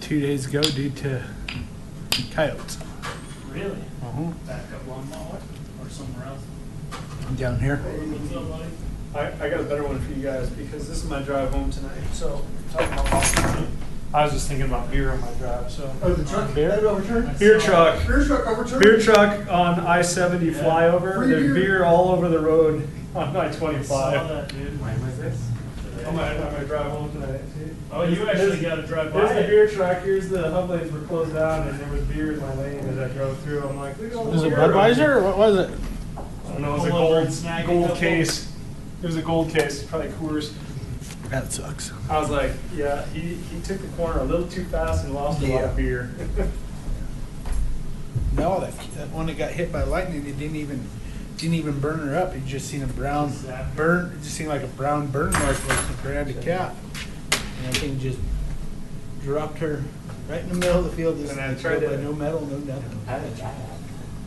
2 days ago due to coyotes. Really? Back up Lawnmower or somewhere else? down here. What's up, buddy? I got a better one for you guys because this is my drive home tonight. So, I was just thinking about beer on my drive. So, The truck beer? that overturned? beer truck, Beer truck overturned? beer truck on I-70 flyover. Free There's beer. beer all over the road on Saw I-25. that, dude. When was this? On my drive home tonight. Oh, you actually got to drive by Here's the it. beer truck. Here's the hub lanes were closed down, and there was beer in my lane as I drove through. I'm like, look at all the Was it beer. Budweiser or what was it? I don't know. It was a Pull over and gold snag a gold couple. case. It was a gold case, probably Coors. That sucks. I was like, yeah, he took the corner a little too fast and lost a lot of beer. No, that one that got hit by lightning, it didn't even burn her up. You just seen a brown burn. It just seemed like a brown burn mark like the grand cap, and that thing just dropped her right in the middle of the field. Just And I like, tried to- no metal, no nothing. How did that happen?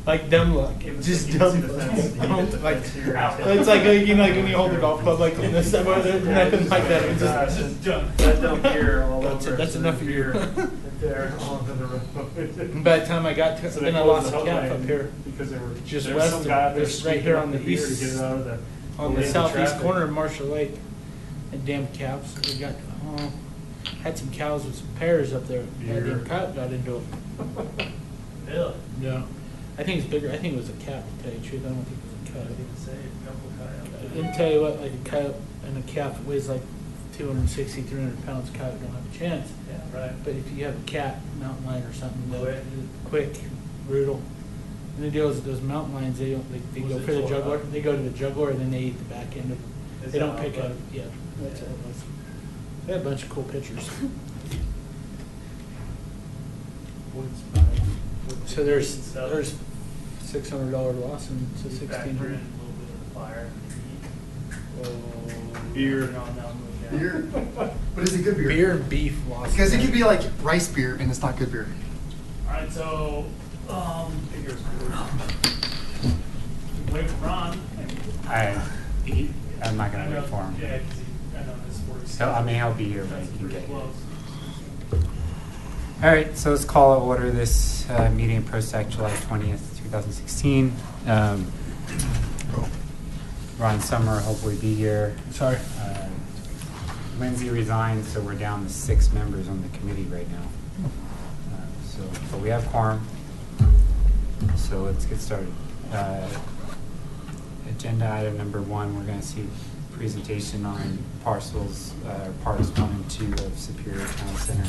Like dumb luck. It was Just like you dumb see the luck. fence, you hit the Like fence here. it's like you know, like when you hold the golf club like this, nothing like that. It just, That dumb beer all That's over. it. That's enough of you. Right there all over the road. by the time I got to, So then they I closed lost the the hub cap lane up here. because there were Just there was west some of- guy out there just right sweeping here up on the beer to east- get it out of the On the lane of southeast traffic. corner of Marshall Lake, and damn caps. We got had some cows with some pears up there. That damn cow got into it. Really? Yeah, I think it's bigger. I think it was a cat. To tell you the truth, I don't think it was a I coyote. didn't say a couple coyotes. I didn't tell you what, like a coyote and a calf that weighs like 260, 300 pounds. Coyote don't have a chance. Yeah, right. But if you have a cat, mountain lion or something, Quick. quick, brutal. And the deal is those mountain lions, they don't, they Was go it for the tore jugular. up? They go to the jugular and then they eat the back end of it. Is They that don't how pick it up. was? Yeah, that's what it was. They had a bunch of cool pictures. So there's $600 loss and it's a Factor in a little 1,600. bit of fire and heat. Beer. No, no, move down. Beer? But is it good beer? Beer and beef loss. Because it could be like rice beer and it's not good beer. All right, so, wait for Ron. I'm not gonna wait for him. Yeah, 'cause I know this works. He'll be here, but he can Pretty get close. All right, so let's call to order this meeting in PROSTAC July 20th, 2016. Ron Summer will hopefully be here. Sorry. Lindsay resigned, so we're down to 6 members on the committee right now. But we have quorum, so let's get started. Agenda item number 1, we're going to see presentation on parcels, parts 1 and 2 of Superior Town Center.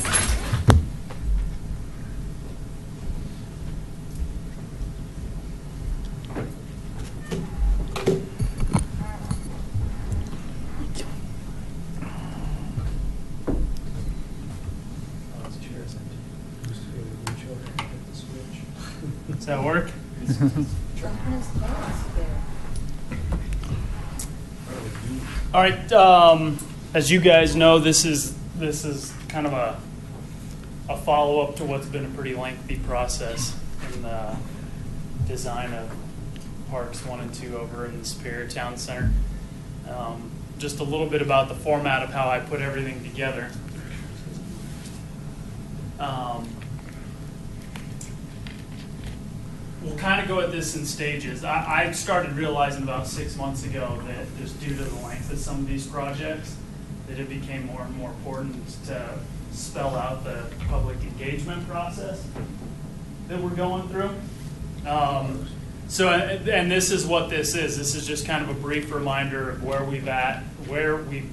Does that work? All right. As you guys know, this is kind of a follow up to what's been a pretty lengthy process in the design of Parks 1 and 2 over in the Superior Town Center. Just a little bit about the format of how I put everything together. We'll kind of go at this in stages. I started realizing about 6 months ago that just due to the length of some of these projects, that it became more and more important to spell out the public engagement process that we're going through. And this is what this is. This is just kind of a brief reminder of where we've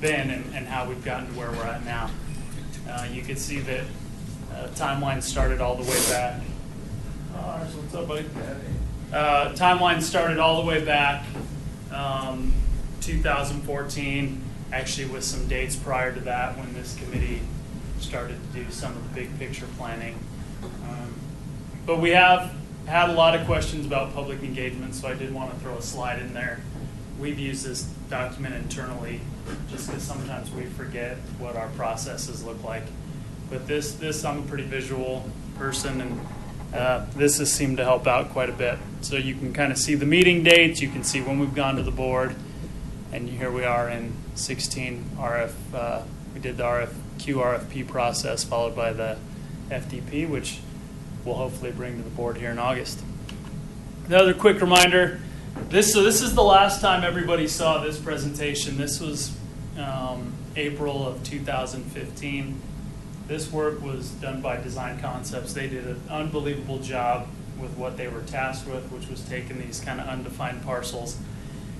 been and how we've gotten to where we're at now. You can see that timeline started all the way back. What's up, buddy? Timeline started all the way back 2014, actually with some dates prior to that when this committee started to do some of the big picture planning. But we have had a lot of questions about public engagement, so I did want to throw a slide in there. We've used this document internally just because sometimes we forget what our processes look like. But this I'm a pretty visual person, and this has seemed to help out quite a bit. So you can kind of see the meeting dates, you can see when we've gone to the board, and here we are in 16 we did the RFQ RFP process followed by the FDP, which we'll hopefully bring to the board here in August. Another quick reminder, this is the last time everybody saw this presentation. This was April of 2015. This work was done by Design Concepts. They did an unbelievable job with what they were tasked with, which was taking these kind of undefined parcels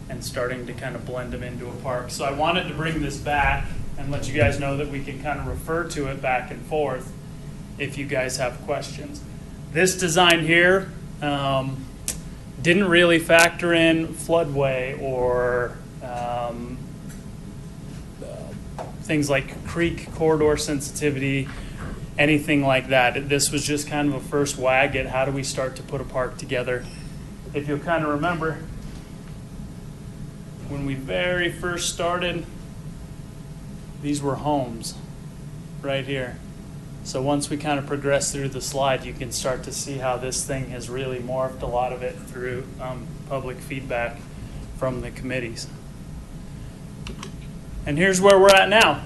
and starting to kind of blend them into a park. So I wanted to bring this back and let you guys know that we can kind of refer to it back and forth if you guys have questions. This design here didn't really factor in floodway or things like creek corridor sensitivity, anything like that. This was just kind of a first wag at how do we start to put a park together. If you'll kind of remember, when we very first started, these were homes right here. So once we kind of progress through the slide, you can start to see how this thing has really morphed, a lot of it through public feedback from the committees. And here's where we're at now.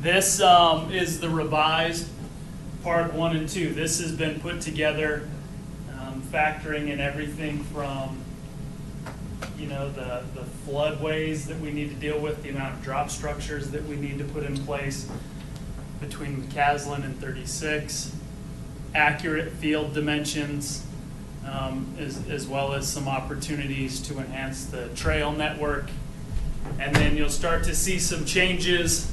This is the revised Park 1 and 2. This has been put together factoring in everything from the floodways that we need to deal with, the amount of drop structures that we need to put in place between McCaslin and 36, accurate field dimensions, as well as some opportunities to enhance the trail network. And then you'll start to see some changes.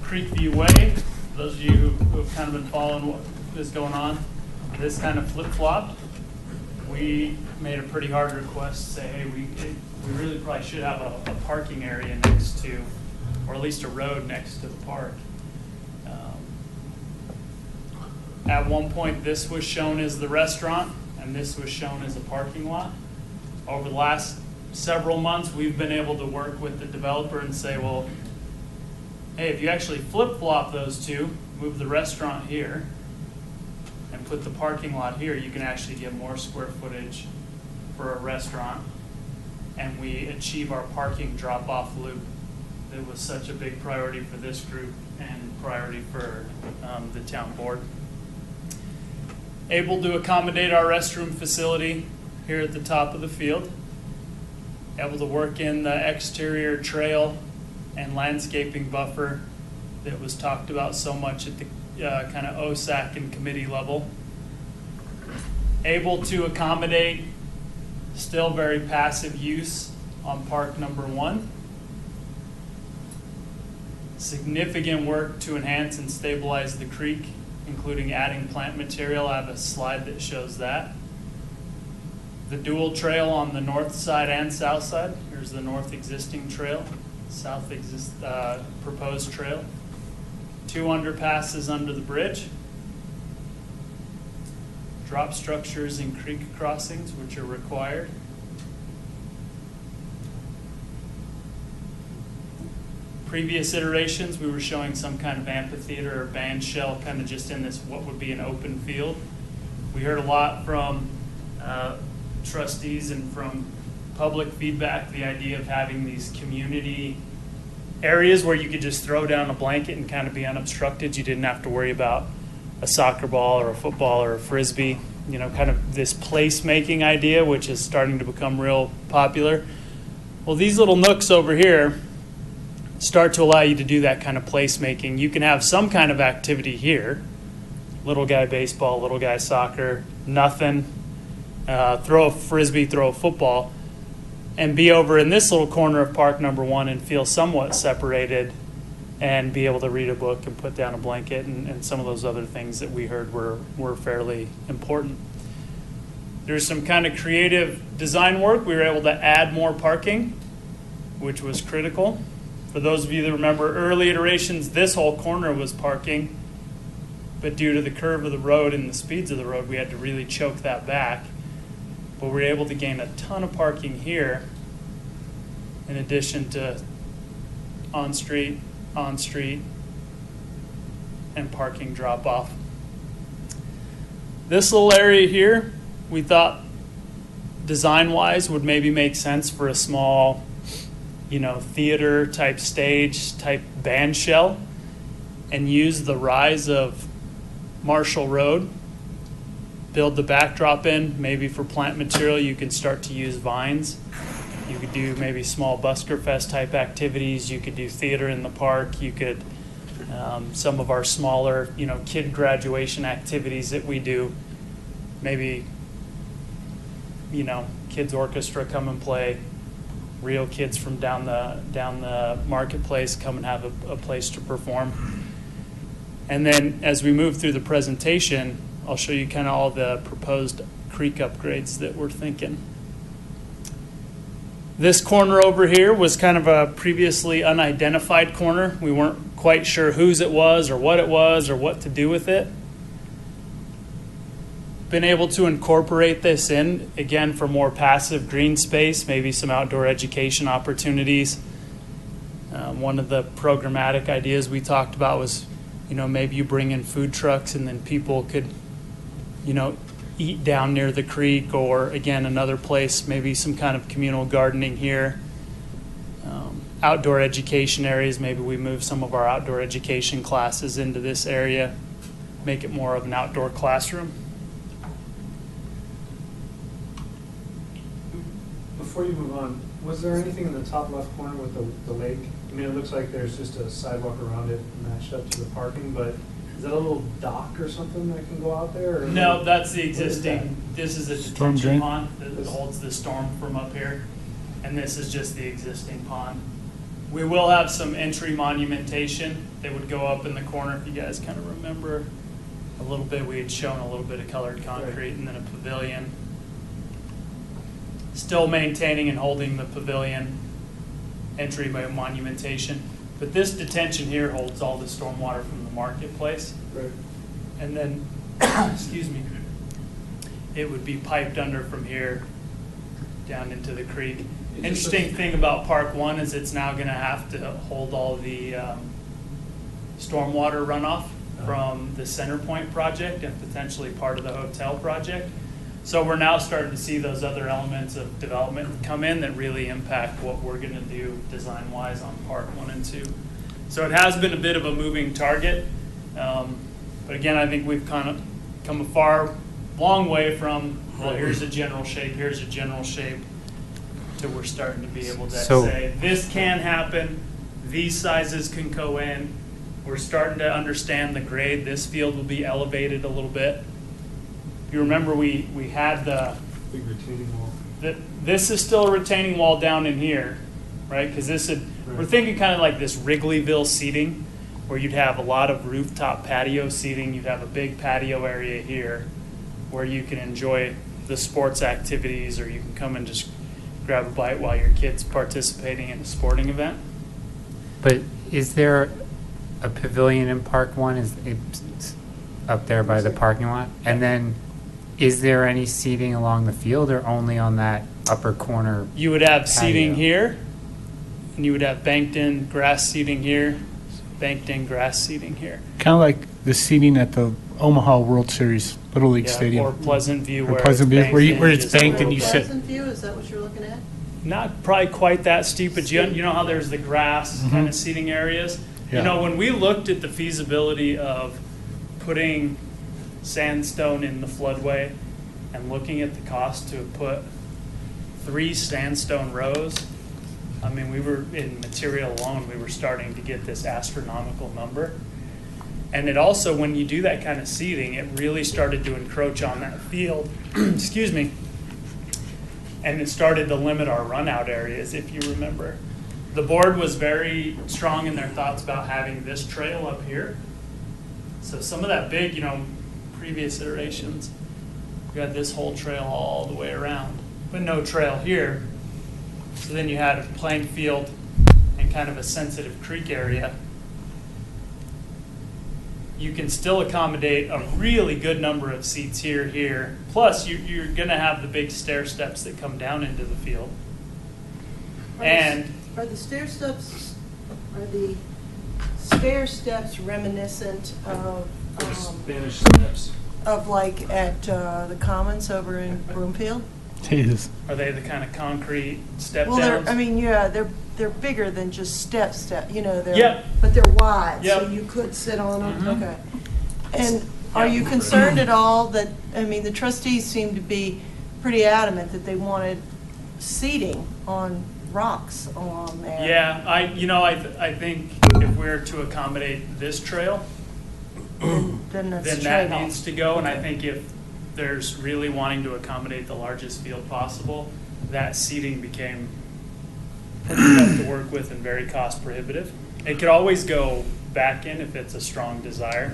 Creekview Way, those of you who have kind of been following what is going on, this kind of flip-flopped. We made a pretty hard request to say, hey, we really probably should have a parking area next to, or at least a road next to the park. At one point, this was shown as the restaurant, and this was shown as a parking lot. Over the last several months, we've been able to work with the developer and say, well, hey, if you actually flip-flop those two, move the restaurant here, and put the parking lot here, you can actually get more square footage for a restaurant, and we achieve our parking drop-off loop that was such a big priority for this group and priority for the town board. Able to accommodate our restroom facility here at the top of the field. Able to work in the exterior trail and landscaping buffer that was talked about so much at the kind of OSAC and committee level. Able to accommodate still very passive use on park number 1. Significant work to enhance and stabilize the creek, including adding plant material. I have a slide that shows that. The dual trail on the north side and south side. Here's the north existing trail, south proposed trail. 2 underpasses under the bridge. Drop structures and creek crossings, which are required. Previous iterations, we were showing some kind of amphitheater or band shell kind of just in this what would be an open field. We heard a lot from trustees and from public feedback, the idea of having these community areas where you could just throw down a blanket and kind of be unobstructed. You didn't have to worry about a soccer ball or a football or a frisbee, kind of this placemaking idea, which is starting to become real popular. Well, these little nooks over here start to allow you to do that kind of placemaking. You can have some kind of activity here, little guy baseball, little guy soccer, nothing, throw a frisbee, throw a football, and be over in this little corner of park number 1 and feel somewhat separated and be able to read a book and put down a blanket and some of those other things that we heard were fairly important. There's some kind of creative design work. We were able to add more parking, which was critical. For those of you that remember early iterations, this whole corner was parking, but due to the curve of the road and the speeds of the road, we had to really choke that back. But we were able to gain a ton of parking here, in addition to on-street, and parking drop-off. This little area here, we thought design-wise would maybe make sense for a small, theater-type stage-type band shell. and use the rise of Marshall Road, build the backdrop in. Maybe for plant material, you can start to use vines. You could do maybe small Busker Fest type activities. You could do theater in the park. You could, some of our smaller, kid graduation activities that we do. Maybe, kids orchestra come and play. Real kids from down the marketplace come and have a place to perform. And then as we move through the presentation, I'll show you kind of all the proposed creek upgrades that we're thinking. This corner over here was kind of a previously unidentified corner. We weren't quite sure whose it was or what to do with it. Been able to incorporate this in, again, for more passive green space, maybe some outdoor education opportunities. One of the programmatic ideas we talked about was, maybe you bring in food trucks and then people could, eat down near the creek, or again, another place, maybe some kind of communal gardening here. Outdoor education areas, maybe we move some of our outdoor education classes into this area, make it more of an outdoor classroom. Before you move on, was there anything in the top left corner with the lake? I mean, it looks like there's just a sidewalk around it matched up to the parking, but is that a little dock or something that can go out there? Or No, that's the what is existing. This is a Storm detention drain? pond that holds the storm from up here. And this is just the existing pond. We will have some entry monumentation that would go up in the corner. If you guys kind of remember a little bit, we had shown a little bit of colored concrete and then a pavilion. Still maintaining and holding the pavilion entry by monumentation. But this detention here holds all the stormwater from the marketplace. Right. And then, excuse me, it would be piped under from here down into the creek. Interesting thing about Park 1 is it's now going to have to hold all the stormwater runoff from the Center Point project and potentially part of the hotel project. So we're now starting to see those other elements of development come in that really impact what we're going to do design-wise on Park 1 and 2. So it has been a bit of a moving target. But again, I think we've kind of come a long way from, well, here's a general shape, to we're starting to be able to say, this can happen, these sizes can go in. We're starting to understand the grade. This field will be elevated a little bit. You remember we had the Big retaining wall. this is still a retaining wall down in here, right? Because we're thinking kind of like this Wrigleyville seating, where you'd have a lot of rooftop patio seating. You'd have a big patio area here, where you can enjoy the sports activities, or you can come and just grab a bite while your kid's participating in a sporting event. But is there a pavilion in Park 1? Is it up there by the parking lot? And then is there any seating along the field, or only on that upper corner? You would have seating patio? here, and you would have banked in grass seating here, banked in grass seating here. Kind of like the seating at the Omaha World Series Little League Yeah, Stadium. or Pleasant View, Or where Pleasant it's View, where banked in it's just a banked and little you bit. sit. Pleasant View, is that what you're looking at? Not probably quite that steep, but you know how there's the grass kind of seating areas? Yeah. You know, when we looked at the feasibility of putting sandstone in the floodway and looking at the cost to put 3 sandstone rows, I mean, we were in material alone, we were starting to get this astronomical number. And it also, when you do that kind of seating, it really started to encroach on that field, excuse me, and it started to limit our run out areas, if you remember. The board was very strong in their thoughts about having this trail up here. So some of that big, previous iterations, we had this whole trail all the way around, but no trail here. So then you had a plain field and kind of a sensitive creek area. You can still accommodate a really good number of seats here. Plus, you're going to have the big stair steps that come down into the field. Are the stair steps reminiscent of Spanish steps. like at the Commons over in Broomfield? Jesus. Are they the kind of concrete step Well, downs? they're bigger than just steps, you know, Yep. but they're wide, so Yep. you could sit on them, Mhm. okay. And are you concerned at all that, the trustees seem to be pretty adamant that they wanted seating on rocks along there? Yeah, I think if we're to accommodate this trail, Then that's a then that trade-off. needs to go. And I think if there's really wanting to accommodate the largest field possible, that seating became pretty tough to work with and very cost prohibitive. It could always go back in if it's a strong desire,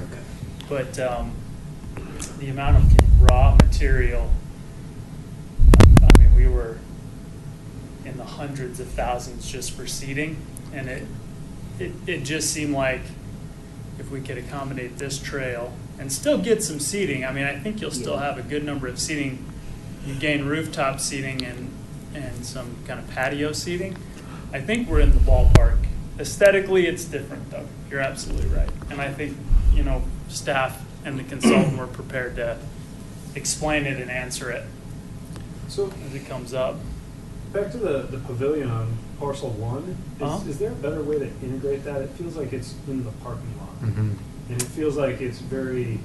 but the amount of raw material, we were in the hundreds of thousands just for seating, and it just seemed like if we could accommodate this trail and still get some seating, I think you'll still have a good number of seating. You gain rooftop seating and some kind of patio seating. I think we're in the ballpark. Aesthetically, it's different, though. You're absolutely right. And I think, staff and the consultant were prepared to explain it and answer it So as it comes up. back to the pavilion on parcel 1, Uh-huh. is there a better way to integrate that? It feels like it's in the parking lot. Mhm. And it feels like it's very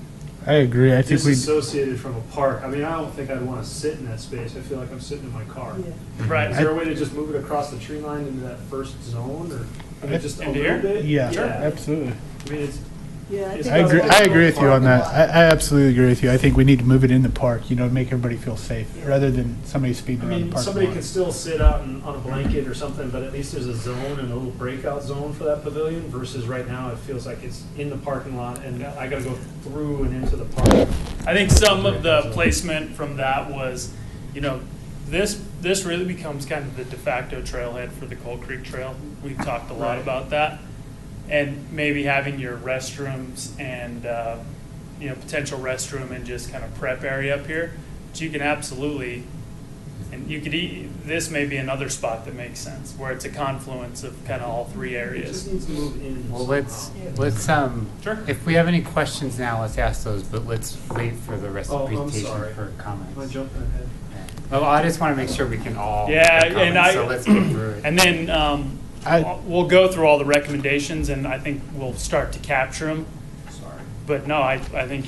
I agree. I think we. disassociated from a park. I don't think I'd want to sit in that space. I feel like I'm sitting in my car. Yeah. Right. Is there a way to just move it across the tree line into that first zone, or just a Into little here? bit? Yeah, Yeah. absolutely. It's Yeah, It's I agree. I agree with you on that. I absolutely agree with you. I think we need to move it in the park. Make everybody feel safe rather than somebody speeding around the park. somebody can still sit out on a blanket or something, but at least there's a zone and a little breakout zone for that pavilion versus right now it feels like it's in the parking lot and I gotta go through and into the park. I think some of the placement from that was, this really becomes kind of the de facto trailhead for the Cold Creek Trail. We've talked a lot Right. about that. And maybe having your restrooms and, potential restroom and just kind of prep area up here. But you can absolutely, and you could this may be another spot that makes sense, where it's a confluence of kind of all three It areas. just needs to move in. Well, somehow. Sure. if we have any questions now, let's ask those, but let's wait for the rest of the Oh, I'm presentation sorry. for Am I comments. jumping ahead? Well, I just want to make sure we can all. Yeah, get comments, and so let's get through it. And then we'll go through all the recommendations, and I think we'll start to capture them. Sorry. But no, I think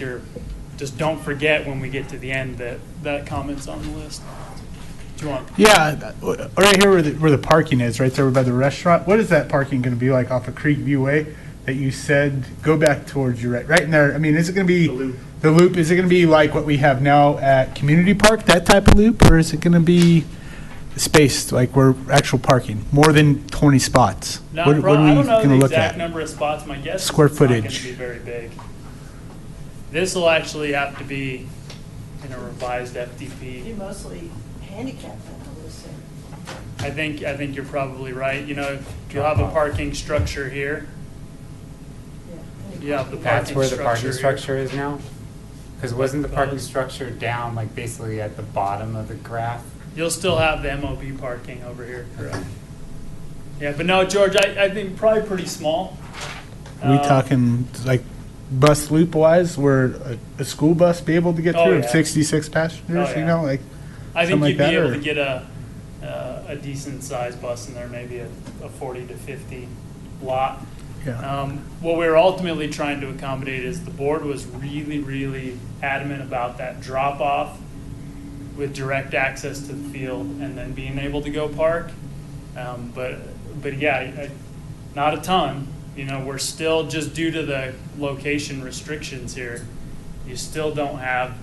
just don't forget when we get to the end that comment's on the list. Do you want? Yeah, right here where the parking is, right there by the restaurant. What is that parking going to be like off of Creek View Way that you said go back towards your right in there? Is it going to be The loop. the loop? Is it going to be like what we have now at Community Park, that type of loop, or is it going to be spaced like we're actual parking, more than 20 spots? No, What are we I don't know going to the look exact at? number of spots. My guess Square is it's not going footage. to be very big. This will actually have to be in a revised Be FDP. mostly handicapped, I would assume. I think you're probably right. You'll have a parking structure here. Yeah. You have the That's parking where the parking here. structure is now? Because wasn't the parking Because- structure down, like basically at the bottom of the graph? You'll still have the MOB parking over here, correct? Yeah, but no, George, I think probably pretty small. Are we Um, talking like bus loop wise, where a school bus be able to get Oh, through yeah. at 66 passengers? Oh, yeah. I think something you'd like be that, able or- to get a decent sized bus in there, maybe a 40 to 50 lot. Yeah. What we were ultimately trying to accommodate is the board was really, really adamant about that drop off with direct access to the field and then being able to go park. But yeah, not a ton. We're still, just due to the location restrictions here, you still don't have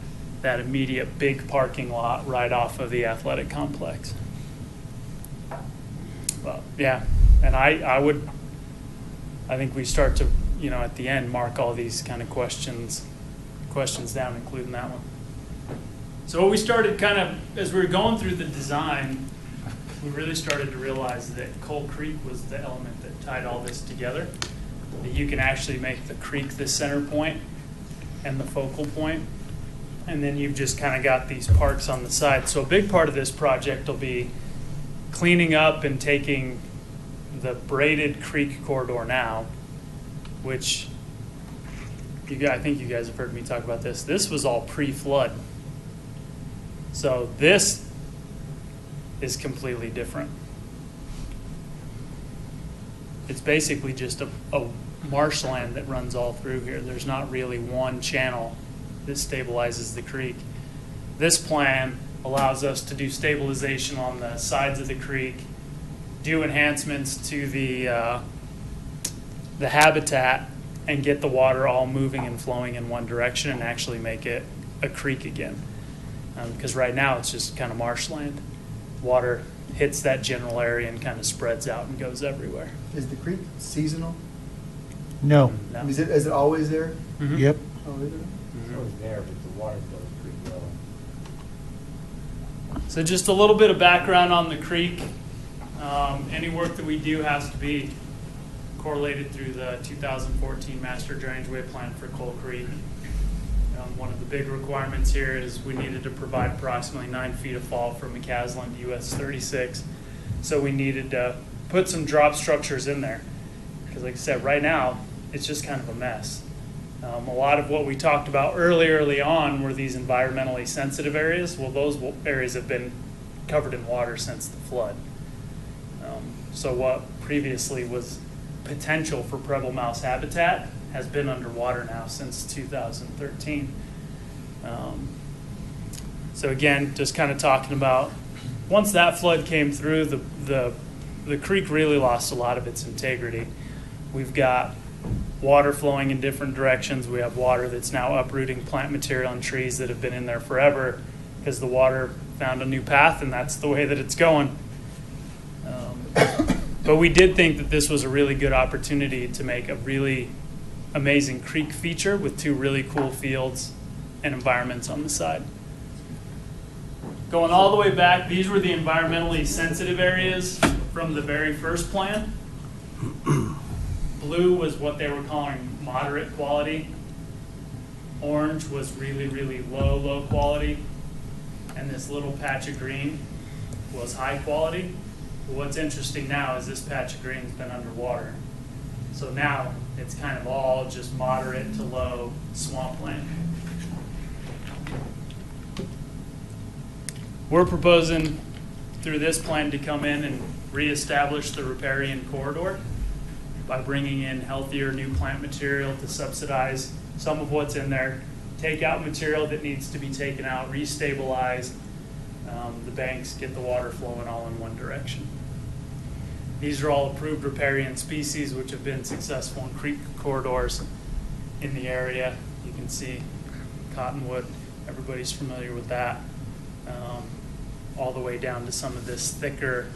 that immediate big parking lot right off of the athletic complex. Well, yeah, and I think we start to, at the end, mark all these kind of questions down, including that one. So what we started kind of, as we were going through the design, we really started to realize that Coal Creek was the element that tied all this together. That you can actually make the creek the center point and the focal point, and then you've just kind of got these parks on the side. So a big part of this project will be cleaning up and taking the braided creek corridor now, which I think you guys have heard me talk about this. This was all pre-flood. So this is completely different. It's basically just a marshland that runs all through here. There's not really one channel that stabilizes the creek. This plan allows us to do stabilization on the sides of the creek, do enhancements to the habitat, and get the water all moving and flowing in one direction and actually make it a creek again. Because right now it's just kind of marshland. Water hits that general area and kind of spreads out and goes everywhere. Is the creek seasonal? No. No. Is it always there? Mhm. Yep. Oh, is it? Mhm. It's there, but the water flow is pretty low. So just a little bit of background on the creek. Any work that we do has to be correlated through the 2014 Master Drainageway Plan for Coal Creek. One of the big requirements here is we needed to provide approximately 9 feet of fall from McCaslin to US 36. So we needed to put some drop structures in there. Because like I said, right now, it's just kind of a mess. A lot of what we talked about early on were these environmentally sensitive areas. Well, those areas have been covered in water since the flood. So what previously was potential for Preble mouse habitat has been underwater now since 2013. So again, just kind of talking about, once that flood came through, the creek really lost a lot of its integrity. We've got water flowing in different directions. We have water that's now uprooting plant material and trees that have been in there forever because the water found a new path, and that's the way that it's going. But we did think that this was a really good opportunity to make a really amazing creek feature with 2 really cool fields and environments on the side. Going all the way back, these were the environmentally sensitive areas from the very first plan. Blue was what they were calling moderate quality. Orange was really, really low quality. And this little patch of green was high quality. But what's interesting now is this patch of green's been underwater. So now it's kind of all just moderate to low swampland. We're proposing through this plan to come in and reestablish the riparian corridor by bringing in healthier new plant material to subsidize some of what's in there, take out material that needs to be taken out, restabilize the banks, get the water flowing all in one direction. These are all approved riparian species which have been successful in creek corridors in the area. You can see cottonwood, everybody's familiar with that. All the way down to some of this thicker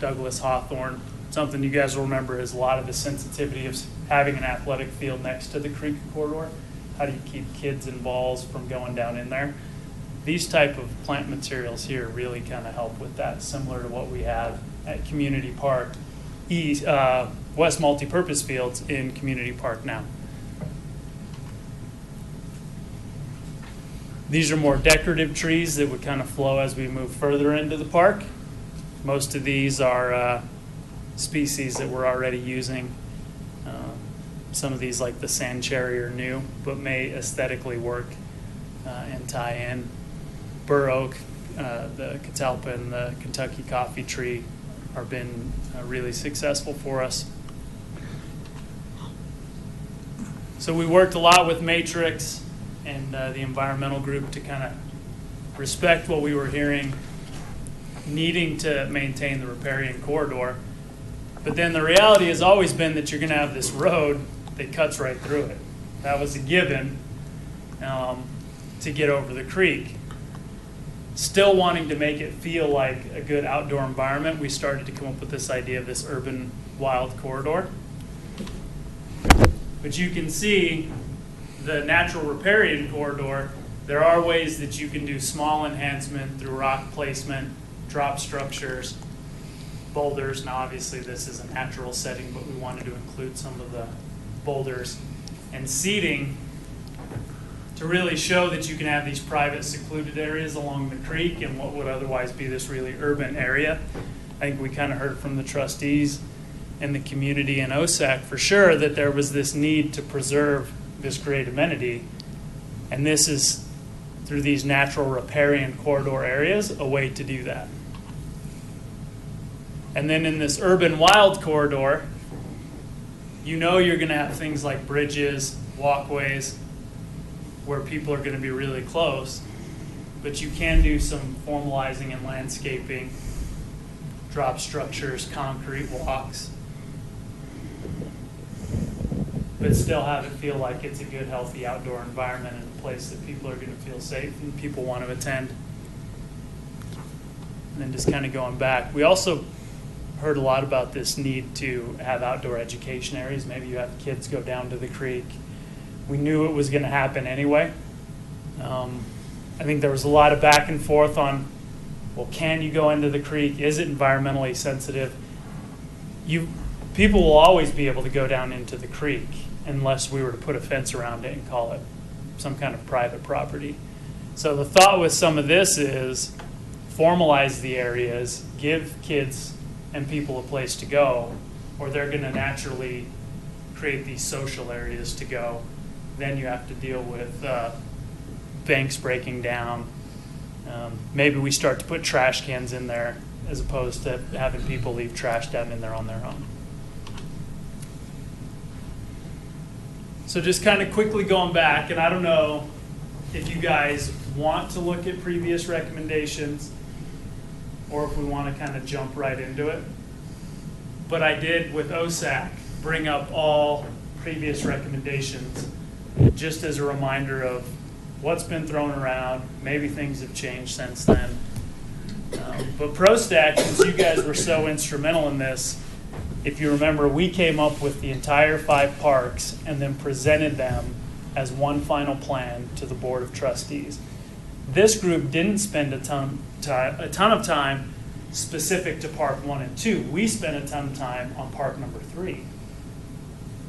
Douglas hawthorn. Something you guys will remember is a lot of the sensitivity of having an athletic field next to the creek corridor. How do you keep kids and balls from going down in there? These type of plant materials here really kind of help with that, similar to what we have at Community Park East, West Multipurpose Fields in Community Park now. These are more decorative trees that would kind of flow as we move further into the park. Most of these are species that we're already using. Some of these, like the sand cherry, are new, but may aesthetically work and tie in. Bur oak, the catalpa, and the Kentucky coffee tree have been really successful for us. So we worked a lot with Matrix and the environmental group to kind of respect what we were hearing, needing to maintain the riparian corridor. But then the reality has always been that you're going to have this road that cuts right through it. That was a given to get over the creek. Still wanting to make it feel like a good outdoor environment, we started to come up with this idea of this urban wild corridor. But you can see the natural riparian corridor, there are ways that you can do small enhancement through rock placement, drop structures, boulders. Now obviously this is a natural setting, but we wanted to include some of the boulders and seating to really show that you can have these private secluded areas along the creek and what would otherwise be this really urban area. I think we kind of heard from the trustees and the community in OSAC for sure that there was this need to preserve this great amenity, and this is, through these natural riparian corridor areas, a way to do that. And then in this urban wild corridor, you know you're going to have things like bridges, walkways, where people are going to be really close, but you can do some formalizing and landscaping, drop structures, concrete walks, but still have it feel like it's a good, healthy outdoor environment and a place that people are going to feel safe and people want to attend. And then just kind of going back, we also heard a lot about this need to have outdoor education areas. Maybe you have kids go down to the creek. We knew it was going to happen anyway. I think there was a lot of back and forth on, well, can you go into the creek? Is it environmentally sensitive? People will always be able to go down into the creek unless we were to put a fence around it and call it some kind of private property. So the thought with some of this is formalize the areas, give kids and people a place to go, or they're going to naturally create these social areas to go. Then you have to deal with banks breaking down. Maybe we start to put trash cans in there as opposed to having people leave trash down in there on their own. So just kind of quickly going back, and I don't know if you guys want to look at previous recommendations or if we want to kind of jump right into it. But I did with OSAC bring up all previous recommendations just as a reminder of what's been thrown around. Maybe things have changed since then. But PROSTAC, since you guys were so instrumental in this, if you remember, we came up with the entire 5 parks and then presented them as one final plan to the Board of Trustees. This group didn't spend a ton of time specific to Park 1 and 2. We spent a ton of time on Park number 3.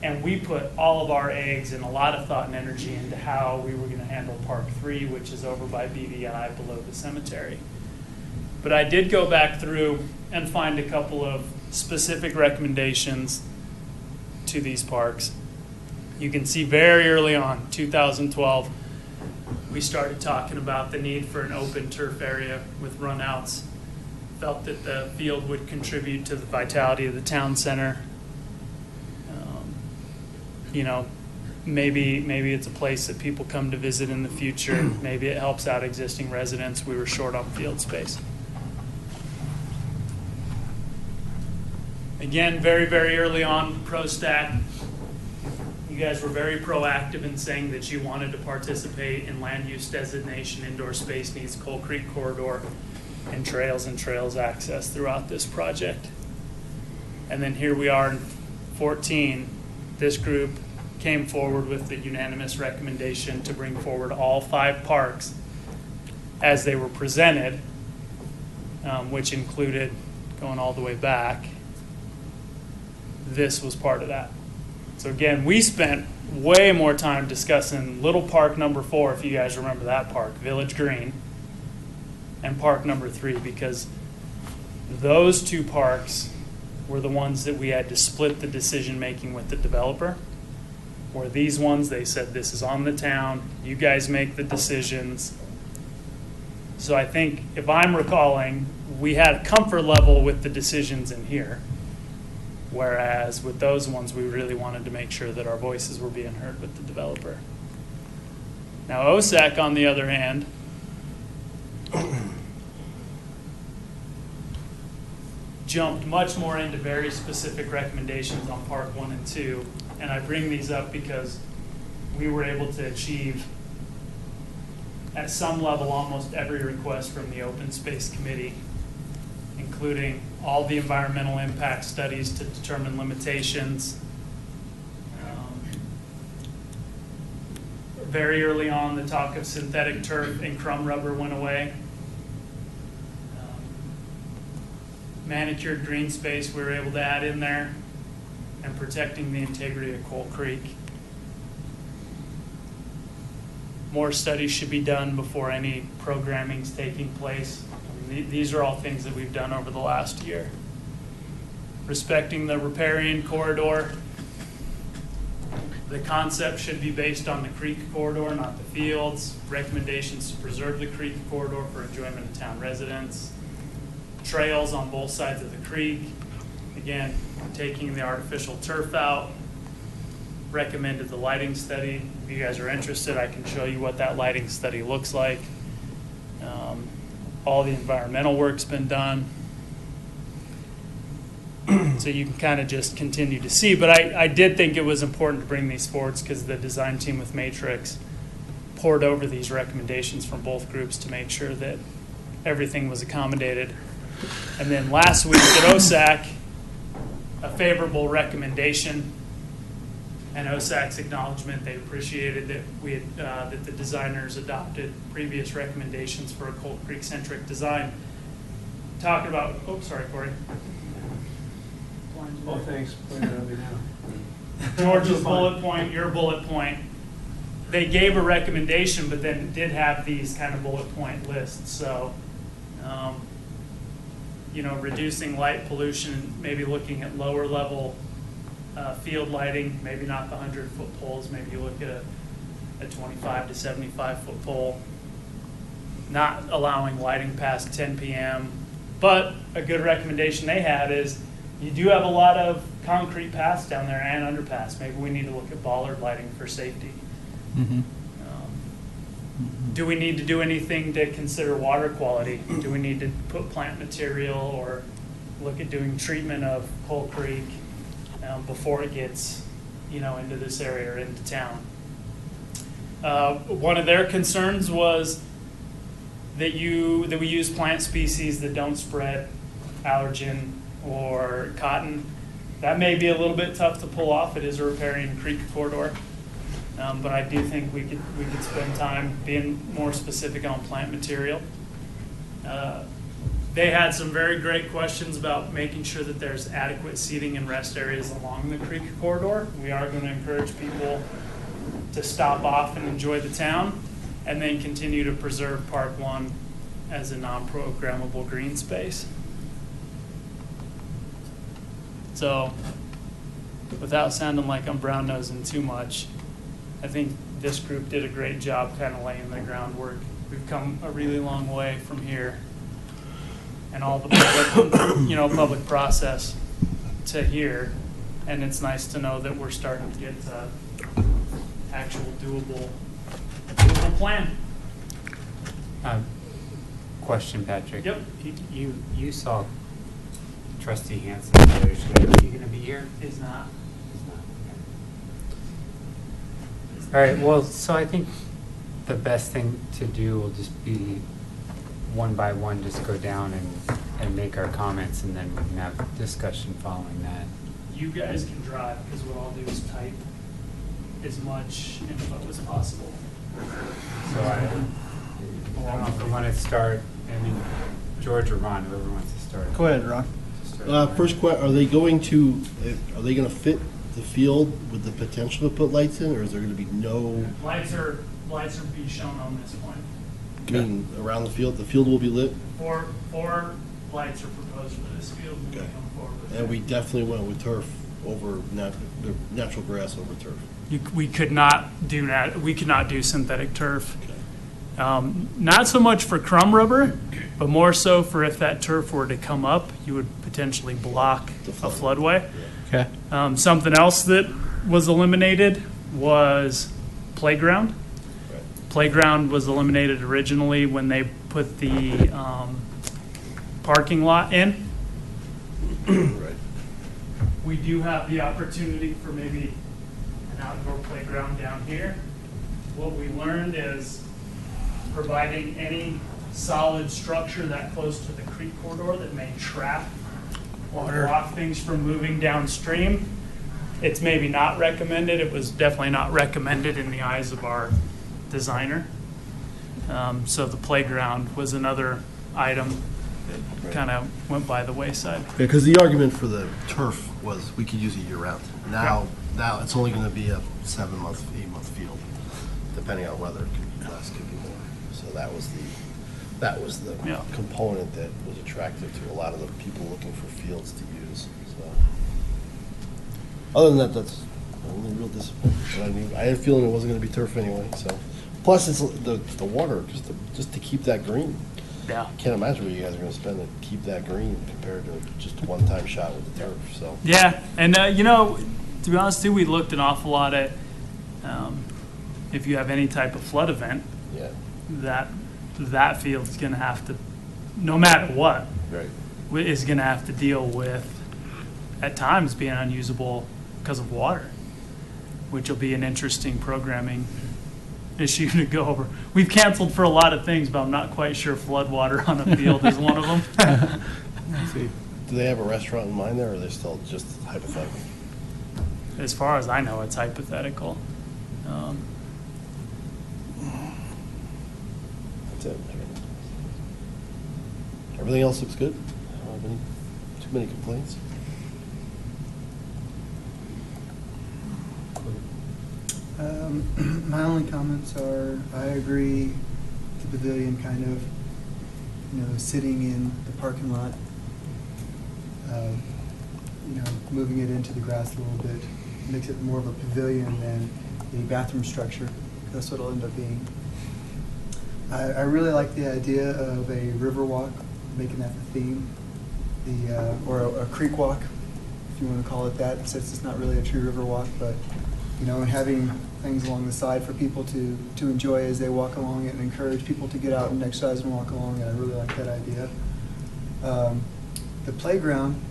And we put all of our eggs and a lot of thought and energy into how we were going to handle Park 3, which is over by BVI below the cemetery. But I did go back through and find a couple of specific recommendations to these parks. You can see very early on, 2012, we started talking about the need for an open turf area with runouts. Felt that the field would contribute to the vitality of the town center. Maybe it's a place that people come to visit in the future. Maybe it helps out existing residents. We were short on field space. Again, very, very early on, PROSTAC, you guys were very proactive in saying that you wanted to participate in land use designation, indoor space needs, Coal Creek corridor, and trails access throughout this project. And then here we are in 14. This group came forward with the unanimous recommendation to bring forward all 5 parks as they were presented, which included going all the way back. This was part of that. So again, we spent way more time discussing Little Park number 4, if you guys remember that park, Village Green, and Park number 3, because those 2 parks were the ones that we had to split the decision making with the developer. Where these ones, they said, this is on the town, you guys make the decisions. So I think, if I'm recalling, we had a comfort level with the decisions in here. Whereas with those ones, we really wanted to make sure that our voices were being heard with the developer. Now, OSAC, on the other hand, jumped much more into very specific recommendations on Park 1 and 2. And I bring these up because we were able to achieve, at some level, almost every request from the Open Space Committee, including all the environmental impact studies to determine limitations. Very early on, the talk of synthetic turf and crumb rubber went away. Manicured green space we were able to add in there, and protecting the integrity of Coal Creek. More studies should be done before any programming is taking place. These are all things that we've done over the last year. Respecting the riparian corridor. The concept should be based on the creek corridor, not the fields. Recommendations to preserve the creek corridor for enjoyment of town residents. trails on both sides of the creek. Again, taking the artificial turf out. Recommended the lighting study. If you guys are interested, I can show you what that lighting study looks like. All the environmental work's been done. So you can kind of just continue to see. But I did think it was important to bring these forwards because the design team with Matrix poured over these recommendations from both groups to make sure that everything was accommodated. And then last week at OSAC, a favorable recommendation and OSAC's acknowledgement they appreciated that we had, that the designers adopted previous recommendations for a Colt Creek centric design. Talking about, oh, sorry, Corey. Oh, thanks. Pointing it out me now. George's bullet point, your bullet point. They gave a recommendation, but then did have these kind of bullet point lists. So, reducing light pollution, maybe looking at lower level field lighting, maybe not the 100-foot poles, maybe you look at a 25 to 75-foot pole, not allowing lighting past 10 p.m. But a good recommendation they had is you do have a lot of concrete paths down there and underpass. Maybe we need to look at bollard lighting for safety. Mm-hmm. Do we need to do anything to consider water quality? Do we need to put plant material or look at doing treatment of Coal Creek before it gets, into this area or into town? One of their concerns was that we use plant species that don't spread allergen or cotton. That may be a little bit tough to pull off. It is a riparian creek corridor. But I do think we could spend time being more specific on plant material. They had some very great questions about making sure that there's adequate seating and rest areas along the creek corridor. We are going to encourage people to stop off and enjoy the town, and then continue to preserve Park 1 as a non-programmable green space. So, without sounding like I'm brown-nosing too much, I think this group did a great job kind of laying the groundwork. We've come a really long way from here, and all the public, public process to here, and it's nice to know that we're starting to get actual doable plan. Question, Patrick. Yep. You saw Trustee Hanson the other day. Are you going to be here? Is not. All right, well, so I think the best thing to do will just be one by one, just go down and make our comments, and then we can have discussion following that. You guys can drive, because what I'll do is type as much info as possible. So I don't know if we want to start, George or Ron, whoever wants to start. Go ahead, Ron. First question, are they going to fit the field with the potential to put lights in, or is there going to be no? Lights are be shown on this point. I mean, around the field will be lit? Four lights are proposed for this field. When we Okay. come forward with And it. we definitely went with turf over natural grass over turf. We could not do that. We could not do synthetic turf. Okay. Not so much for crumb rubber, but more so for if that turf were to come up, you would potentially block The a floodway. floodway. Okay. Something else that was eliminated was playground. Right. Playground was eliminated originally when they put the parking lot in. Right. We do have the opportunity for maybe an outdoor playground down here. What we learned is providing any solid structure that close to the creek corridor that may trap or block things from moving downstream. It's maybe not recommended. It was definitely not recommended in the eyes of our designer. So the playground was another item that kind of went by the wayside. Because the argument for the turf was we could use it year-round. Now it's only going to be a 7-month, 8-month field, depending on weather. It could be less, could be more. So that was the Yeah. component that was attractive to a lot of the people looking for fields to use. So other than that, that's the only real disappointment. I had a feeling it wasn't going to be turf anyway. So plus it's the water just to keep that green. Yeah. Can't imagine what you guys are gonna spend to keep that green compared to just a one-time shot with the turf, so. Yeah, and to be honest too, we looked an awful lot at if you have any type of flood event, Yeah, that field is going to have to, no matter what, right. is going to have to deal with at times being unusable because of water, which will be an interesting programming issue to go over. We've canceled for a lot of things, but I'm not quite sure floodwater on a field is one of them. Do they have a restaurant in mind there, or are they still just hypothetical? As far as I know, it's hypothetical. That's it. Everything else looks good. I don't have too many complaints. My only comments are, I agree, the pavilion kind of, sitting in the parking lot, moving it into the grass a little bit, makes it more of a pavilion than a bathroom structure. That's what it'll end up being. I really like the idea of a river walk, making that the theme, or a creek walk, if you want to call it that, since it's not really a true river walk, but having things along the side for people to enjoy as they walk along it, and encourage people to get out and exercise and walk along it. I really like that idea. The playground,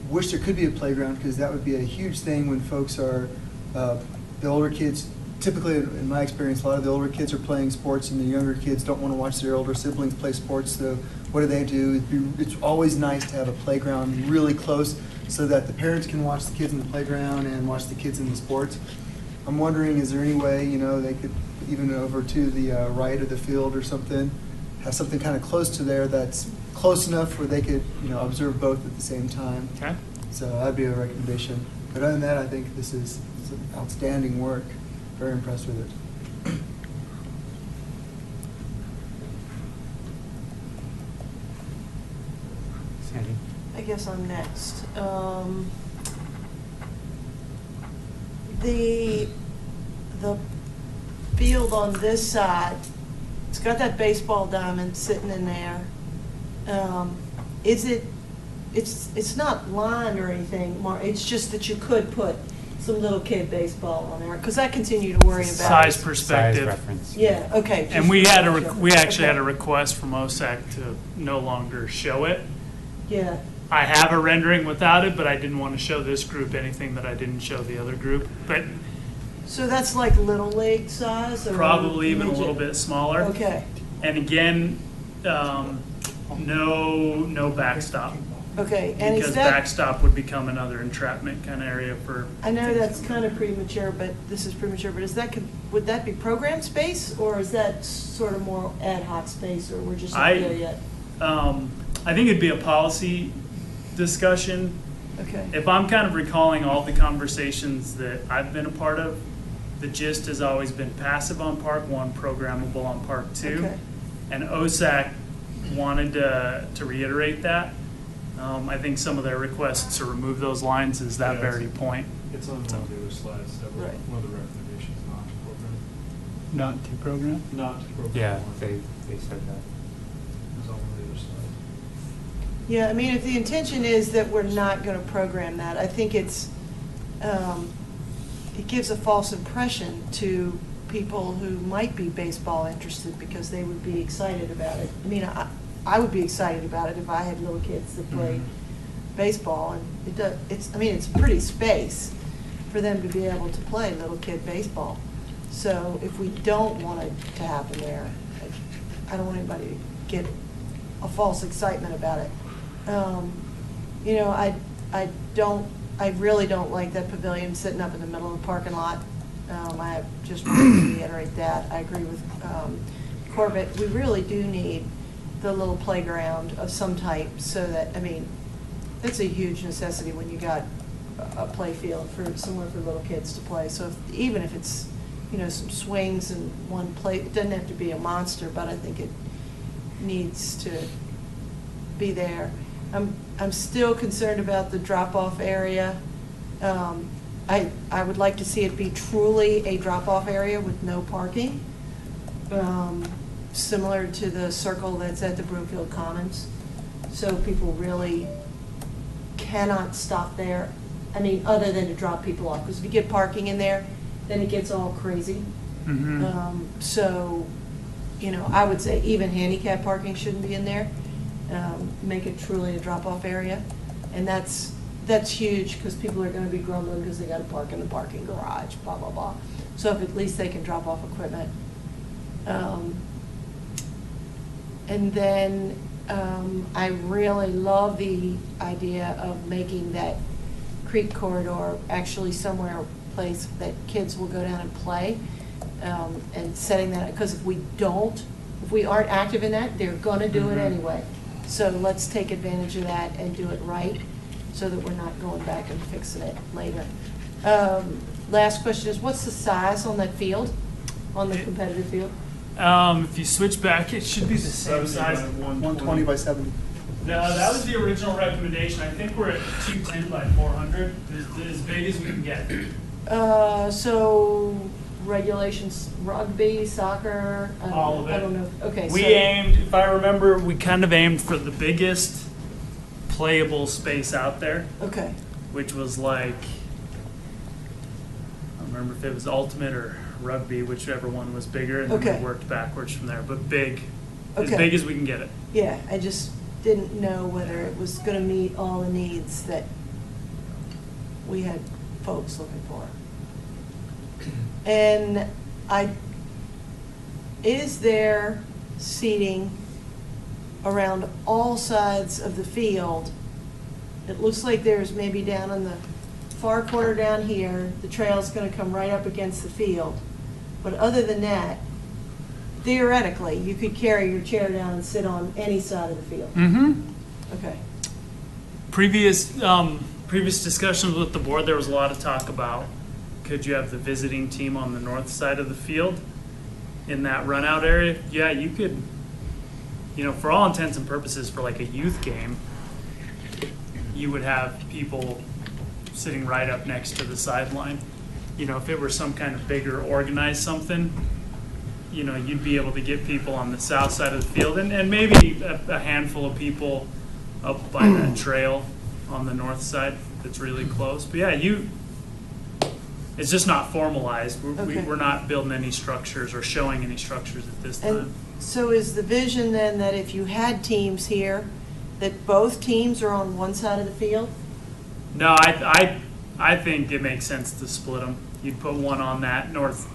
wish there could be a playground, because that would be a huge thing when folks are, the older kids, typically in my experience, a lot of the older kids are playing sports and the younger kids don't want to watch their older siblings play sports, so what do? It's always nice to have a playground really close so that the parents can watch the kids in the playground and watch the kids in the sports. I'm wondering, is there any way, they could, even over to the right of the field or something, have something kind of close to there that's close enough where they could, observe both at the same time. Okay. So that'd be a recommendation. But other than that, I think this is outstanding work. Very impressed with it. Sandy? I guess I'm next. The field on this side, it's got that baseball diamond sitting in there. It's not lined or anything, Mark, it's just that you could put some little kid baseball on there, because I continue to worry about Size it. perspective. Size reference. Yeah, okay. And we actually had a Okay. request from OSAC to no longer show it. Yeah, I have a rendering without it, but I didn't want to show this group anything that I didn't show the other group. But so that's like Little League size? Or probably even a midget? little bit smaller. Okay, And again, no backstop. okay, and is Because that, backstop would become another entrapment kind of area for. I know that's kind of premature, but is that, would that be program space, or is that sort of more ad hoc space, or we're just not there yet? I think it'd be a policy discussion. Okay, If I'm kind of recalling all the conversations that I've been a part of, the gist has always been passive on Park 1, programmable on Park 2. Okay. And OSAC wanted to reiterate that. I think some of their requests to remove those lines is that Yeah, very point. It's on one of the other slides, that was Right. one of the recommendations, not to program. Not to program? Not to program. Yeah, one. they said that. It was on one of the other slides. yeah, I mean, if the intention is that we're not going to program that, I think it gives a false impression to people who might be baseball interested, because they would be excited about it. I mean, I would be excited about it if I had little kids that played baseball, and it's a pretty space for them to be able to play little kid baseball. So if we don't want it to happen there, I don't want anybody to get a false excitement about it. I really don't like that pavilion sitting up in the middle of the parking lot. I just want to reiterate that. I agree with Corbett. We really do need the little playground of some type, so that, that's a huge necessity when you got a play field somewhere for little kids to play. So even if it's, some swings and one play, it doesn't have to be a monster, but I think it needs to be there. I'm still concerned about the drop-off area. I would like to see it be truly a drop-off area with no parking. similar to the circle that's at the Brookfield Commons. So people really cannot stop there. I mean, other than to drop people off, because if you get parking in there, then it gets all crazy. So, you know, I would say even handicap parking shouldn't be in there. Make it truly a drop-off area. And that's huge, because people are gonna be grumbling because they gotta park in the parking garage, blah, blah, blah. So if at least they can drop off equipment. And then I really love the idea of making that creek corridor actually somewhere, place that kids will go down and play, and setting that, because if we aren't active in that, they're gonna do it anyway. So let's take advantage of that and do it right, so that we're not going back and fixing it later. Last question is, what's the size on that field, on the competitive field? If you switch back, it should be the same 70 size. by 120 by 70. No, that was the original recommendation. I think we're at 210 by 400, as big as we can get. So regulations, rugby, soccer? All of it. I don't know. Okay. We so- aimed, if I remember, we kind of aimed for the biggest playable space out there, Okay, which was like, I don't remember if it was ultimate or rugby, whichever one was bigger, and then Okay. we worked backwards from there. But big, as Okay. big as we can get it. yeah, I just didn't know whether it was gonna meet all the needs that we had folks looking for. And is there seating around all sides of the field? It looks like there's maybe down on the far corner down here, the trail's gonna come right up against the field. But other than that, theoretically, you could carry your chair down and sit on any side of the field. Okay, Previous discussions with the board, there was a lot of talk about, could you have the visiting team on the north side of the field in that run out area? Yeah, you could, you know, for all intents and purposes, for like a youth game, you would have people sitting right up next to the sideline. You know, if it were some kind of bigger organized something, you know, you'd be able to get people on the south side of the field, and maybe a handful of people up by that trail on the north side that's really close. But yeah, it's just not formalized. Okay. We're not building any structures or showing any structures at this and time. so is the vision then that if you had teams here, that both teams are on one side of the field? No, I think it makes sense to split them. You'd put one on that north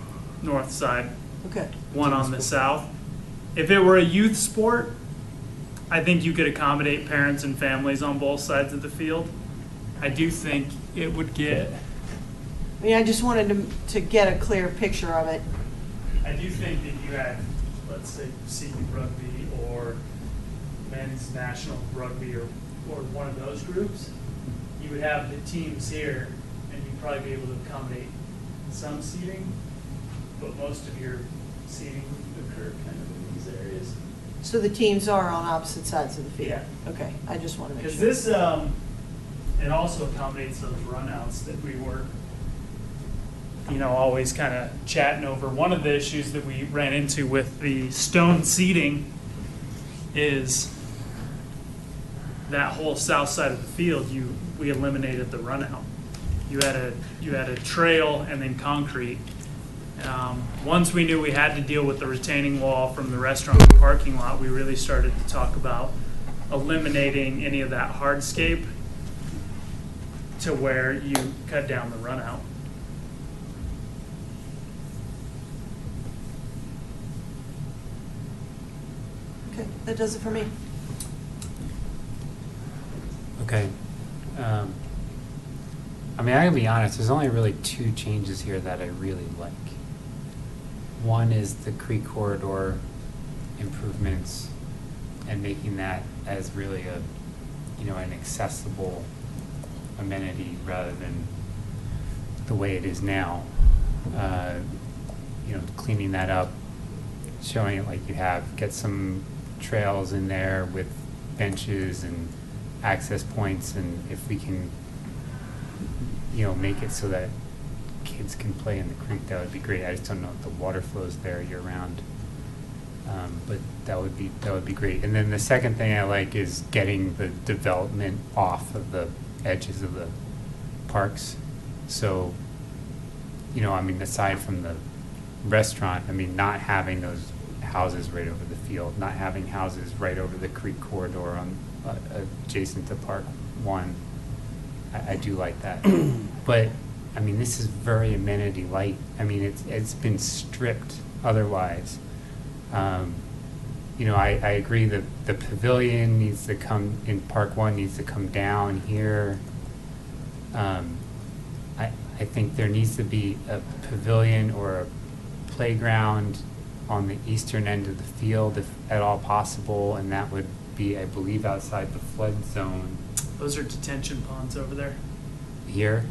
side, Okay, one on the south. If it were a youth sport, I think you could accommodate parents and families on both sides of the field. I do think it would get, I mean, I just wanted to get a clear picture of it. I do think that you had, let's say, senior rugby or men's national rugby or one of those groups, you would have the teams here and you'd probably be able to accommodate some seating, but most of your seating would occur kind of in these areas. So the teams are on opposite sides of the field? Yeah. Okay, I just want to make Because sure. this, it also accommodates those runouts that we were, you know, always kind of chatting over. One of the issues that we ran into with the stone seating is that whole south side of the field, we eliminated the runout. You had a trail and then concrete. Once we knew we had to deal with the retaining wall from the restaurant parking lot, we really started to talk about eliminating any of that hardscape to where you cut down the runout. Okay, that does it for me. Okay. I mean, I gotta be honest, there's only really two changes here that I really like. One is the creek corridor improvements and making that as really an accessible amenity rather than the way it is now. Cleaning that up, showing it like you have, get some trails in there with benches and access points, and if we can, make it so that kids can play in the creek, that would be great. I just don't know if the water flows there year round. But that would be great. And then the second thing I like is getting the development off of the edges of the parks. So, you know, I mean, aside from the restaurant, I mean, not having those houses right over the field, not having houses right over the creek corridor on adjacent to Park 1. I do like that. But, I mean, this is very amenity light. I mean, it's been stripped otherwise. You know, I agree that the pavilion needs to come, in Park 1, needs to come down here. I think there needs to be a pavilion or a playground on the eastern end of the field, if at all possible, and that would be, I believe, outside the flood zone Those are detention ponds over there. here.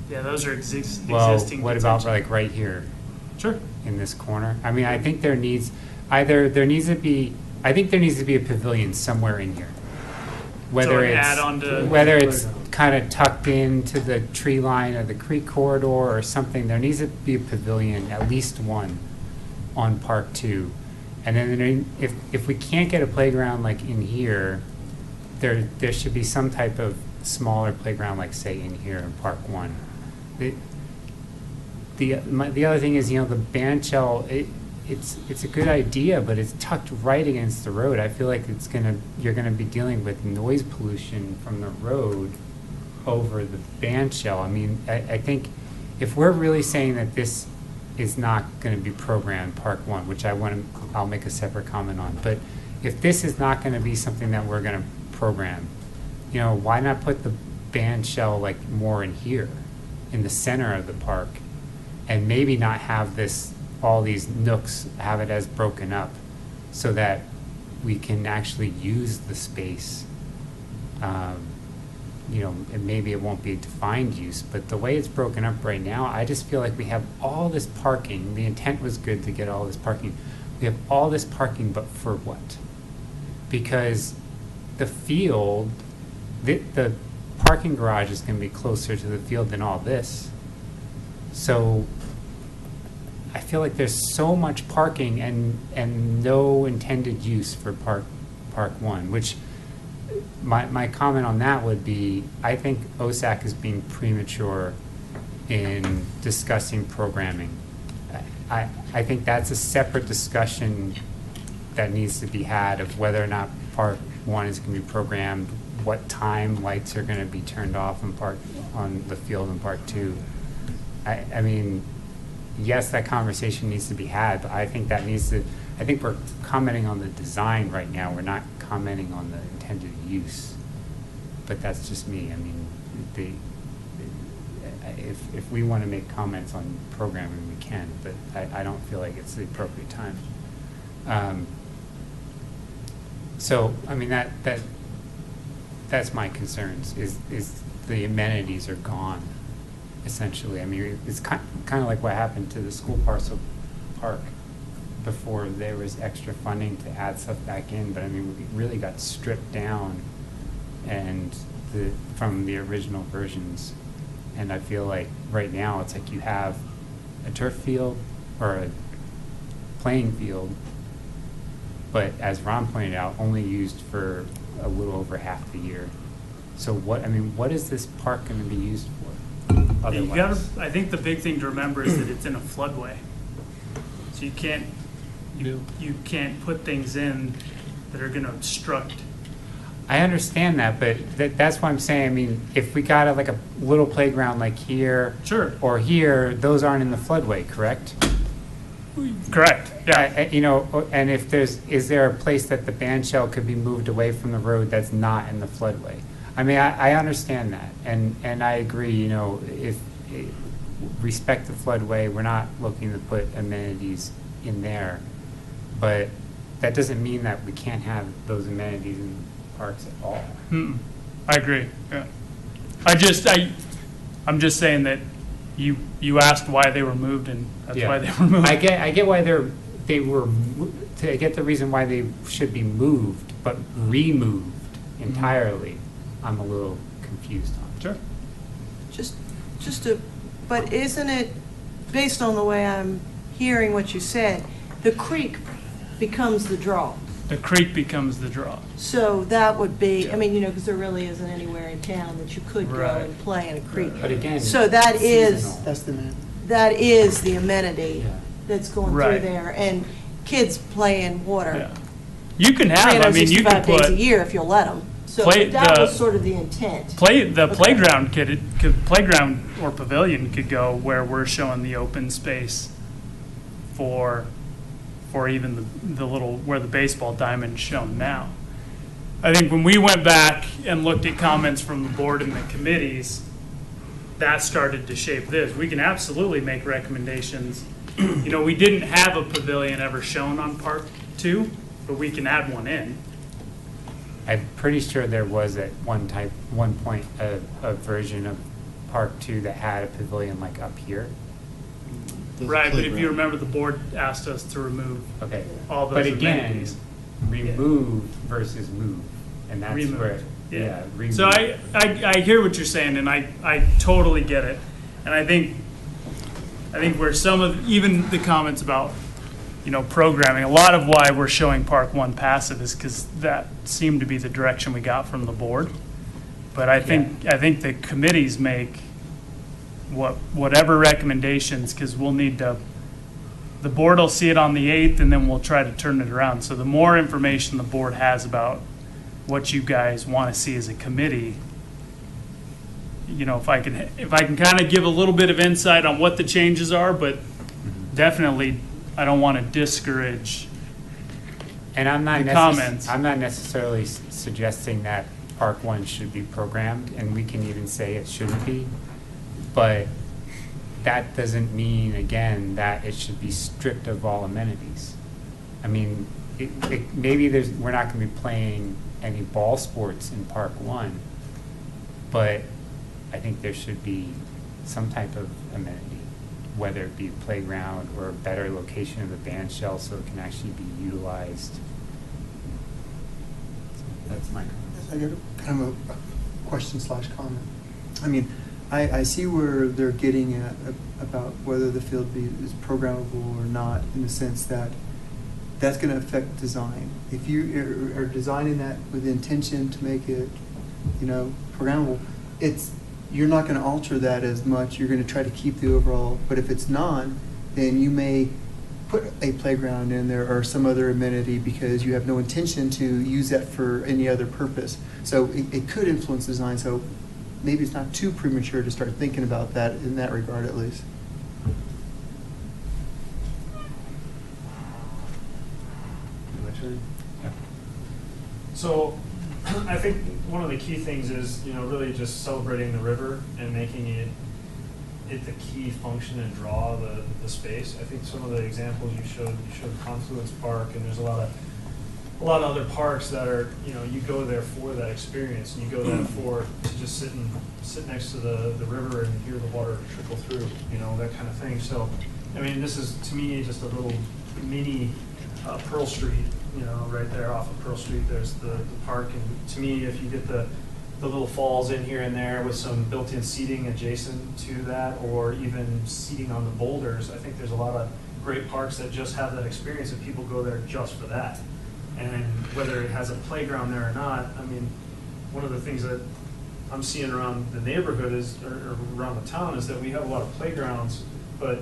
Yeah, those are existing Well, detention. what about like right here Sure. in this corner? I mean, I think there needs a pavilion somewhere in here. Whether an it's add-on to- whether it's kind of tucked into the tree line of the creek corridor or something, there needs to be a pavilion, at least one, on Park 2. And then if we can't get a playground like in here, there should be some type of smaller playground, like say in here in Park 1. The other thing is, you know, the band shell, it's a good idea, but it's tucked right against the road. I feel like you're gonna be dealing with noise pollution from the road over the band shell. I mean, I think if we're really saying that this is not gonna be programmed Park 1, which I'll make a separate comment on, but if this is not gonna be something that we're gonna program, you know, why not put the band shell like more in here, in the center of the park, and maybe not have all these nooks, have it as broken up, so that we can actually use the space. You know, and maybe it won't be a defined use, but the way it's broken up right now, I just feel like we have all this parking. The intent was good to get all this parking. We have all this parking, but for what? Because the field, the parking garage is going to be closer to the field than all this. So I feel like there's so much parking and no intended use for Park 1, which my comment on that would be, I think OSAC is being premature in discussing programming. I think that's a separate discussion that needs to be had of whether or not Park 1 is going to be programmed, what time lights are going to be turned off on the field in Park 2. I mean, yes, that conversation needs to be had, but I think we're commenting on the design right now. We're not commenting on the intended use. But that's just me. I mean, if we want to make comments on programming, we can, but I don't feel like it's the appropriate time. So, I mean, that's my concerns, is the amenities are gone, essentially. I mean, it's kind of like what happened to the school parcel park before there was extra funding to add stuff back in, but I mean, we really got stripped down from the original versions. And I feel like right now it's like you have a turf field or a playing field, but as Ron pointed out, only used for a little over half the year. So what is this park going to be used for? Otherwise? I think the big thing to remember is that it's in a floodway. So you can't put things in that are going to obstruct. I understand that, but that's what I'm saying. I mean, if we got like a little playground like here, Sure. or here, those aren't in the floodway, correct? Correct. Yeah. You know, and is there a place that the band shell could be moved away from the road that's not in the floodway? I mean, I understand that, and I agree. You know, if respect the floodway, we're not looking to put amenities in there, but that doesn't mean that we can't have those amenities in parks at all. I agree. Yeah. I'm just saying that you asked why they were moved, and that's why they were moved. I get why they were I get the reason why they should be moved, but removed entirely, I'm a little confused on. Sure. But isn't it, based on the way I'm hearing what you said, the creek becomes the draw. The creek becomes the draw. So that would be, I Yeah. mean, because there really isn't anywhere in town that you could go Right. and play in a creek. But again. So that is, seasonal. That's the man. that is the amenity Yeah. that's going through Right. there. And kids play in Yeah. water You can have, I mean, you could 365 days a put, year if you'll let them. So Play- that the- was sort of the intent. the Okay. playground playground or pavilion could go where we're showing the open space for even the little, where the baseball diamond's shown now. I think when we went back and looked at comments from the board and the committees, that started to shape this. We can absolutely make recommendations. You know, we didn't have a pavilion ever shown on Park 2, but we can add one in. I'm pretty sure there was at one point a version of Park 2 that had a pavilion like up here. There's a Right, but if you playground. remember, the board asked us to remove Okay. all But those again, amenities. remove versus move, and that's Remove. where, yeah. remove. So I hear what you're saying, and I totally get it. And I think where some of, even the comments about, you know, programming, a lot of why we're showing Park 1 passive is because that seemed to be the direction we got from the board. But I think the committees make whatever recommendations, because we'll need to, the board will see it on the 8th, and then we'll try to turn it around. So the more information the board has about what you guys want to see as a committee, you know, if I can kind of give a little bit of insight on what the changes are, but definitely I don't want to discourage. And I'm not the comments. I'm not necessarily suggesting that Park 1 should be programmed, and we can even say it shouldn't be. But that doesn't mean, again, that it should be stripped of all amenities. I mean, maybe we're not going to be playing any ball sports in Park 1, but I think there should be some type of amenity, whether it be playground or a better location of the band shell so it can actually be utilized. So that's my comment. I got kind of a question / comment. I mean, I see where they're getting at about whether the field is programmable or not, in the sense that that's going to affect design. If you are designing that with the intention to make it, you know, programmable, you're not going to alter that as much. You're going to try to keep the overall. But if it's not, then you may put a playground in there or some other amenity because you have no intention to use that for any other purpose. So it could influence design. So maybe it's not too premature to start thinking about that in that regard, at least. So I think one of the key things is, you know, really just celebrating the river and making it the key function and draw the space. I think some of the examples you showed Confluence Park, and there's a lot of other parks that are, you know, you go there for that experience, and you go there to just sit next to the river and hear the water trickle through, you know, that kind of thing. So, I mean, this is, to me, just a little mini Pearl Street, you know, right there off of Pearl Street. There's the park, and to me, if you get the little falls in here and there with some built-in seating adjacent to that, or even seating on the boulders, I think there's a lot of great parks that just have that experience, and people go there just for that. And whether it has a playground there or not, I mean, one of the things that I'm seeing around the neighborhood or around the town is that we have a lot of playgrounds, but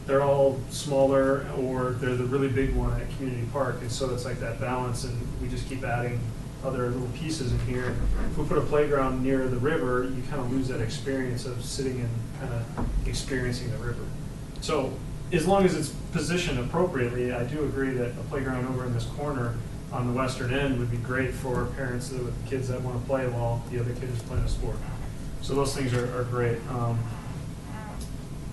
they're all smaller, or they're the really big one at Community Park, and so it's like that balance, and we just keep adding other little pieces in here. If we put a playground near the river, you kind of lose that experience of sitting and kind of experiencing the river. So as long as it's positioned appropriately, I do agree that a playground over in this corner on the western end would be great for parents with kids that want to play while the other kid is playing a sport. So those things are great.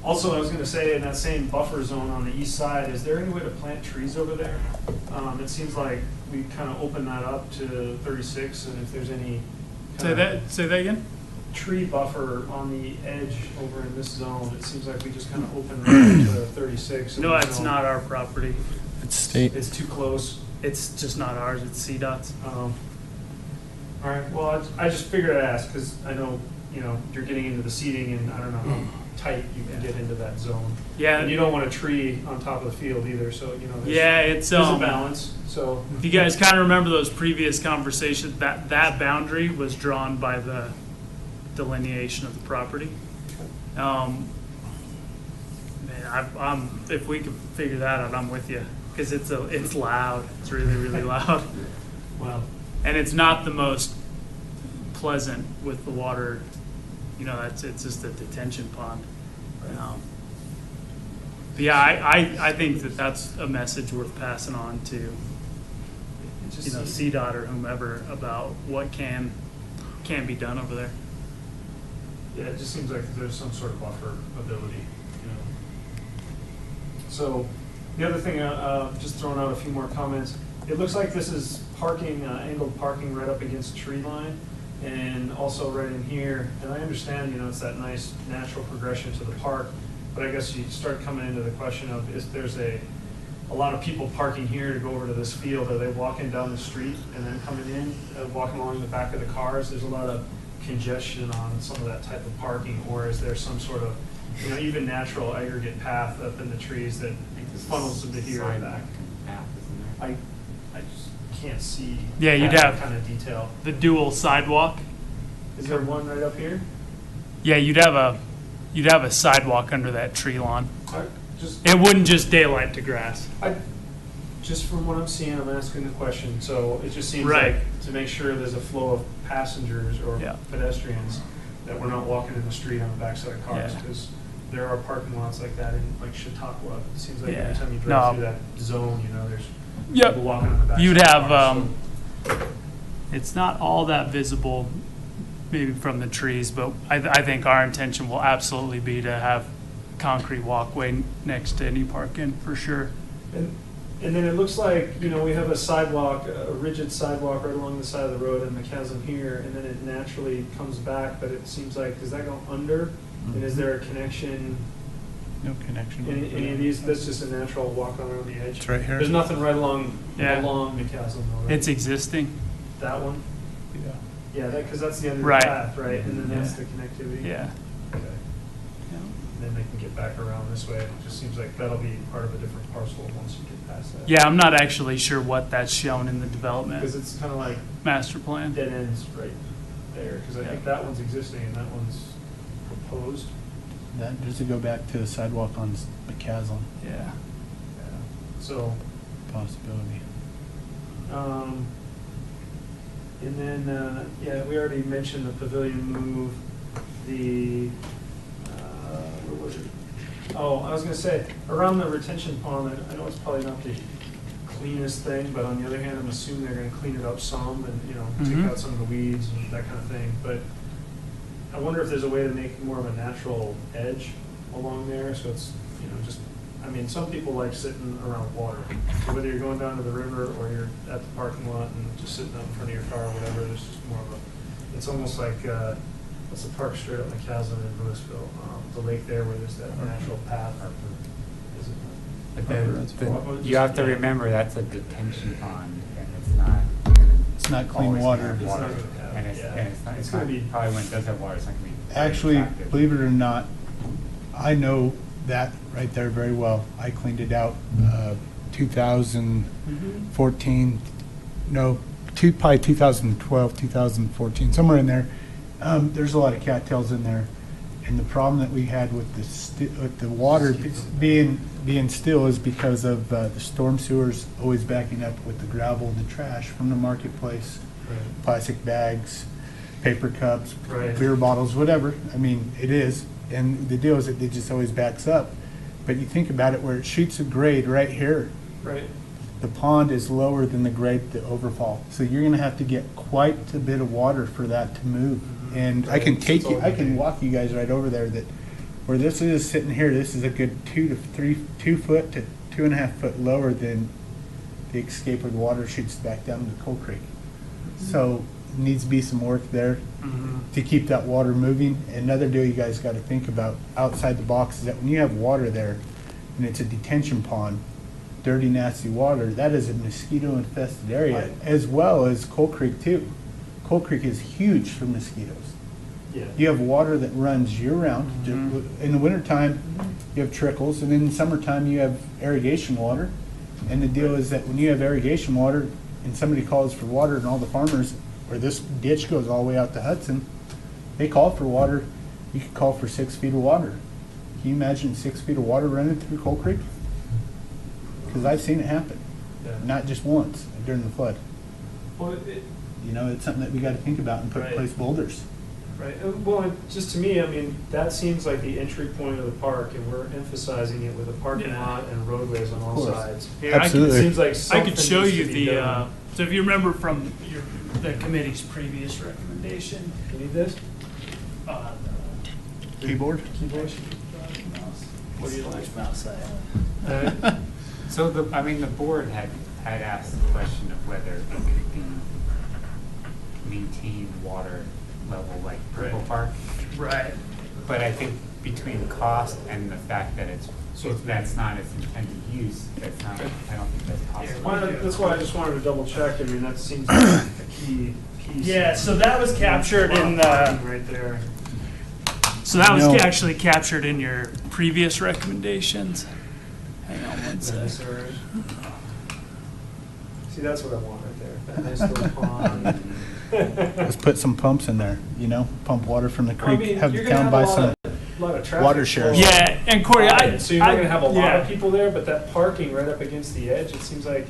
Also, I was going to say, in that same buffer zone on the east side, is there any way to plant trees over there? It seems like we kind of open that up to 36, and if there's any Say that again? tree buffer on the edge over in this zone, it seems like we just kind of open that up to 36. and No, there's it's not our property. It's state. It's too close. It's just not ours, it's CDOT's. All right, well, I just figured I'd ask, because I know, you know, you're getting into the seating, and I don't know how tight you can get into that zone. Yeah. And you don't want a tree on top of the field either, so, there's, Yeah, it's there's a balance, so. If you guys kind of remember those previous conversations, that boundary was drawn by the delineation of the property. Man, I'm if we could figure that out, I'm with you, because it's loud. It's really, really loud, Well, and it's not the most pleasant with the water. It's just a detention pond. But yeah, I think that's a message worth passing on to it just seems- CDOT or whomever about what can be done over there. Yeah, it just seems like there's some sort of buffer ability, So, the other thing, just throwing out a few more comments. It looks like this is parking, angled parking right up against the tree line, and also right in here. And I understand, it's that nice natural progression to the park, but I guess you start coming into the question of, is there's a lot of people parking here to go over to this field? Are they walking down the street and then coming in, walking along the back of the cars? There's a lot of congestion on some of that type of parking, or is there some sort of, even natural aggregate path up in the trees that funnels into here and back? I just can't see. Yeah, you'd that have- kind of detail. The dual sidewalk. Is there one right up here? Yeah, you'd have a sidewalk under that tree lawn. Just, It wouldn't just daylight to grass. just from what I'm seeing, I'm asking the question. So it just seems Right. like to make sure there's a flow of passengers or Yeah. pedestrians, that we're not walking in the street on the backside of cars, Yeah. because there are parking lots like that in like Chautauqua. It seems like Yeah. every time you No. drive through that zone, there's Yep. people walking on the backside You'd of have, cars. it's not all that visible maybe from the trees, but I think our intention will absolutely be to have concrete walkway next to any parking for sure. And then it looks like, we have a sidewalk, a rigid sidewalk right along the side of the road and the chasm here, and then it naturally comes back, but it seems like, does that go under? And is there a connection, No connection. any of these, that's just a natural walk around the edge? It's right here. There's nothing right along Yeah. the chasm though, right? It's existing. That one? Yeah. Yeah, because that's the end of the Right. path, right? And then that's Yeah. the connectivity? Yeah. Okay. And then they can get back around this way. It just seems like that'll be part of a different parcel once you get past that. Yeah, I'm not actually sure what that's shown in the Because development it's kind of like master plan. dead ends right there, because I think Yeah. that one's existing and that one's proposed. That, just to go back to the sidewalk on McCaslin, Yeah. Yeah. So, possibility. and then, we already mentioned the pavilion move, where was it? Oh, I was gonna say, around the retention pond, I know it's probably not the cleanest thing, but on the other hand, I'm assuming they're gonna clean it up some and, take Mhm. out some of the weeds and that kind of thing, but I wonder if there's a way to make more of a natural edge along there, so it's, some people like sitting around water. So whether you're going down to the river or you're at the parking lot and just sitting out in front of your car or whatever, there's just more of a, it's almost like, what's the park straight up McCaslin in Louisville, the lake there where there's that natural path. Is it? But Well, you have to yeah. remember, that's a detention pond, and it's not gonna It's not clean always water. have It's not water. gonna have- And it's, yeah. and it's not, It's it's gonna not, be- probably when it does have water, it's not gonna be. very Actually, attractive. believe it or not, I know that right there very well. I cleaned it out, 2014, no, probably 2012, 2014, somewhere in there. There's a lot of cattails in there. And the problem that we had with the water being still is because of the storm sewers always backing up with the gravel, the trash from the marketplace, plastic bags, paper cups, Right. beer bottles, whatever. I mean, it is. And the deal is that it just always backs up. But you think about it, where it shoots a grade right here, Right. the pond is lower than the grade to overfall. So you're gonna have to get quite a bit of water for that to move. Mhm. And I Right. can take It's you, all I can big. walk you guys right over there, that where this is sitting here, this is a good 2 foot to 2.5 foot lower than the escape of the water shoots back down to Coal Creek. So needs to be some work there to keep that water moving. Another deal you guys gotta think about outside the box is that when you have water there and it's a detention pond, dirty, nasty water, that is a mosquito infested area, Right. as well as Coal Creek too. Coal Creek is huge for mosquitoes. Yeah. You have water that runs year-round. In the wintertime, you have trickles, and in the summertime, you have irrigation water. And the deal is that when you have irrigation water, and somebody calls for water, and all the farmers, or this ditch goes all the way out to Hudson, they call for water, you could call for 6 feet of water. Can you imagine 6 feet of water running through Coal Creek? Because I've seen it happen, Yeah. not just once during the flood. Well, You know, it's something that we got to think about and put in Right. place boulders. right. Well, just to me, I mean, that seems like the entry point of the park, and we're emphasizing it with a parking Yeah. lot and roadways on all course. sides. Here, I could- Absolutely. It seems like I something could show needs you to be the, done. so if you remember from the committee's previous recommendation. You need this? Keyboard? Keyboard? What do you like? Mouse So I mean, the board had asked the question of whether it could be maintained water level like Purple Right. Park. Right. But I think between cost and the fact that that's not its intended use, that's not, I don't think that's possible. That's why I just wanted to double check. I mean, that seems like a key piece. Yeah, so that was captured in the, Right there. so that was No. actually captured in your previous recommendations. Hang on one Is that sec. all right? See, that's what I want right there. That nice little pond. Let's put some pumps in there, you know, pump water from the Well, I creek, mean, have you're the gonna town have buy a lot some. lot of traffic. Water shares. flow. Yeah, and Corey, So you're not gonna have a lot yeah. of people there, but that parking right up against the edge, it seems like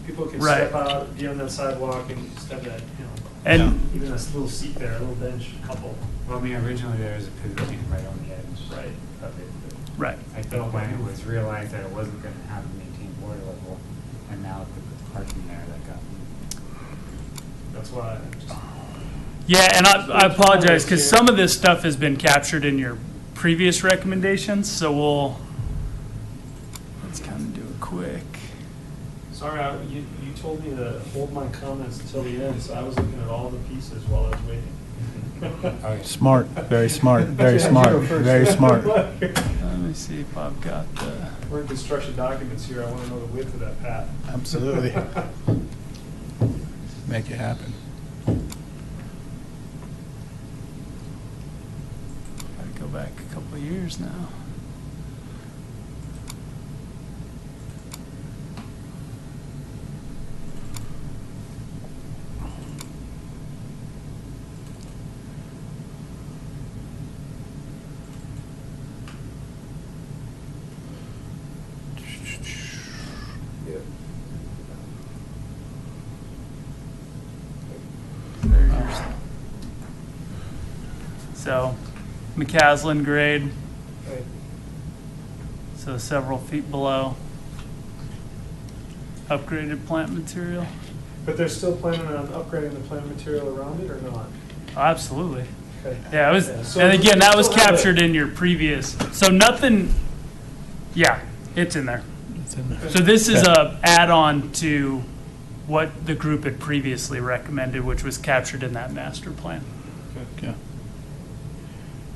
people can Right. step out, be on that sidewalk and just have that, you know, And, even a little seat there, a little bench, a couple. Well, I mean, originally there was a pavilion right on the edge Right. of it. but right. I think when it was realized that it wasn't going to have a maintained water level, and now if they put parking there, that got moved. That's why I just. Yeah, and I apologize, because some of this stuff has been captured in your previous recommendations, so let's kind of do it quick. Sorry, you told me to hold my comments until the end, so I was looking at all the pieces while I was waiting. Smart, very smart, very smart, very smart. Let me see if I've got the, We're in construction documents here, I want to know the width of that path. Absolutely. Make it happen. gotta go back a couple of years now. There's yours. So, McCaslin grade, Right. so several feet below. Upgraded plant material? But they're still planning on upgrading the plant material around it or not? Oh, absolutely. Okay. Yeah, it was, Yeah, so and again, that was still have it. captured in your previous, so nothing, yeah, it's in there. So this is a add-on to what the group had previously recommended, which was captured in that master plan. Okay.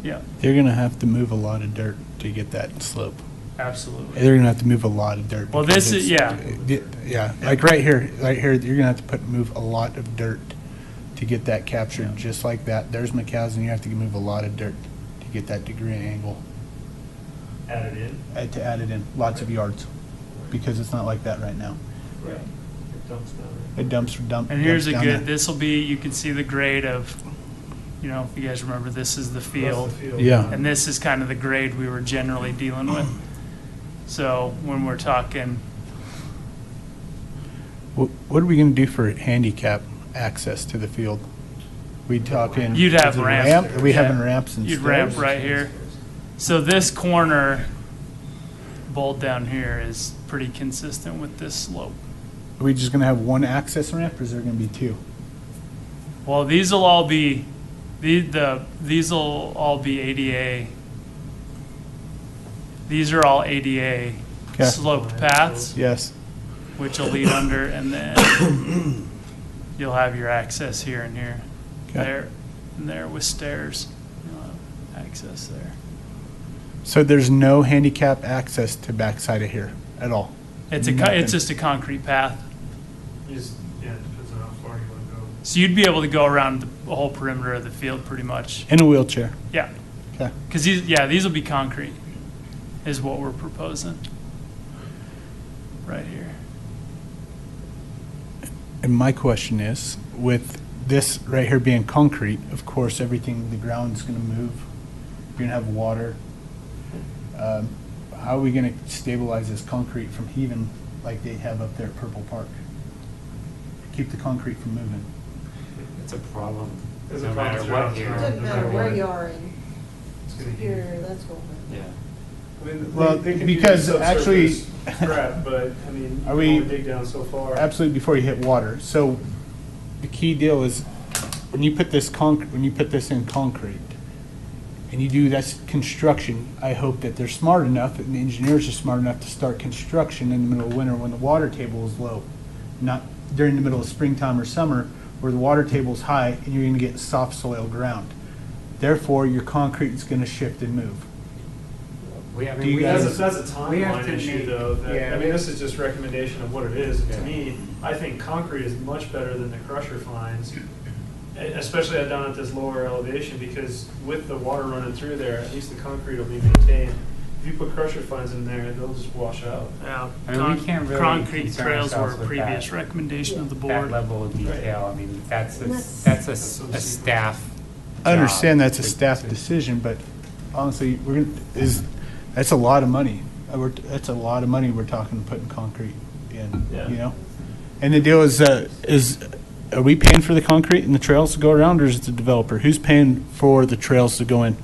Yeah, They're gonna have to move a lot of dirt to get that slope. absolutely. They're gonna have to move a lot of dirt. Well, because this is- it's- Yeah, like right here, you're gonna have to move a lot of dirt to get that captured, just like that. There's McCaslin, you have to move a lot of dirt to get that degree angle, Added in? to add it in, lots of yards, because it's not like that right now. Right. It dumps down there. It dumps. And here's a down good, there. this will be, you can see the grade of, you know, if you guys remember, this is the field. That's the field. Yeah. And this is kind of the grade we were generally dealing with. So when we're talking, What are we gonna do for handicap access to the field? We talking? You'd have is it a ramps. Are we having Yeah. ramps and You'd stairs? ramp right here. So this corner bolt down here is pretty consistent with this slope. Are we just gonna have one access ramp, or is there gonna be two? Well, these will all be, these will all be ADA. These are all ADA Okay. sloped paths, Yes. which will lead under, and then you'll have your access here and here. Okay. There, and there with stairs. You'll have access there. So there's no handicap access to backside of here at all? It's Nothing. it's just a concrete path. You just, yeah, it depends on how far you want to go. So you'd be able to go around the whole perimeter of the field pretty much. In a wheelchair. Yeah. Okay. Because these will be concrete, is what we're proposing. Right here. And my question is, with this right here being concrete, of course, everything, the ground's gonna move. You're gonna have water. How are we gonna stabilize this concrete from heaving like they have up there at Purple Park? Keep the concrete from moving. It's a problem, There's a no problem matter throughout what here. town. Doesn't matter where you are in It's gonna be Superior, that's going Yeah. I mean, Well, they can because do actually- subsurface scrap, but I mean, you Are can we- only dig down so far. Absolutely, before you hit water. So the key deal is when you put this in concrete and you do this construction, I hope that they're smart enough and the engineers are smart enough to start construction in the middle of winter when the water table is low, not during the middle of springtime or summer where the water table is high and you're going to get soft soil ground. Therefore, your concrete is going to shift and move. I Do you we guys- have- That's a we have timeline to issue, make- though. yeah, I mean, this is just recommendation of what it is. And Yeah. to me, I think concrete is much better than the crusher fines, especially down at this lower elevation, because with the water running through there, at least the concrete will be maintained. If you put crusher fines in there, they'll just wash out. Yeah. I mean, we can't really Concrete concern trails were a ourselves with previous that. recommendation of the That board. level of detail, I mean, that's And a staff. I understand job that's a to- staff to- decision, but honestly, that's a lot of money. That's a lot of money we're talking, putting concrete in, Yeah. you know? And the deal is, are we paying for the concrete and the trails to go around, or is it the developer? Who's paying for the trails to go in?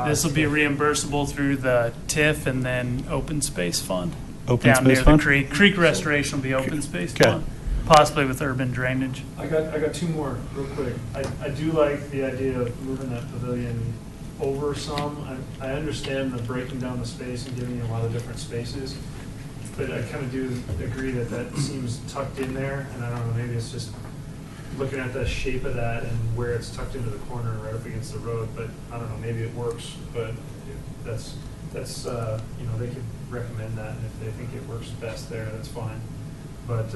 This will be reimbursable through the TIF and then open space fund. Open Down near space the fund? creek. Creek restoration will be open space Okay. fund, possibly with urban drainage. I got two more real quick. I do like the idea of moving that pavilion over some. I understand the breaking down the space and giving you a lot of different spaces, but I kind of do agree that that seems tucked in there, and I don't know, maybe it's just looking at the shape of that and where it's tucked into the corner right up against the road, but I don't know, maybe it works, but that's you know, they could recommend that, and if they think it works best there, that's fine. But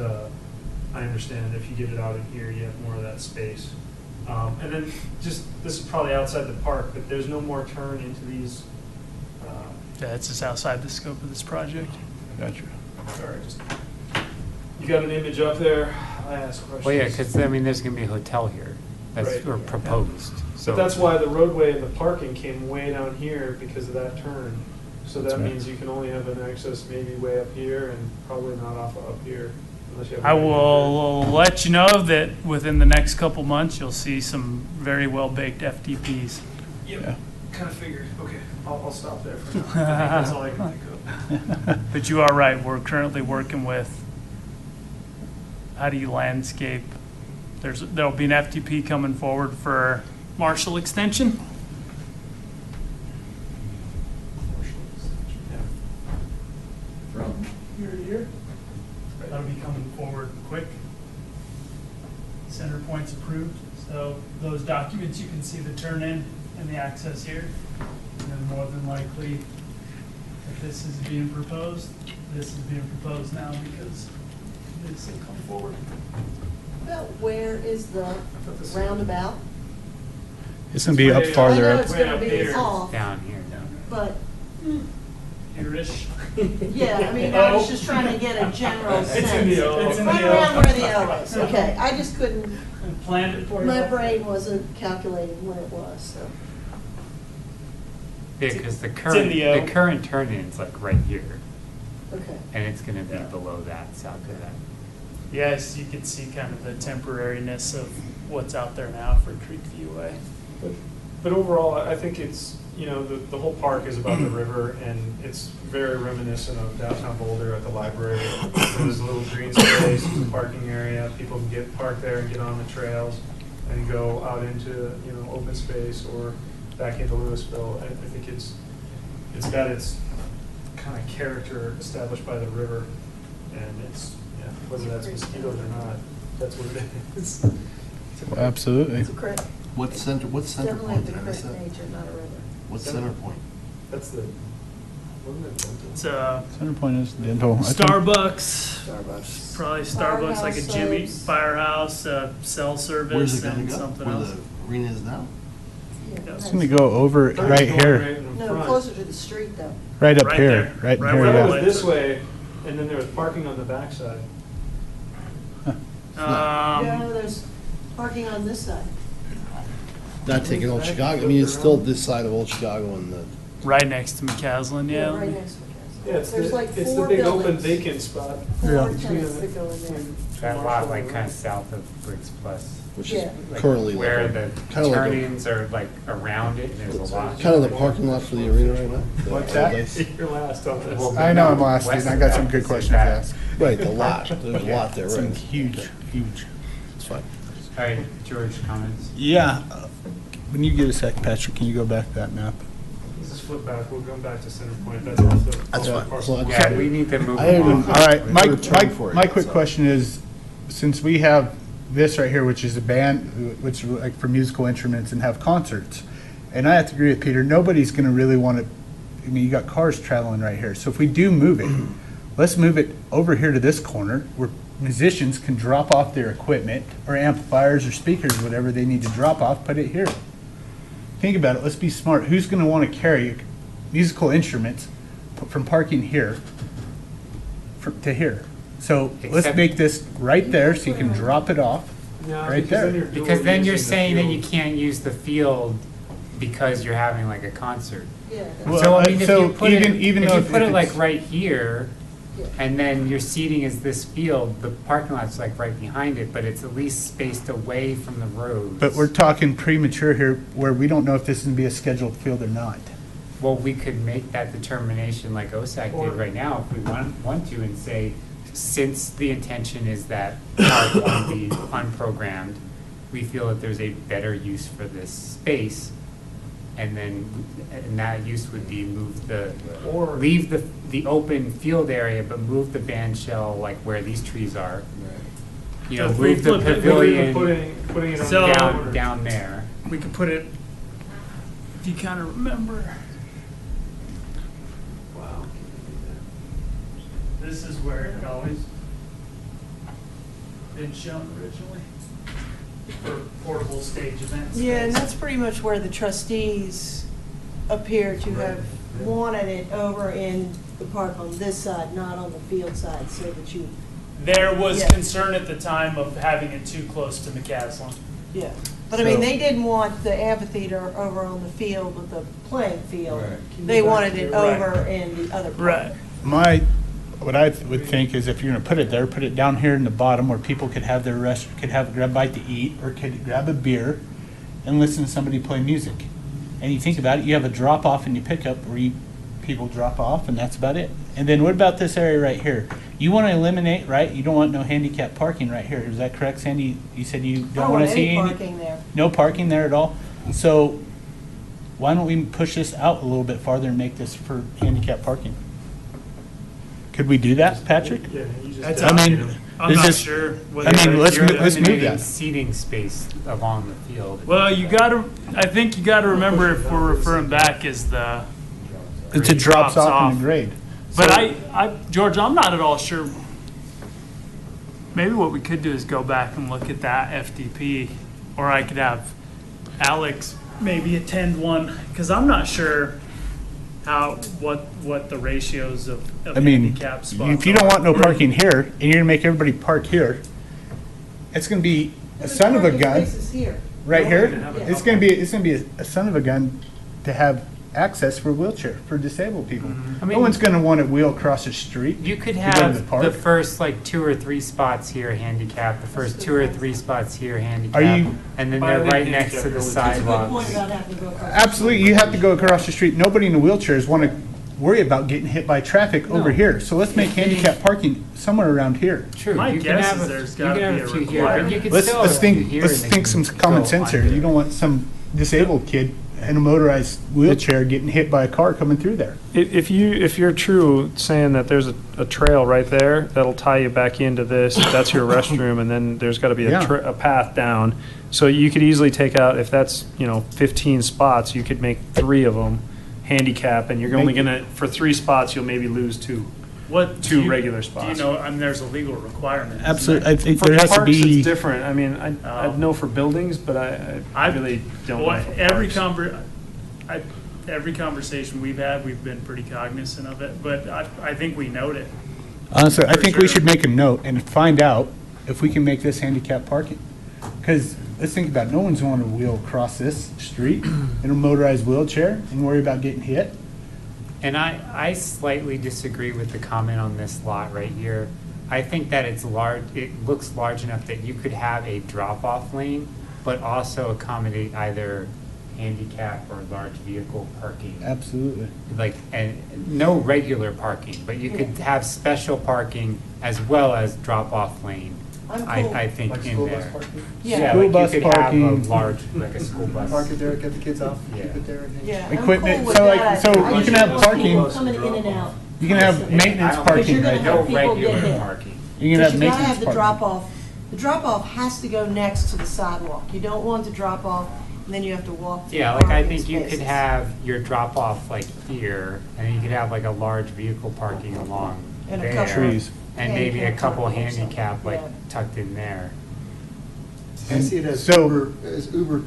I understand if you get it out in here, you have more of that space. And then just, this is probably outside the park, but there's no more turn into these, Yeah, it's just outside the scope of this project. Gotcha. sorry, just, you got an image up there, I ask questions. Well, yeah, because, I mean, there's going to be a hotel here. That's Right. or proposed. So But that's why the roadway and the parking came way down here because of that turn. So that That's right. means you can only have an access maybe way up here and probably not off of up here unless you have. I will let you know that within the next couple months, you'll see some very well-baked FTPs. Yep, Yeah. kind of figured. Okay, I'll stop there for now. That's all I can think of. But you are right, we're currently working with, how do you landscape? There'll be an FTP coming forward for Marshall Extension. From year to year. That'll be coming forward quick. Center point's approved, so those documents, you can see the turn in and the access here. And then more than likely, if this is being proposed, this is being proposed now because this will come forward. Well, where is the roundabout? It's gonna be up Way- farther I know up. it's Way gonna up be here. off, down here. but, Here-ish. yeah, I mean, I was just trying to get a general sense. It's in the O. It's in the Right O. around where the O is, okay. I just couldn't, Planned it for you. my brain wasn't calculating where it was, so. Yeah, because the in the O. current turn-in's like right here, Okay. and it's going to be below that, south of that. Yes, you can see kind of the temporariness of what's out there now for Creek View Way. But overall, I think it's, you know, the whole park is about the river, and it's very reminiscent of downtown Boulder at the library. There's a little green space, there's a parking area, people can get parked there and get on the trails and go out into, you know, open space or back into Louisville. I think it's got its kind of character established by the river, and it's, yeah, whether that's mosquitoes or not, that's what it is. Absolutely. It's a crit, What's center definitely point? the Did I crit miss that? nature, not a river. What's center point? That's the It's Center Point is dental. I think- Starbucks, Starbucks. probably Starbucks, like a Firehouse Jimmy subs. Firehouse, cell Where's service, it gonna and go? something Where else. the arena is now? Yeah, It's gonna go over right here, No, closer to the street though. right up Right here, there. right in Right here, where That the yeah. was this way, and then there was parking on the backside. No, there's parking on this side. Not taking Old Chicago, I mean, it's still this side of Old Chicago and the, Right next to McCaslin, yeah. Right next to Yeah, it. it's There's the, like it's the four big open buildings. vacant spot. Four Yeah. tenants that go in there. That lot, like, kind of south of Briggs Plus. which is Yeah. Like, currently where like, the kinda like a- turn-ins are like around it, and there's a lot. kind of the parking lot for the arena right now. the What's old that? days. You're last on this. Well, I know I'm last, West and I of got that some good is questions to that. ask. Right, the lot, there's a lot there, Some right? huge, huge. It's fine. All right, George, comments? Yeah, when you get a sec, Patrick, can you go back to that map? Let's just flip back, we'll go back to center point, that's off the. That's fine. parcel. So I- Yeah, we need to move I didn't- along. All right, We're turning for it, my quick so. question is, since we have this right here, which is a band, which is like for musical instruments and have concerts, and I have to agree with Peter, nobody's gonna really want to, I mean, you got cars traveling right here, so if we do move it, let's move it over here to this corner where musicians can drop off their equipment or amplifiers or speakers, whatever they need to drop off, put it here. Think about it, let's be smart. Who's gonna want to carry musical instruments from parking here to here? So let's Except- make this right there so you can drop it off. Yeah, Right because there. then you're dual Because then you're using the saying that field. you can't use the field because you're having like a concert. Yeah. Well, So I mean, if so you put it, even if though you if put it like it's- right here, Yeah. and then your seating is this field, the parking lot's like right behind it, but it's at least spaced away from the roads. But we're talking premature here where we don't know if this is gonna be a scheduled field or not. Well, we could make that determination like OSAC Or- did right now, if we want to, and say, since the intention is that park will be unprogrammed, we feel that there's a better use for this space, and that use would be Or- leave the open field area, but move the band shell like where these trees are. You know, If we move the flip it, pavilion Putting it on So- the down, corner. down there. We could put it, if you kind of remember, Wow. this is where it always been shown originally for portable stage events. Yeah, and that's pretty much where the trustees appear to have wanted it over in the park on this side, not on the field side, so that you, There was Yeah. concern at the time of having it too close to McCaslin. yeah. But I mean, So- they didn't want the amphitheater over on the field with the playing field. Can They you go back wanted to it your- Right. over in the other park. What I would think is if you're gonna put it there, put it down here in the bottom where people could have their grab a bite to eat, or could grab a beer and listen to somebody play music. And you think about it, you have a drop off and you pick up where people drop off, and that's about it. And then what about this area right here? You wanna eliminate, right, you don't want no handicap parking right here, is that correct, Sandy? You said you I don't don't wanna want see any any? parking there. No parking there at all? So why don't we push this out a little bit farther and make this for handicap parking? Could we do that, Patrick? Yeah, you just. That's I mean, I'm is not this- sure. I mean, whether- let's You're move eliminating that. seating space along the field. Well, I think you gotta remember if we're referring back is the, It drops Drops off in off. the grade. but So- George, I'm not at all sure. Maybe what we could do is go back and look at that FDP, or I could have Alex maybe attend one, because I'm not sure what the ratios of I mean, handicap spots if you don't want no are. parking here, and you're gonna make everybody park here, it's gonna be a son of a Parking gun, spaces here. right here. Yeah. It's gonna be a son of a gun to have access for wheelchair, for disabled people. I No mean- one's gonna wanna wheel across the street. You could to go to the have park. the first like 2 or 3 spots here handicap, the first 2 or 3 spots here handicap, you- and then But I they're think right next handicap to the really- That's a good point sidewalks. about having to go across. Absolutely, you have to go across the street. Nobody in the wheelchairs wanna worry about getting hit by traffic over here. So let's make handicap parking somewhere around here. True. My you can guess have is a- there's you gotta can be have a few here, but you requirement. could Let's still have a few think, here let's and they think can some common go sense here. under. You don't want some disabled kid in a motorized wheelchair getting hit by a car coming through there. If you're true saying that there's a trail right there that'll tie you back into this, that's your restroom, and then there's got to be Yeah. a path down. So you could easily take out, if that's 15 spots, you could make 3 of them handicap, and you're only gonna, for 3 spots, you'll maybe lose 2. What? Two do you- regular Do you spots. know, I mean, there's a legal requirement. isn't Absolutely, there? I think For there has to parks, be. it's different. I mean, I Oh. know for buildings, but I really don't know. for Every parks. every conversation we've had, we've been pretty cognizant of it, but I think we note it. Honestly, I For think we sure. should make a note and find out if we can make this handicap parking. Because let's think about it, no one's going to wheel across this street in a motorized wheelchair and worry about getting hit. And I slightly disagree with the comment on this lot right here. I think that it's large, it looks large enough that you could have a drop-off lane, but also accommodate either handicap or large vehicle parking. Absolutely. Like, and no regular parking, but you could have special parking as well as drop-off lane. I'm cool. I think Like in school bus there. parking? Yeah, School like bus you could have a parking. large, like a school bus. Park it there, get the kids off, Yeah. keep it there. and hang. Yeah, I'm Equipment, cool with so like- that. so I you just can have don't want parking- people coming in and out. You can have constantly. maintenance I don't- parking you're gonna right have there. No people get regular hit. parking. You can Because have you gotta maintenance have the parking. drop-off. The drop-off has to go next to the sidewalk. You don't want the drop-off, and then you have to walk through Yeah, like I parking think you could spaces. have your drop off like here, and then you could have like a large vehicle parking along And a there. couple Trees. And maybe a handicap couple parking or something, handicap like yeah. tucked in there. I see it as So- Uber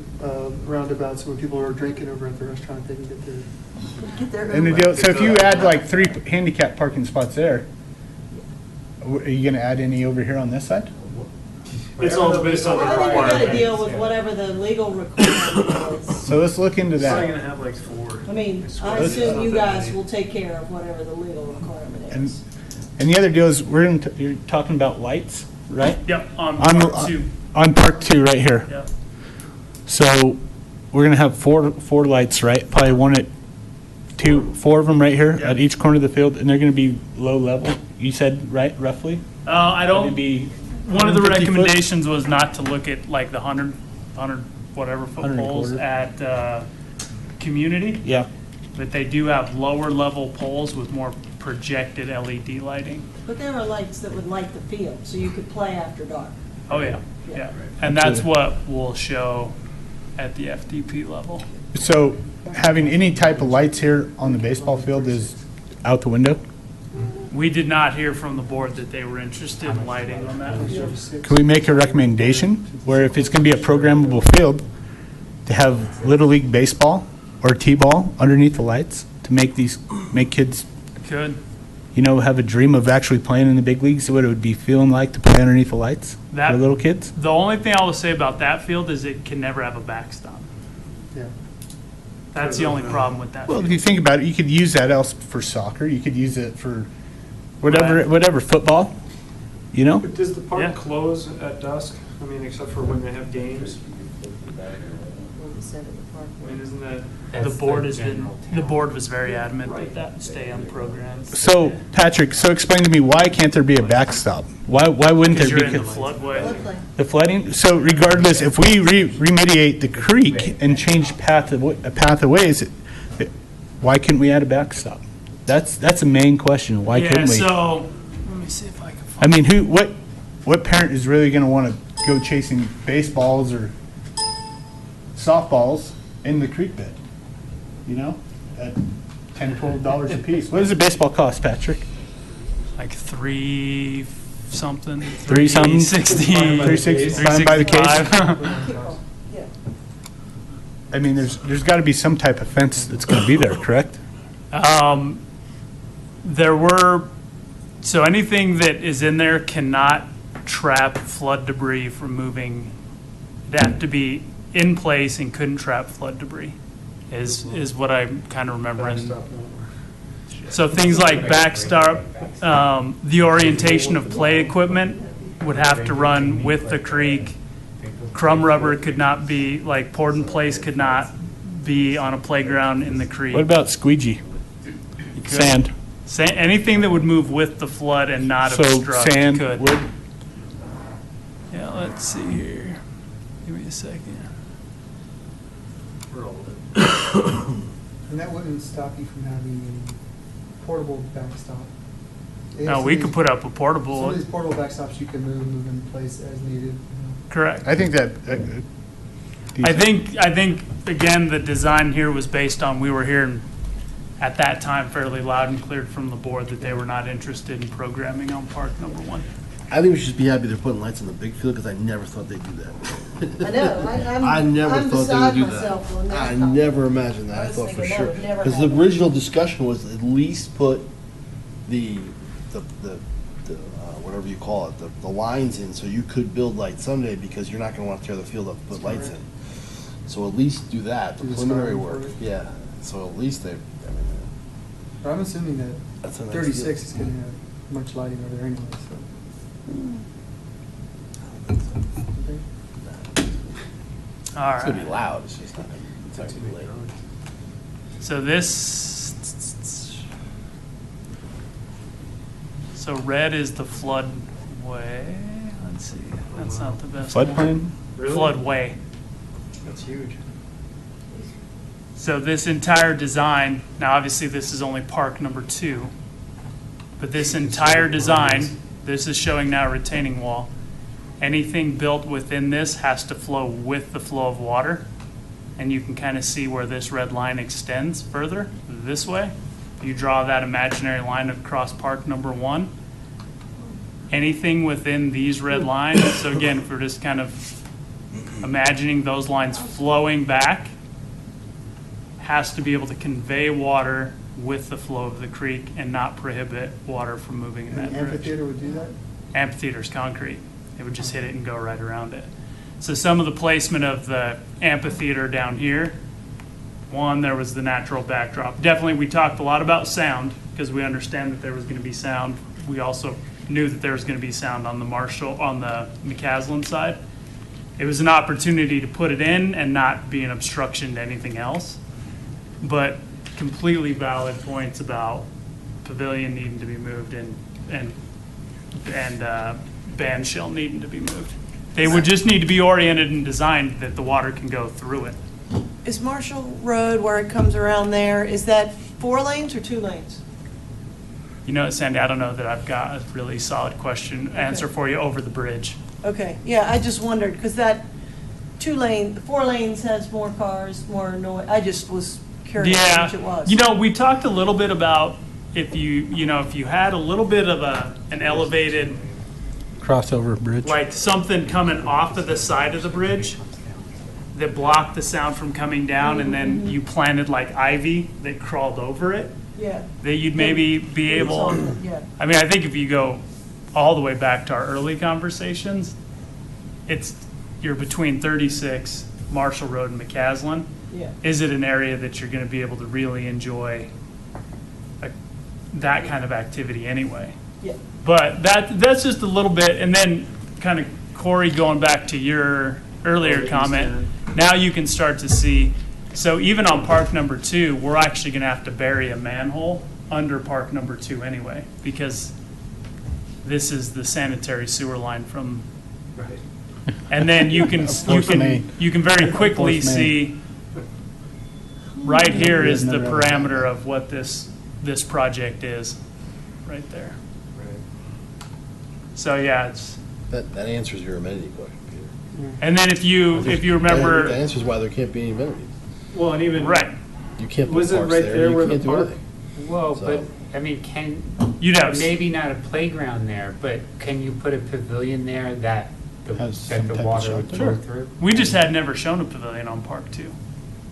roundabouts, when people are drinking over at the restaurant, they can get their. Get their And the Uber. deal, so if you add like 3 handicap parking spots there, are you gonna add any over here on this side? It's all based on the Well, I think we gotta requirement. deal with whatever the legal requirement is. So let's look into It's probably that. gonna have like 4. I mean, I Let's- assume you guys will take care of whatever the legal requirement And, is. and the other deal is, you're talking about lights, right? Yep, on On, part 2, on part 2, right here. yep. So we're gonna have four lights, right? Probably one at 4 of them right here Yeah. at each corner of the field, and they're gonna be low level. You said, right, roughly? I don't, It'd be one of the 150 foot? recommendations was not to look at like the 100 whatever foot 100 and a poles quarter. at Community, Yeah. but they do have lower level poles with more projected LED lighting. But there are lights that would light the field, so you could play after dark. Oh, yeah, Yeah. yeah. And that's what we'll show at the FDP level. So having any type of lights here on the baseball field is out the window? We did not hear from the board that they were interested in lighting on that. Can we make a recommendation where if it's gonna be a programmable field, to have Little League Baseball or T-ball underneath the lights to make kids, Good. have a dream of actually playing in the big leagues, what it would be feeling like to play underneath the lights That- for little kids? The only thing I will say about that field is it can never have a backstop. Yeah. That's the only problem with that Well, if field. you think about it, you could use that else for soccer, you could use it for whatever, football, But does the Yeah. park close at dusk? I mean, except for when they have games? I mean, isn't that? The That's board the has been, general the town. board was very adamant that that stay unprogrammed. So, Patrick, explain to me, why can't there be a backstop? Why wouldn't Because there you're be? in the floodway. Floodplain. The flooding, so regardless, if we remediate the creek and change path of away, why couldn't we add a backstop? That's a main question, why Yeah, couldn't we? so, let me see if I can find. I mean, what parent is really gonna wanna go chasing baseballs or softballs in the creek bed? At $10, $12 a piece. What does a baseball cost, Patrick? Like 3 something. 3 something? 360. 360, signed by the case? 365. Kickball, yeah. I mean, there's gotta be some type of fence that's gonna be there, correct? There were, so anything that is in there cannot trap flood debris from moving. It'd have to be in place and couldn't trap flood debris, is what I kind of remember. So things like backstop, the orientation of play equipment would have to run with the creek. Crumb rubber could not be, like poured in place could not be on a playground in the creek. What about squeegee? Sand? Anything that would move with the flood and not So obstruct sand, could. wood? Yeah, let's see here. Give me a second. And that wouldn't stop you from having a portable backstop. No, we could put up a Some portable, of these portable backstops you can move in place as needed. correct. I think that. I think, again, the design here was based on, we were hearing at that time, fairly loud and clear from the board that they were not interested in programming on park number 1. I think we should just be happy they're putting lights in the big field, because I never thought they'd do that. I know, I never I'm thought they beside would do myself when that. that I comes. never imagined that. I I was thought for thinking that sure. would never Because the happen. original discussion was at least put the whatever you call it, the lines in, so you could build lights someday, because you're not gonna want to tear the field up to put lights in. So at least do that, the Do the preliminary scarring work. for it. Yeah, so at least they, I mean, But I'm assuming that that's a nice 36 deal. is going to have much lighting over there anyway, so. All It's gonna be right. loud, it's just not gonna, it's not gonna be late. So this, so red is the floodway. Let's see, that's not the best one. Floodplain? Floodway. That's huge. So this entire design, now obviously this is only park number 2, but this entire design, this is showing now a retaining wall. Anything built within this has to flow with the flow of water. And you can kind of see where this red line extends further this way. If you draw that imaginary line across park number 1, anything within these red lines, so again, if we're just kind of imagining those lines flowing back, has to be able to convey water with the flow of the creek and not prohibit water from moving in that An direction. amphitheater would do that? Amphitheater's concrete. It would just hit it and go right around it. So some of the placement of the amphitheater down here, one, there was the natural backdrop. Definitely, we talked a lot about sound because we understand that there was going to be sound. We also knew that there was going to be sound on the McCaslin side. It was an opportunity to put it in and not be an obstruction to anything else. But completely valid points about pavilion needing to be moved and band shell needing to be moved. They would just need to be oriented and designed that the water can go through it. Is Marshall Road, where it comes around there, is that 4 lanes or 2 lanes? You know, Sandy, I don't know that I've got a really solid answer for you over the bridge. Okay, yeah, I just wondered, because that 4 lanes has more cars, more noise. I just was curious which it was. You know, we talked a little bit about if you had a little bit of an elevated, Crossover bridge. like something coming off of the side of the bridge that blocked the sound from coming down, and then you planted like ivy that crawled over it, Yeah. that you'd maybe be able. Yeah, I mean, I think if you go all the way back to our early conversations, you're between 36, Marshall Road, and McCaslin. yeah. Is it an area that you're going to be able to really enjoy that kind of activity anyway? Yeah. But that's just a little bit, and then kind of Corey, going back to your earlier comment, now you can start to see, so even on park number 2, we're actually going to have to bury a manhole under park number 2 anyway, because this is the sanitary sewer line from, Right. and then you can very quickly Force main. see, right here is the Another parameter of what this project is, right there. Right. So yeah, it's, That answers your amenity question, Peter. and then if you That remember, answers why there can't be any amenities. Well, and even. right, You can't put Was it parks right there, there you where the can't do park- anything. Well, So- but, I mean, you'd have, maybe not a playground there, but can you put a pavilion there that Has some the type of water would shelter? flow Sure. through? we just had never shown a pavilion on Park 2.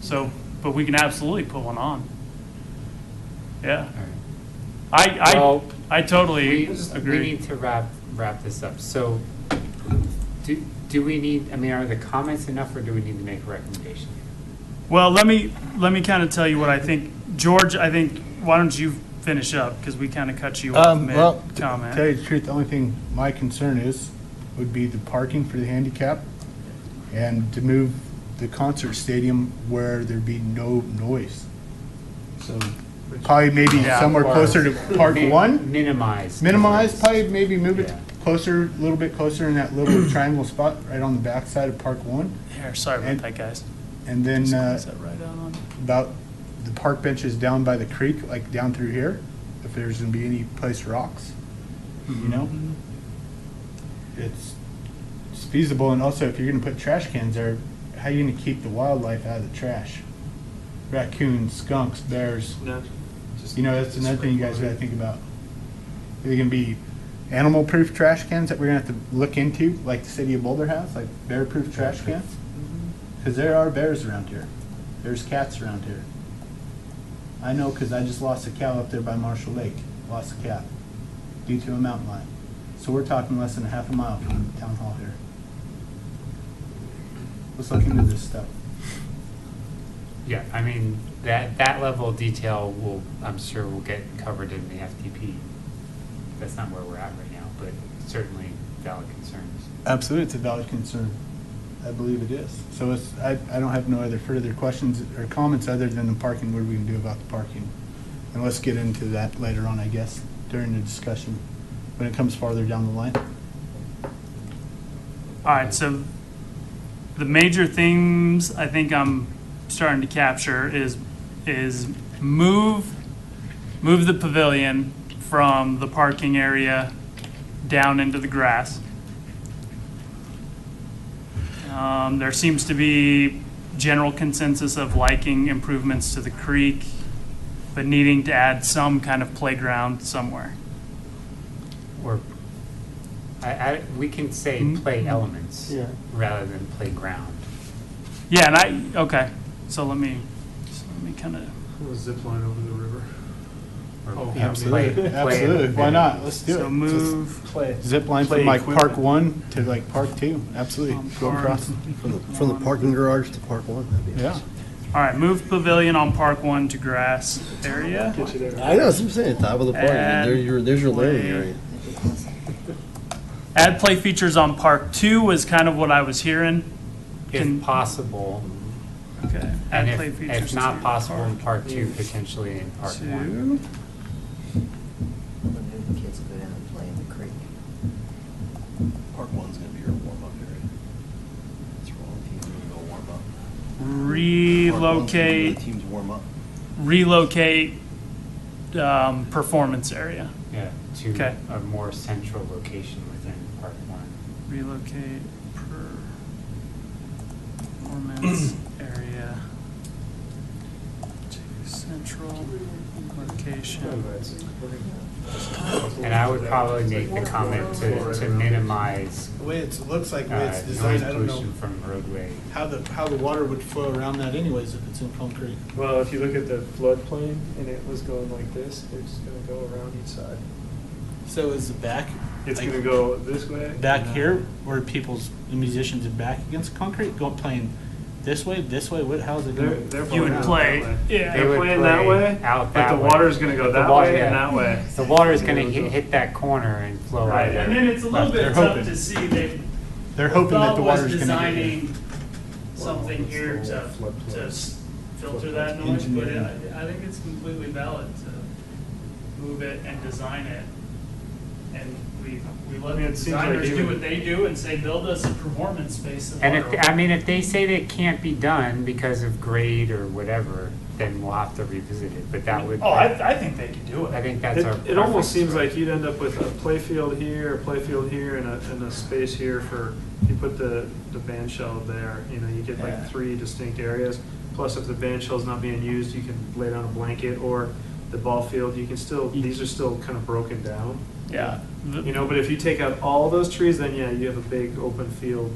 So, but we can absolutely put one on. Yeah. Well, I totally We agree. need to wrap this up. So, do we need, I mean, are the comments enough, or do we need to make a recommendation? Well, let me kind of tell you what I think. George, I think, why don't you finish up, because we kind of cut you off Well, to tell mid-comment. you the truth, the only thing my concern would be the parking for the handicap and to move the concert stadium where there'd be no noise. So probably maybe Yeah. somewhere Or closer to Park 1, Minimize. minimize, probably maybe move it Yeah. closer, a little bit closer in that little triangle spot right on the back side of Park 1. Here, sorry about And- that, guys. And then Squeeze that right out on. about the park benches down by the creek, like down through here, if there's gonna be any place rocks, you know? It's feasible, and also if you're gonna put trash cans there, how are you gonna keep the wildlife out of the trash? Raccoons, skunks, bears, No. You know, that's another thing you guys gotta think about. Are they gonna be animal-proof trash cans that we're gonna have to look into, like the city of Boulder has, like bear-proof trash cans? Because there are bears around here. There's cats around here. I know because I just lost a cow up there by Marshall Lake. Lost a cat due to a mountain lion. So we're talking less than a half a mile from the town hall here. Let's look into this stuff. Yeah, I mean, that level of detail will, I'm sure will get covered in the FDP. That's not where we're at right now, but certainly valid concerns. Absolutely, it's a valid concern. I believe it is. So I don't have no other further questions or comments other than the parking. What are we gonna do about the parking? And let's get into that later on, I guess, during the discussion, when it comes farther down the line. All right, so the major themes I think I'm starting to capture is move the pavilion from the parking area down into the grass. There seems to be general consensus of liking improvements to the creek, but needing to add some kind of playground somewhere. Or, we can say play elements rather than playground. Yeah, and okay. So let me kind of. We'll zip line over the river. Or, Oh, you know, Absolutely, play absolutely. Why not? Let's do it. So move Play. Zip line Play from like equipment. Park 1 to like Park 2. Absolutely. Go Park. across. From the parking garage to Park 1, that'd be Yeah. awesome. All right, move pavilion on Park 1 to grass area. Get you there. I know, that's what I'm saying, top of the park, Add there's your learning play. area. Add play features on Park 2 was kind of what I was hearing. If possible, Okay. and Add play features if not to possible in Park Park 2, potentially in Park 1. 2. When the kids go down and play in the creek. Park 1's gonna be your warm-up area. That's wrong, teams are gonna go warm up. Park 1's gonna be where the teams warm up. Relocate performance area. Yeah, to Okay. a more central location within Park 1. Relocate performance area to central location. And I would probably make the comment to minimize The way it looks like, the way it's designed, noise I don't know pollution from roadway. how the water would flow around that anyways if it's in concrete. Well, if you look at the floodplain and it was going like this, it's gonna go around each side. So is the back, It's like, gonna go this way. back and here where the musicians are back against concrete, go playing this way, what, how's it They're, going? they're You would playing out play, that way. yeah. They They're would playing that play way, out but that the way. water's gonna go The that water- way yeah. and that way. The water's gonna hit that corner and flow Right, either. and then it's a little They're bit tough hoping. to see. They're hoping that the was water's gonna get here. designing something here to filter that noise, but I think it's completely valid to move it and design it. And we let I mean, the it seems like designers do even- what they do and say, build us a performance space. in And water. if they say that it can't be done because of grade or whatever, then we'll have to revisit it, but that would. Oh, I think they could do it. I think that's our. It almost preference, seems right? like you'd end up with a play field here, a play field here, and a space here for, if you put the band shell there, you know, you get Yeah. like 3 distinct areas. Plus, if the band shell's not being used, you can lay down a blanket, or the ball field, you can still, these are still kind of broken down. Yeah. You know, but if you take out all those trees, then yeah, you have a big open field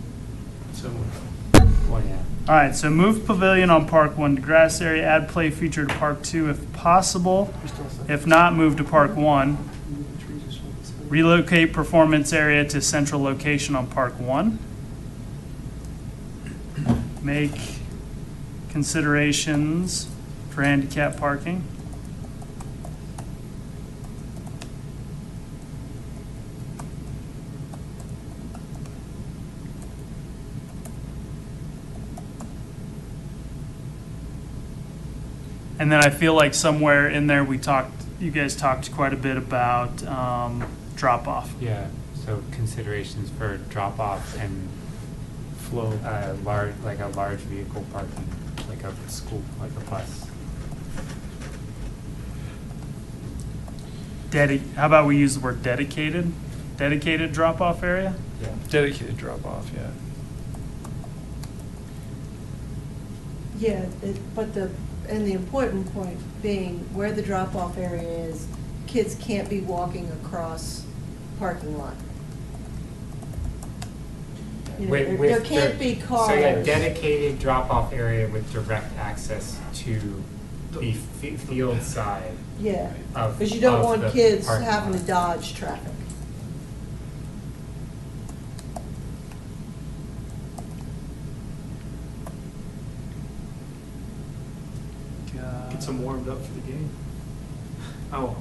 somewhere. Well, yeah. All right, so move pavilion on Park 1 to grass area, add play feature to Park 2 if possible. If not, move to Park 1. Relocate performance area to central location on Park 1. Make considerations for handicap parking. And then I feel like somewhere in there you guys talked quite a bit about drop off. Yeah, so considerations for drop off and Flow. like a large vehicle parking, like a school, like a bus. How about we use the word dedicated? Dedicated drop off area? Yeah. Dedicated drop-off, yeah. Yeah, but And the important point being where the drop-off area is, kids can't be walking across parking lot. You know, there can't be cars. So yeah, dedicated drop-off area with direct access to the field side. Yeah, of- because you don't of want the kids parking having to lot. dodge traffic. Get some warmed up for the game. Oh.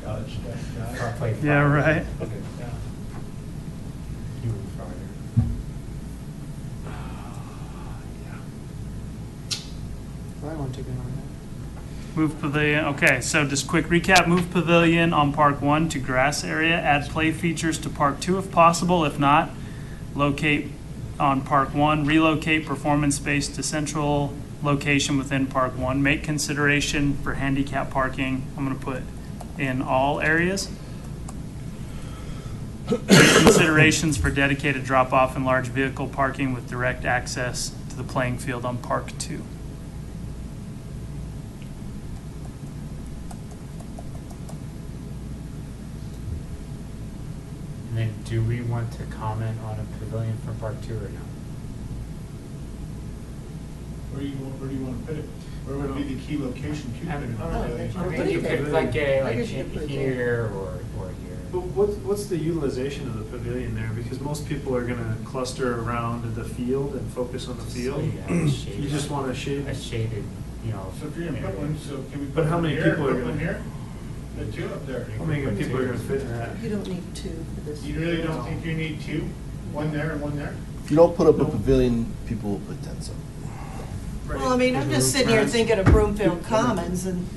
I'll play Yeah, Friday. right. You and Friday. I want to take it on that. Move pavilion, okay, so just quick recap, move pavilion on Park 1 to grass area, add play features to Park 2 if possible, if not, locate on Park 1, relocate performance space to central location within Park 1, make consideration for handicap parking, I'm gonna put in all areas. Make considerations for dedicated drop-off and large vehicle parking with direct access to the playing field on Park 2. And then, do we want to comment on a pavilion for Park 2 or no? Where do you want to put it? Where would be the key location to put it? Oh, I mean, put it you there. could like get it I like guess you could put it here or here. But what's the utilization of the pavilion there? Because most people are gonna cluster around the field and focus on the So field. you have a shaded- You just want a shade. A shaded, you know. So if you're gonna put one, so can we But put how one many here, people are put one gonna- here? The two up there. How many people are gonna fit in that? You don't need two for this. You really don't think you need two? One there and one there? If you don't put up a pavilion, people will put tents up. Well, I mean, I'm just sitting here thinking of Broomfield Commons, and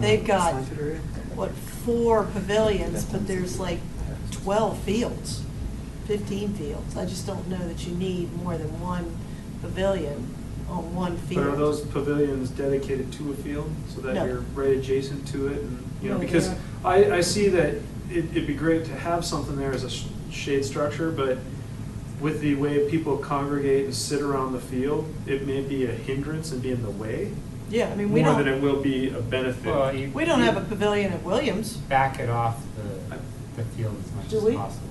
they've got, Slanted area? what, 4 pavilions, but there's like 12 fields, 15 fields. I just don't know that you need more than one pavilion on one But field. are those pavilions dedicated to a field so that No. you're right adjacent to it? And, you know, No, because they're I see that it'd be great to have something there as a shade structure, but with the way people congregate and sit around the field, it may be a hindrance and be in the way Yeah, I mean, we more than don't, it will be a benefit. Well, we don't have a pavilion at Williams. Back it off the field as much Do as we? possible.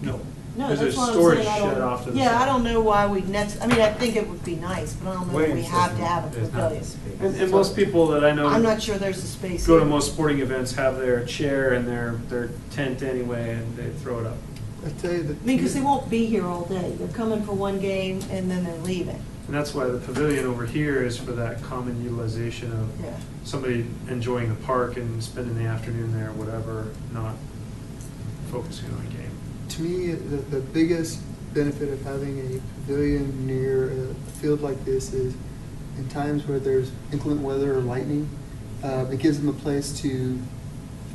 No. No, There's a that's what I'm storage saying. I shed don't- off to the Yeah, I side. don't know why we I mean, I think it would be nice, but I don't know if we Williams have to doesn't- have a there's not the pavilion. space. And most people that I know I'm not sure there's a space. go to here. most sporting events have their chair and their tent anyway, and they throw it up. I tell you that. I mean, because they won't be here all day. They're coming for one game and then they're leaving. And that's why the pavilion over here is for that common utilization of Yeah. somebody enjoying the park and spending the afternoon there, whatever, not focusing on a game. To me, the biggest benefit of having a pavilion near a field like this is in times where there's inclement weather or lightning, it gives them a place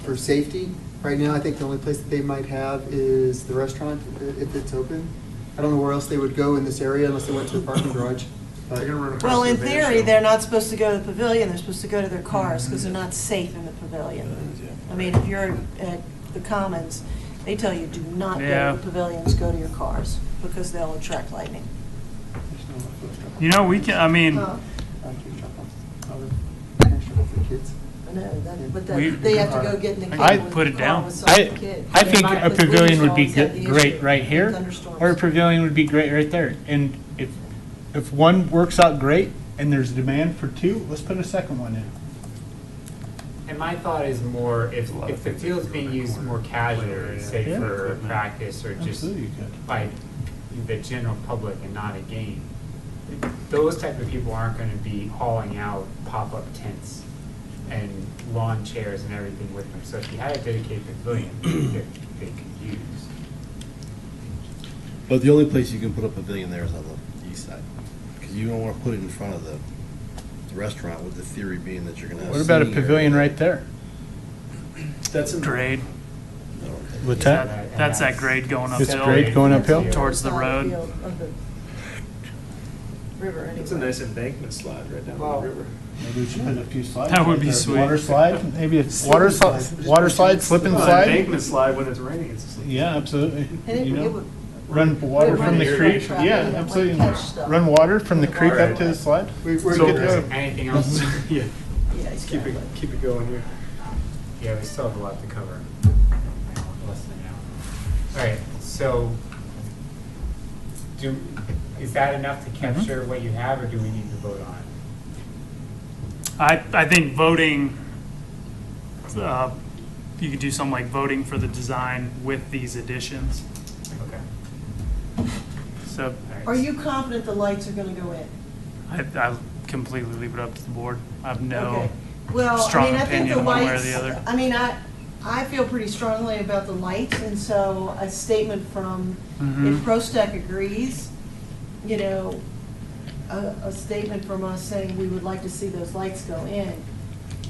for safety. Right now, I think the only place that they might have is the restaurant if it's open. I don't know where else they would go in this area unless they went to the parking garage. They're gonna run across Well, in the van theory, shell. they're not supposed to go to the pavilion. They're supposed to go to their cars because they're not safe in the pavilion. I mean, if you're at the Commons, they tell you, do not go Yeah. to the pavilions, go to your cars because they'll attract lightning. You know, we can, I mean, Huh? For kids. I know, but We- they have to go get in the I car with put it the down. car with some I kid. think a Because pavilion we would be always have the great issue right with here, thunderstorms. or a pavilion would be great right there. And if one works out great and there's demand for two, let's put a second one in. And my thought is more, if the field's being used more casually, say Yeah. for practice or just Absolutely you could. by the general public and not a game, those type of people aren't gonna be hauling out pop-up tents and lawn chairs and everything with them. So if you had a dedicated pavilion, that they could use. But the only place you can put a pavilion there is on the east side, because you don't want to put it in front of the restaurant, with the theory being that you're going to have. What about a seating pavilion area. right there? That's in grade. What's Yeah, that? and That's that grade going It's uphill. grade going uphill? Towards the Side road. field of the River It's a anyway. nice embankment slide right down Wow. the river. Maybe we should put a few slides. That would right be there. sweet. Water slide, maybe a water slide, slip and Well, slide. embankment slide when it's raining, it's. Yeah, absolutely. And You know? it would run water from the creek. Yeah, Like absolutely. catch stuff. Run water from the creek up to the slide. We're So good good to to go. Anything else? Yeah, Yeah, keep exactly. it going here. Yeah, we still have a lot to cover. Less than an hour. All right, so is that enough to capture what you have, or do we need to vote on it? I think voting, you could do something like voting for the design with these additions. Okay. So All right. Are you confident the lights are gonna go in? I completely leave it up to the board. I have no, Okay. Well, I strong mean, I think the opinion one way or lights, the other. I mean, I feel pretty strongly about the lights, and so a statement from, Mhm. if PROSTAC agrees, you know, a statement from us saying we would like to see those lights go in,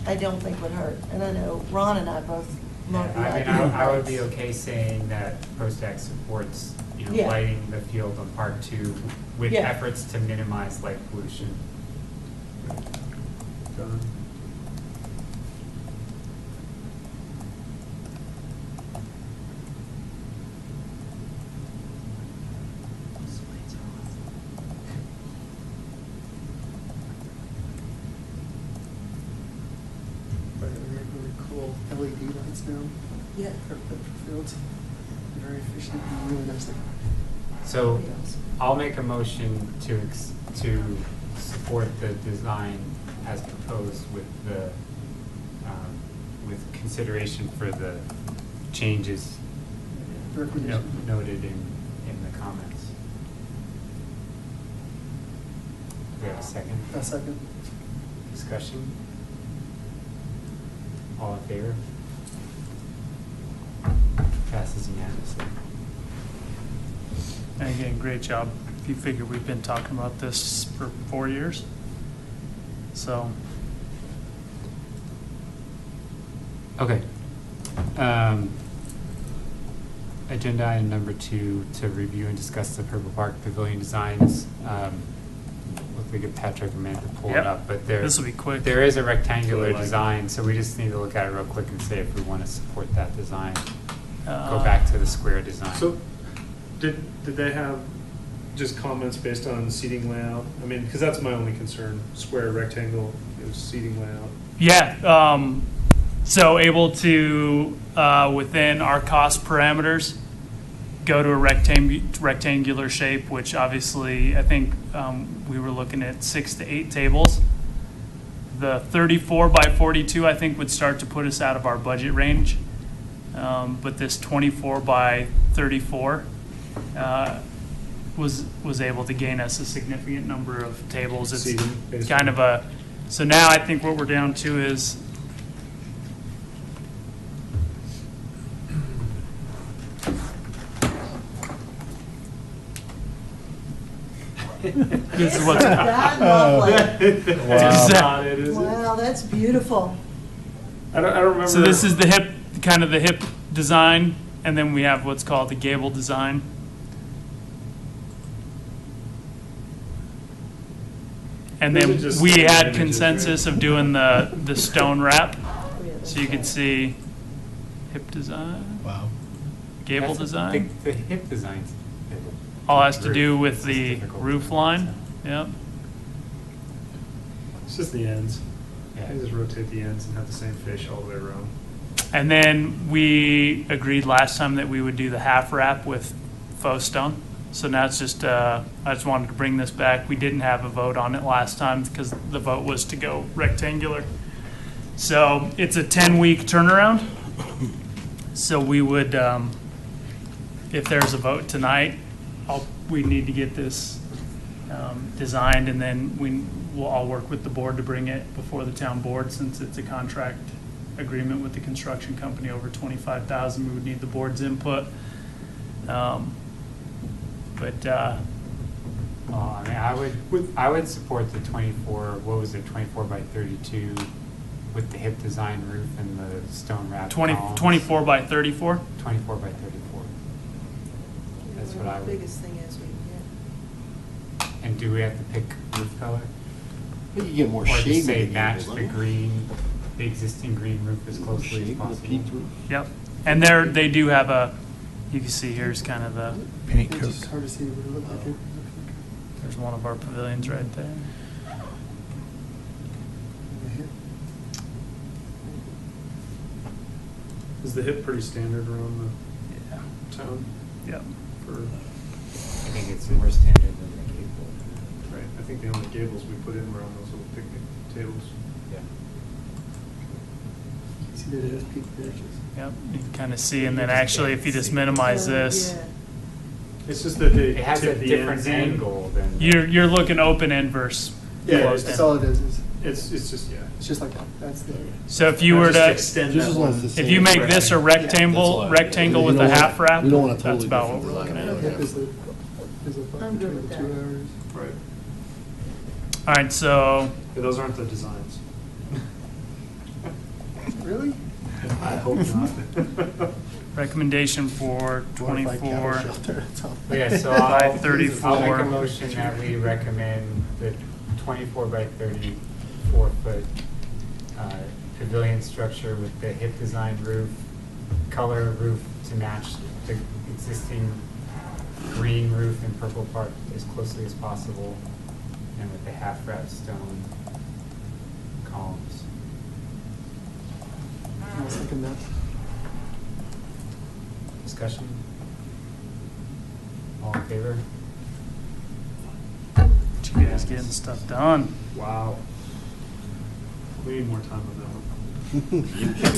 I don't think would hurt. And I know Ron and I both love the I mean, idea of I would be lights. okay saying that ProStack supports, Yeah. lighting the field on Park 2 with Yeah. efforts to minimize light pollution. Done. Really cool LED lights now Yeah. for fields. Very efficient and really nice. So I'll make a motion to support the design as proposed with with consideration for the changes Recommendation. noted in the comments. Do we have a second? A second. Discussion? All in favor? Passes unanimously. And again, great job. If you figure we've been talking about this for 4 years. So, Okay. Agenda item number 2, to review and discuss the Purple Park Pavilion designs. Look like if Patrick meant to pull it Yep. up, but there. This will be quick. There is a rectangular Really like it. design, so we just need to look at it real quick and say if we want to support that design. Go uh, back to the square design. So, did they have just comments based on seating layout? I mean, because that's my only concern, square, rectangle, seating layout. yeah, so able to, within our cost parameters, go to a rectangular shape, which obviously, I think we were looking at 6 to 8 tables. The 34 by 42, I think, would start to put us out of our budget range. But this 24 by 34 was able to gain us a significant number of tables. It's Seating, basically. kind of a, so now I think what we're down to is this is what's That lovely. Wow. It is. Wow, that's beautiful. I don't remember. So this is the hip, kind of the hip design, and then we have what's called the gable design. And Those are then just we had images, consensus right? of doing the stone wrap, so you can can see hip design, Wow. gable That's design. The hip designs. All has to do with It's the difficult. roof line, yep. It's just the ends. Yeah. I just rotate the ends and have the same fish all the way around. And then we agreed last time that we would do the half wrap with faux stone. So now it's just, I just wanted to bring this back. We didn't have a vote on it last time because the vote was to go rectangular. So it's a 10-week turnaround. So we would, if there's a vote tonight, we need to get this designed, and then I'll work with the board to bring it before the town board, since it's a contract agreement with the construction company over 25,000. We would need the board's input. Well, I mean, I would support the 24, what was it, 24 by 32 with the hip design roof and the stone wrap 24 by 34. 24 by 34. That's what I would. The biggest thing is we can And do we have to pick roof color? But you get more Or shade. just say with the match gable, the don't you? green, the existing green roof as More closely as shade with the possible? peaked roof. Yep. And they do have You can see here's kind of the, Paint It's just hard to see what it looks like. there's one of our pavilions right there. Is the hip pretty standard around Yeah. the town Yep. for, I think it's more standard than the gable. right, I think the only gables we put in were on those little picnic tables. Yeah. See that it has peak pitches. Yep, you can kind of see, and then actually, if you just minimize this, Yeah. It's just that they It has a tip the different ends in. angle than. you're looking open end versus Yeah, closed That's end. all it is. It's just, yeah. It's just like that. That's the. So if you were Just to, extend Just that as long as one. it's if you make this a rectangle with a half wrap, We don't want a that's totally about what different we're looking design. at. Hip is the fuck I'm good between with the 2 that. hours. Right. All right, so Yeah, those aren't the designs. Really? I hope not. recommendation for Glorified cattle 24. shelter, that's all. Yeah, so By I'll 34. make a motion that we recommend the 24 by 34-foot pavilion structure with the hip design roof, color roof to match the existing green roof in Purple Park as closely as possible, and with the half-wrap stone columns. I'll second that. Discussion? All in favor? You guys getting stuff done. Wow. We need more time on that one.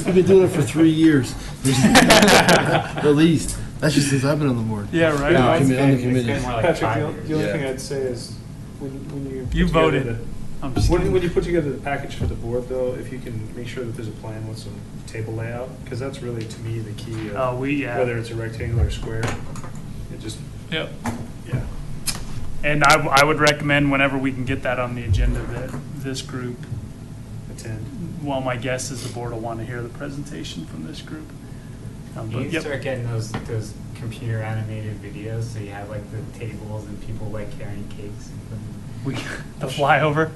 We've been doing it for 3 years. At least. That's just since I've been on the board. Yeah, right. No, it's on the been committee. more like Patrick, 5 the years. the only Yeah. thing I'd say is, when you. put You together voted. the- I'm just When kidding. you put together the package for the board, though, if you can make sure that there's a plan with some table layout, because that's really, to me, the key Oh, of yeah. whether it's a rectangle or square. It just, Yep. yeah. And I would recommend whenever we can get that on the agenda that this group, Attend. well, my guess is the board will want to hear the presentation from this group. You But, need to yep. start getting those computer animated videos, so you have like the tables and people like carrying cakes. We, the flyover,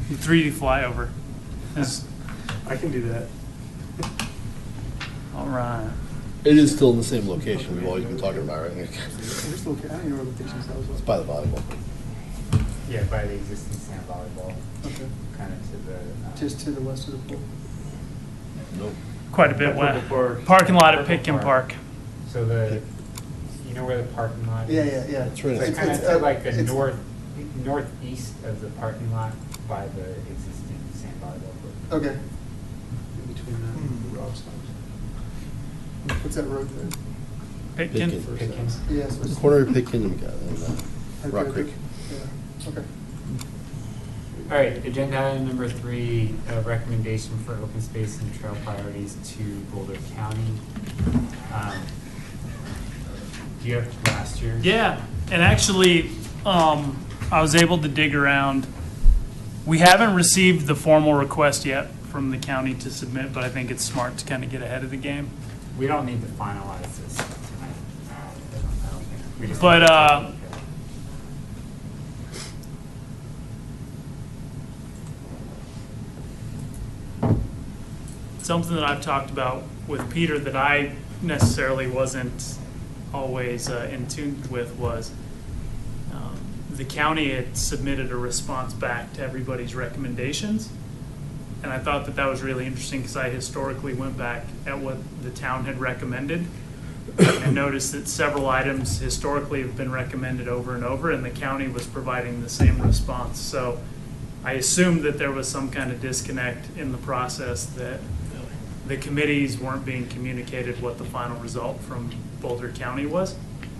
the 3D flyover. Is, I can do that. all right. It is still in the same location we've always been talking about, right? Where's the location? I don't even know where location is. It's by the volleyball. Yeah, by the existing sand volleyball, Okay. kind of to the. Just to the west of the pool. Nope. Quite a bit Purple west. Park. Parking lot at Purple Pitkin Park. Park. So the, you know where the parking lot is? Yeah. It's right It's next kind of to to like the it's- northeast of the parking lot by the existing sand volleyball court. Okay. In between that and the Rob's house. What's that road there? Pitkin. Pitkin. Pickens. Yes. The corner of Pitkin and Rock Creek. Yeah. Okay. All right, agenda item number 3, recommendation for open space and trail priorities to Boulder County. Do you have last year's? Yeah, and actually, I was able to dig around. We haven't received the formal request yet from the county to submit, but I think it's smart to kind of get ahead of the game. We don't need to finalize this tonight. I don't think. We just But, need to take a look at it. Something that I've talked about with Peter that I necessarily wasn't always in tune with was the county had submitted a response back to everybody's recommendations. And I thought that that was really interesting because I historically went back at what the town had recommended and noticed that several items historically have been recommended over and over, and the county was providing the same response. So I assumed that there was some kind of disconnect in the process, that the committees weren't being communicated what the final result from Boulder County was.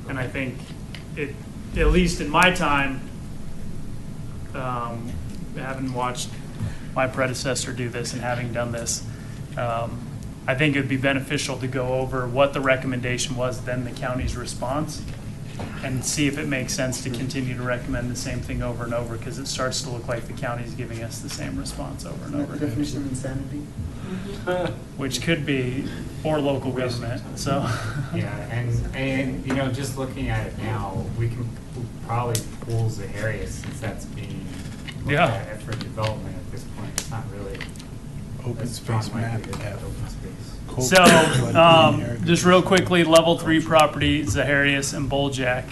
And I think it, at least in my time, having watched my predecessor do this and having done this, I think it would be beneficial to go over what the recommendation was, then the county's response, and see if it makes sense to continue to recommend the same thing over and over, because it starts to look like the county's giving us the same response over and Isn't that over the again. definition of insanity? Which could be, or local government, so. Yeah, and you know, just looking at it now, we can probably pools the area since that's being looked Yeah. at for development at this point. It's not really Open a strong space map likelihood tab. of open space. So, just real quickly, level 3 property, Zaharias and Boljack.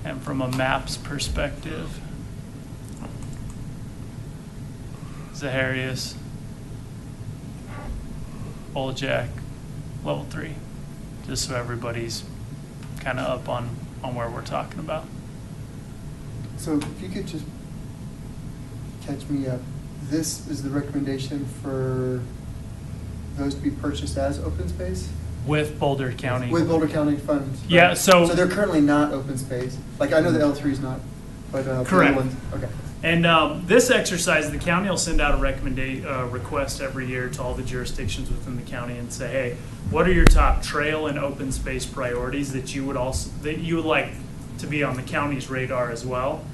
And from a maps perspective, Zaharias, Boljack, level 3. Just so everybody's kind of up on where we're talking about. So if you could just catch me up, this is the recommendation for those to be purchased as open space? With Boulder County. With Boulder County funds? right? Yeah, so- So they're currently not open space? Like, I know the L3 is not, but the other Correct. ones, okay. And this exercise, the county will send out a request every year to all the jurisdictions within the county and say, hey, what are your top trail and open space priorities that you would like to be on the county's radar as well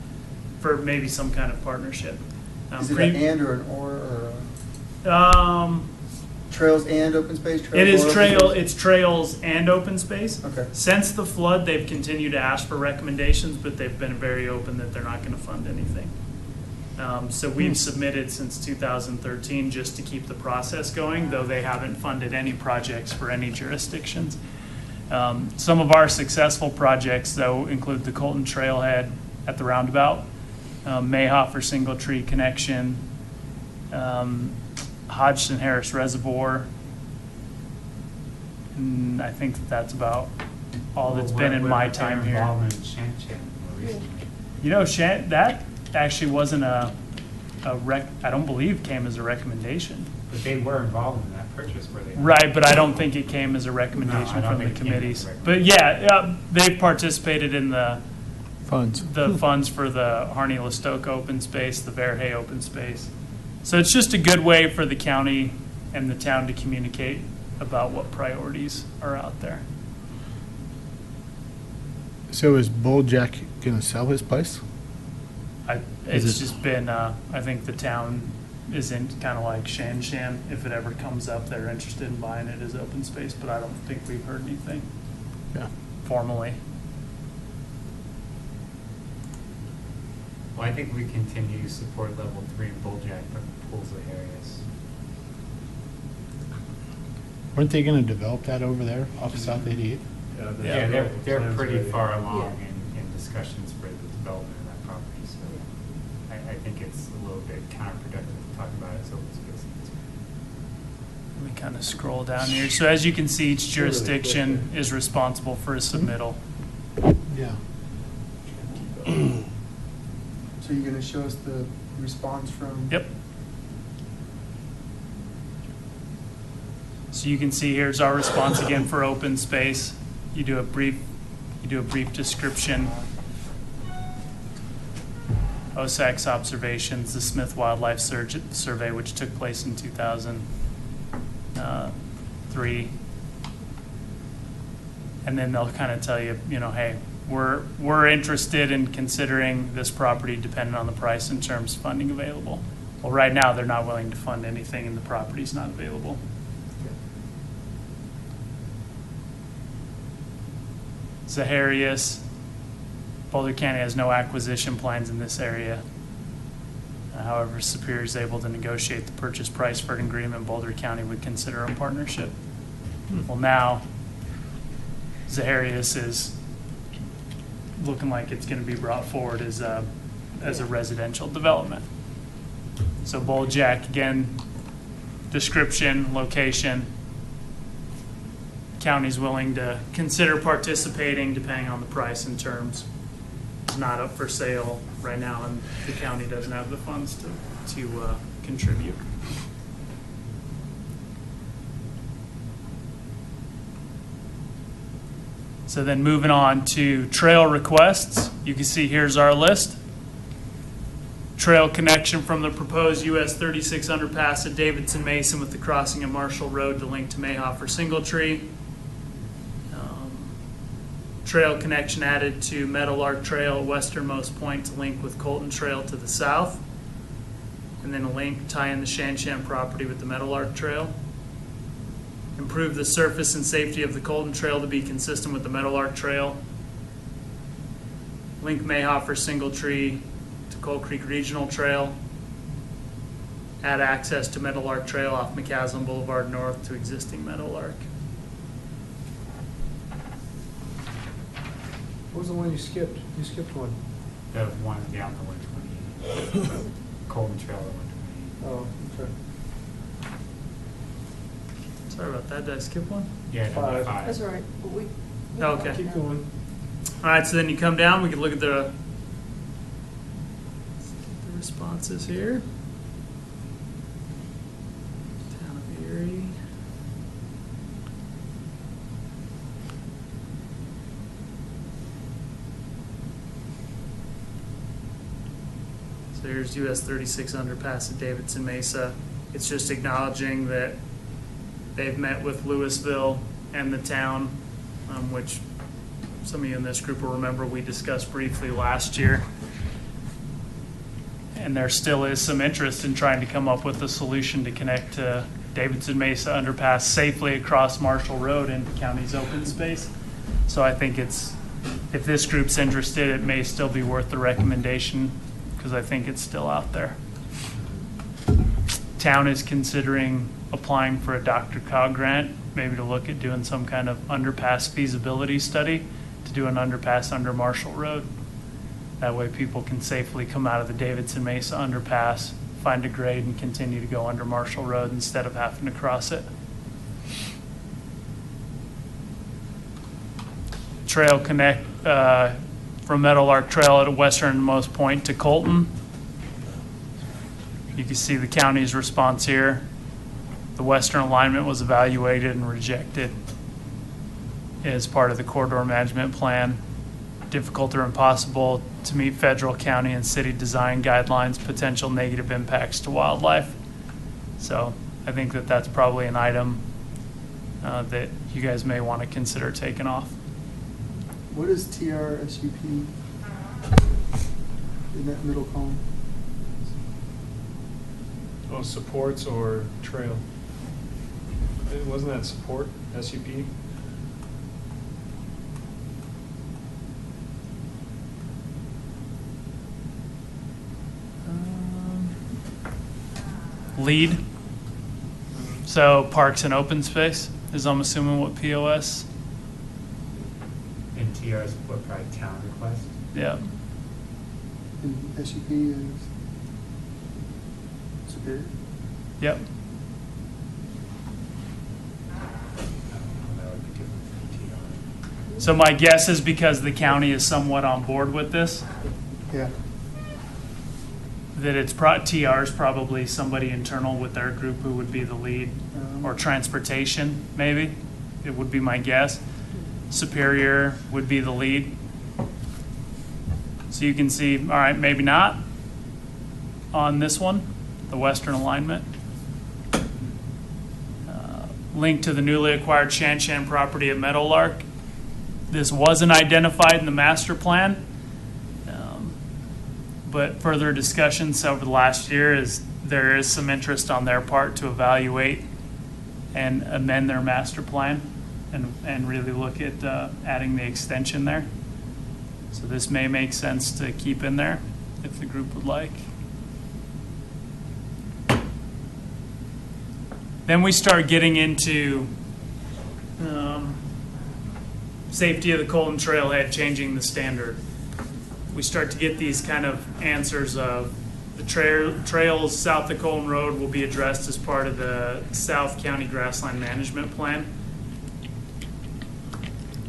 for maybe some kind of partnership? Is it an and or an or trails and open space? It is or open space? it's trails and open space. Okay. Since the flood, they've continued to ask for recommendations, but they've been very open that they're not going to fund anything. So we've submitted since 2013 just to keep the process going, though they haven't funded any projects for any jurisdictions. Some of our successful projects, though, include the Colton Trailhead at the roundabout, Mayhofer Single Tree Connection, Hodgson Harris Reservoir. And I think that's about all that's been in my time here. You know, that actually wasn't I don't believe came as a recommendation. But they were involved in that purchase, were they? Right, but I don't think it came as a No, recommendation I don't from the think it came as a committees. recommendation. But yeah, they've participated in the Funds. funds for the Harney-Listoka open space, the Verhey open space. So it's just a good way for the county and the town to communicate about what priorities are out there. So is Boljack gonna sell his place? It's Is it- just been, I think the town is in kind of like Shan. If it ever comes up, they're interested in buying it as open space, but I don't think we've heard anything Yeah. formally. Well, I think we continue to support level 3 in Boljack, but pulls the areas. Weren't they gonna develop that over there off of South 88? Yeah, They're pretty far along Yeah. in discussions for the development of that property, so I think it's a little bit counterproductive to talk about it as open space. Let me kind of scroll down here. So as you can see, each jurisdiction is responsible for a submittal. Yeah. So you're gonna show us the response from? Yep. So you can see here's our response again for open space. You do a brief description. OSAC's observations, the Smith Wildlife Survey, which took place in 2003. And then they'll kind of tell you, hey, we're interested in considering this property depending on the price and terms of funding available. Well, right now, they're not willing to fund anything and the property's not available. Zaharias, Boulder County has no acquisition plans in this area. However, Superior is able to negotiate the purchase price for an agreement, Boulder County would consider a partnership. Well, now, Zaharias is looking like it's going to be brought forward as a residential development. So Boljack, again, description, location. County's willing to consider participating depending on the price and terms. It's not up for sale right now, and the county doesn't have the funds to contribute. So then moving on to trail requests, you can see here's our list. Trail connection from the proposed US 36 underpass at Davidson Mason with the crossing of Marshall Road to link to Mayhofer Singletree. Trail connection added to Meadowlark Trail at westernmost point to link with Colton Trail to the south. And then a link tie in the Shan property with the Meadowlark Trail. Improve the surface and safety of the Colton Trail to be consistent with the Meadowlark Trail. Link Mayhofer Singletree to Coal Creek Regional Trail. add access to Meadowlark Trail off McCaslin Boulevard North to existing Meadowlark. What was the one you skipped? You skipped one. The one down the 128. Colton Trail, the 128. Oh, okay. Sorry about that. Did I skip one? Yeah, number Five. 5. That's all right. But we. Okay. Keep going. All right, so then you come down, we can look at the responses here. Town of Erie. So here's US 36 underpass at Davidson Mesa. It's just acknowledging that they've met with Louisville and the town, which some of you in this group will remember we discussed briefly last year. And there still is some interest in trying to come up with a solution to connect to Davidson Mesa underpass safely across Marshall Road into county's open space. So I think if this group's interested, it may still be worth the recommendation because I think it's still out there. Town is considering applying for a Dr. Cog grant, maybe to look at doing some kind of underpass feasibility study to do an underpass under Marshall Road. That way people can safely come out of the Davidson Mesa underpass, find a grade, and continue to go under Marshall Road instead of having to cross it. Trail connect from Meadowlark Trail at a westernmost point to Colton. You can see the county's response here. The western alignment was evaluated and rejected as part of the corridor management plan. Difficult or impossible to meet federal, county, and city design guidelines, potential negative impacts to wildlife. So I think that that's probably an item that you guys may want to consider taking off. What is TRSUP in that middle column? Oh, supports or trail? Wasn't that support, SUP? Lead. So parks and open space is, I'm assuming, what POS. And TR is what probably town request. Yeah. And SUP is Superior? Yep. That would be different from TR. So my guess is because the county is somewhat on board with this, Yeah. that it's TR is probably somebody internal with their group who would be the lead, or transportation, maybe. It would be my guess. Superior would be the lead. So you can see, all right, maybe not on this one, the western alignment. Link to the newly acquired Shan Shan property at Meadowlark. This wasn't identified in the master plan, but further discussions over the last year is there is some interest on their part to evaluate and amend their master plan and really look at adding the extension there. So this may make sense to keep in there if the group would like. Then we start getting into safety of the Colton Trailhead, changing the standard. We start to get these kind of answers of the trails south of Colton Road will be addressed as part of the South County Grassland Management Plan.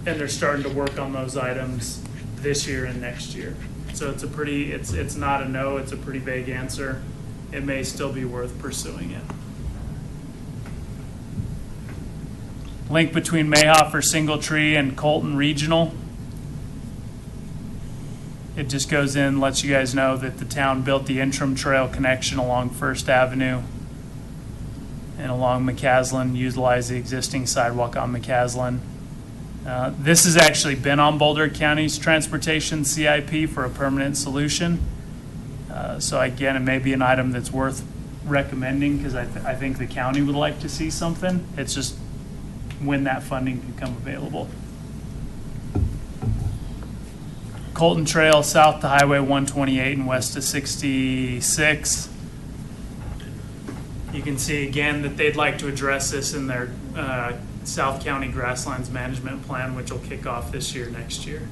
And they're starting to work on those items this year and next year. So it's a pretty, it's not a no, it's a pretty vague answer. It may still be worth pursuing it. Link between Mayhofer Single Tree and Colton Regional. It just goes in, lets you guys know that the town built the interim trail connection along First Avenue and along McCaslin, utilized the existing sidewalk on McCaslin. This has actually been on Boulder County's transportation CIP for a permanent solution. So again, it may be an item that's worth recommending because I think the county would like to see something. It's just when that funding can come available. Colton Trail south to Highway 128 and west to 66. can see again that they'd like to address this in their South County Grasslands Management Plan, which will kick off this year, next year.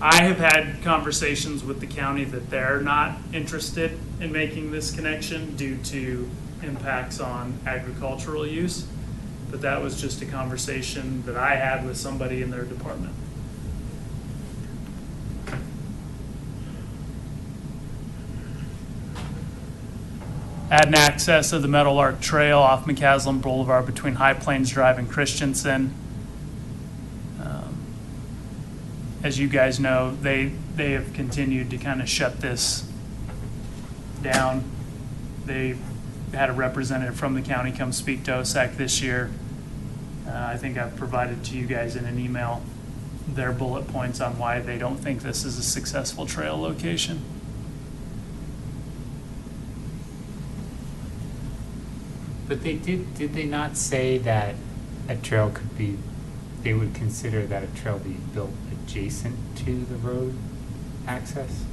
I have had conversations with the county that they're not interested in making this connection due to impacts on agricultural use, but that was just a conversation that I had with somebody in their department. Add an access of the Meadowlark Trail off McCaslin Boulevard between High Plains Drive and Christensen. As you guys know, they have continued to kind of shut this down. They had a representative from the county come speak to OSAC this year. I think I've provided to you guys in an email their bullet points on why they don't think this is a successful trail location. But did they not say that a trail could be, they would consider that a trail be built adjacent to the road access?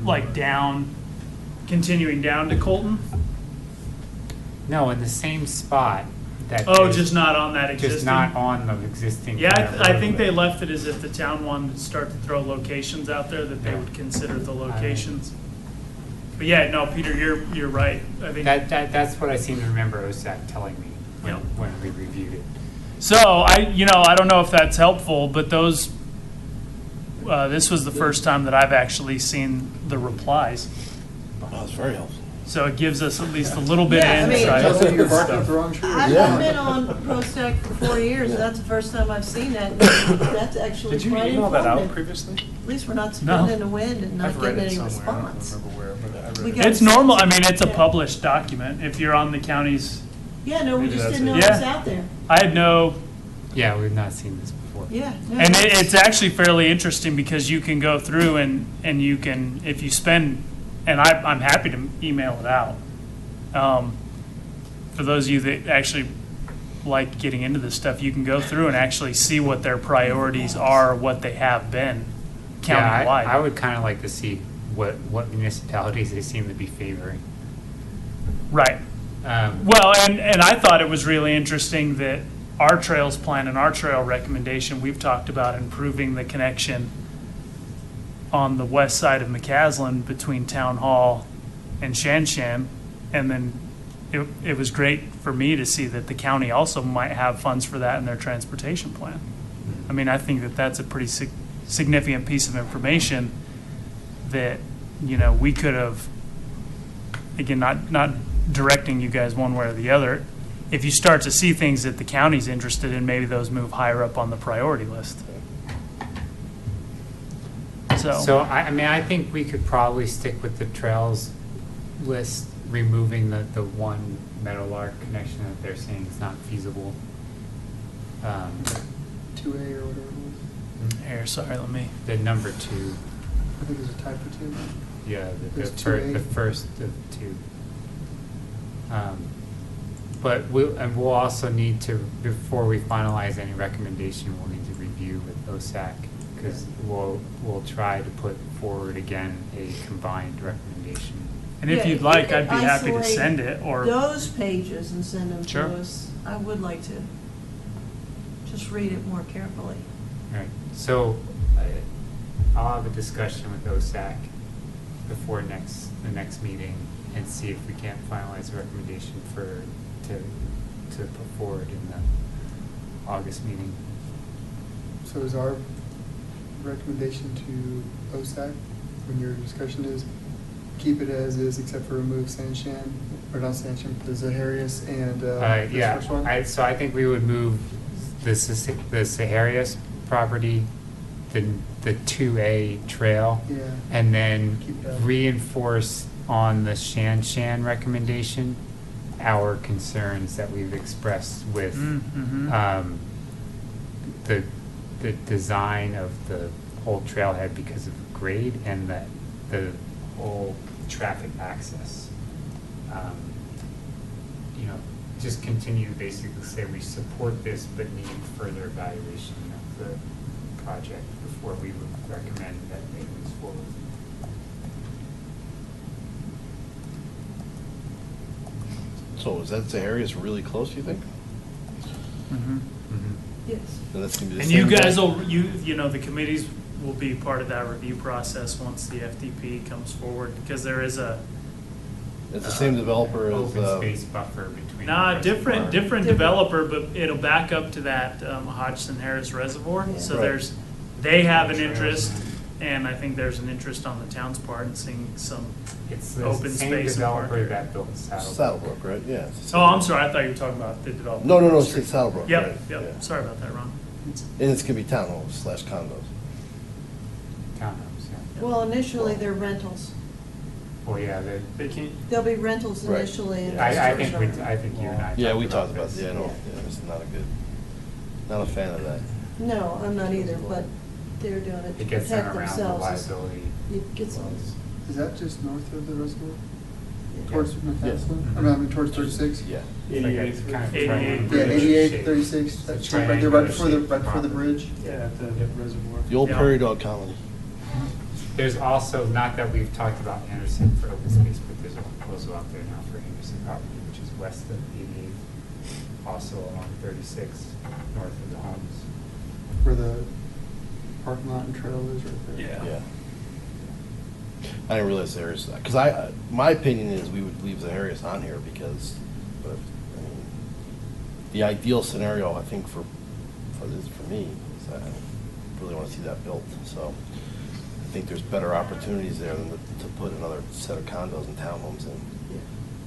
Like down, continuing down to Colton? No, in the same spot that. Oh, just not on that existing? Just not on the existing. Yeah, kind of I think they roadway. left it as if the town wanted to start to throw locations out there, that they would consider the locations. But yeah, no, Peter, you're right. I think That's what I seem to remember OSAC telling me Yep. when we reviewed it. so. I don't know if that's helpful, but those. This was the first time that I've actually seen the replies, Oh, it's very helpful. so it gives us at least a little bit Yeah, I of mean- insight. Tells you you're barking up the wrong tree. I've Yeah. been on PROSTAC for 4 years, and that's the first time I've seen that. That's actually Did you quite email that out informative. previously? At least we're not No. spinning in the wind and not I've read getting it any somewhere. I don't response. remember where, but I We read got- it. It's normal. I mean, it's a Yeah. published document. If you're on the county's, Yeah, no, we Maybe just that's didn't know it. it was Yeah. out there. I had no. Yeah, we've not seen this before. Yeah. no, And that's- it's actually fairly interesting because you can go through and you can, if you spend, and I'm happy to email it out. For those of you that actually like getting into this stuff, you can go through and actually see what their priorities are, what they have been Yeah, countywide. I would kind of like to see what municipalities they seem to be favoring. Right. Well, and I thought it was really interesting that our trails plan and our trail recommendation, we've talked about improving the connection on the west side of McCaslin between Town Hall and Shanshan. And then it was great for me to see that the county also might have funds for that in their transportation plan. I mean, I think that that's a pretty significant piece of information that, we could have, again, not directing you guys one way or the other. If you start to see things that the county's interested in, maybe those move higher up on the priority list. So I think we could probably stick with the trails list, removing the one Meadowlark connection that they're saying is not feasible. 2A or whatever it was. Here, sorry, let me. The number 2, I think there's a typo too. yeah, There's 2A. the first of 2. But we'll also need to, before we finalize any recommendation, we'll need to review with OSAC, because we'll try to put forward again a combined recommendation. And if Yeah, you'd like, could I'd be happy to isolate send it, or. Those pages and send them Sure. to us. I would like to just read it more carefully. Right, so I'll have a discussion with OSAC before the next meeting and see if we can't finalize a recommendation to put forward in the August meeting. So is our recommendation to OSAC, when your discussion is, keep it as is except for remove Sanshan, or not Sanshan, but the Zaharias and this Yeah, first one? so I think we would move the Saharias property, the 2A trail, Yeah. and then Keep that. reinforce on the Shanshan recommendation our concerns that we've expressed with Mhm. the design of the whole trailhead because of grade and the whole traffic access. Just continue to basically say we support this but need further evaluation of the project before we would recommend that they move forward. so is that the area's really close, you think? Yes. And that's gonna be the And you same guys guy? will, you know, the committees will be part of that review process once the FDP comes forward, because there is a, It's the same developer as, Open space buffer between. nah, the different reservoir. Different. developer, but it'll back up to that Hodgson Harris Reservoir. Yeah. So Right. there's, they have an interest, and I think there's an interest on the town's part in seeing some It's the open same space and park. developer that built Saddlebrook. Saddlebrook, right? Yeah. it's the same. Oh, I'm sorry, I thought you were talking about the developer. No, it's Saddlebrook, right? Yep, yep, Yeah. sorry about that, Ron. And it's gonna be townhomes / condos. Townhomes, yeah. Well, initially, they're rentals. Well, yeah, They can't, There'll be rentals Right. initially. and I then think start- I think you and I. Yeah, we talked about, this. yeah, no, yeah, it's not a fan of that. No, I'm not either, but they're doing it to It gets them protect around the themselves. liability. It gets them. Is that just north of the reservoir? Yeah. Towards McCaslin? I mean, towards 36? Yeah. It's like a kind of 88. triangle Yeah, 88, shape. 36, It's a that's right there, right before the triangular-shaped bridge. Yeah, at the reservoir. The old Yeah. prairie dog colony. There's also, not that we've talked about Anderson for open space, but there's a proposal out there now for Anderson property, which is west of 88, also along 36, north of the homes. Where the parking lot and trail is right there. Yeah. I didn't realize there's, because my opinion is we would leave the Harris on here because, but, I mean, the ideal scenario, I think, for me, is I really want to see that built, so I think there's better opportunities there than to put another set of condos and townhomes in.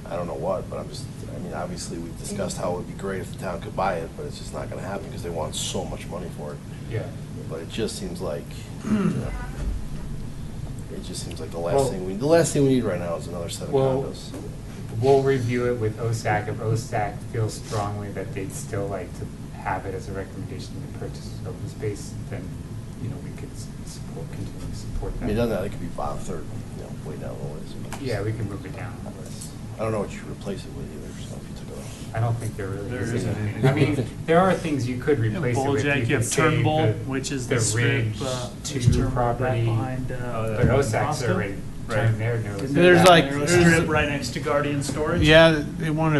I don't know what, but I mean, obviously, we've discussed how it would be great if the town could buy it, but it's just not gonna happen because they want so much money for it. Yeah. But it just seems like, you know, it just seems like the last Well- thing we need right now is another set of Well, condos. we'll review it with OSAC. If OSAC feels strongly that they'd still like to have it as a recommendation to purchase open space, then, you know, we could continue to support I that. mean, other than that, it could be bottom third, you know, way down the list. but Yeah, we can move it down. I don't know what you replace it with either, so if you took it off. I don't think there really There is isn't anything. any. I mean, there are things you could replace it with. Bulljack, you could have save Turnbull, the- which is the the strip, Ridge there's 2 Turnbull back property, behind, but OSAC's Costco. already turned their nose. There's like- Narrow there's- strip right next to Guardian Storage. Yeah, they want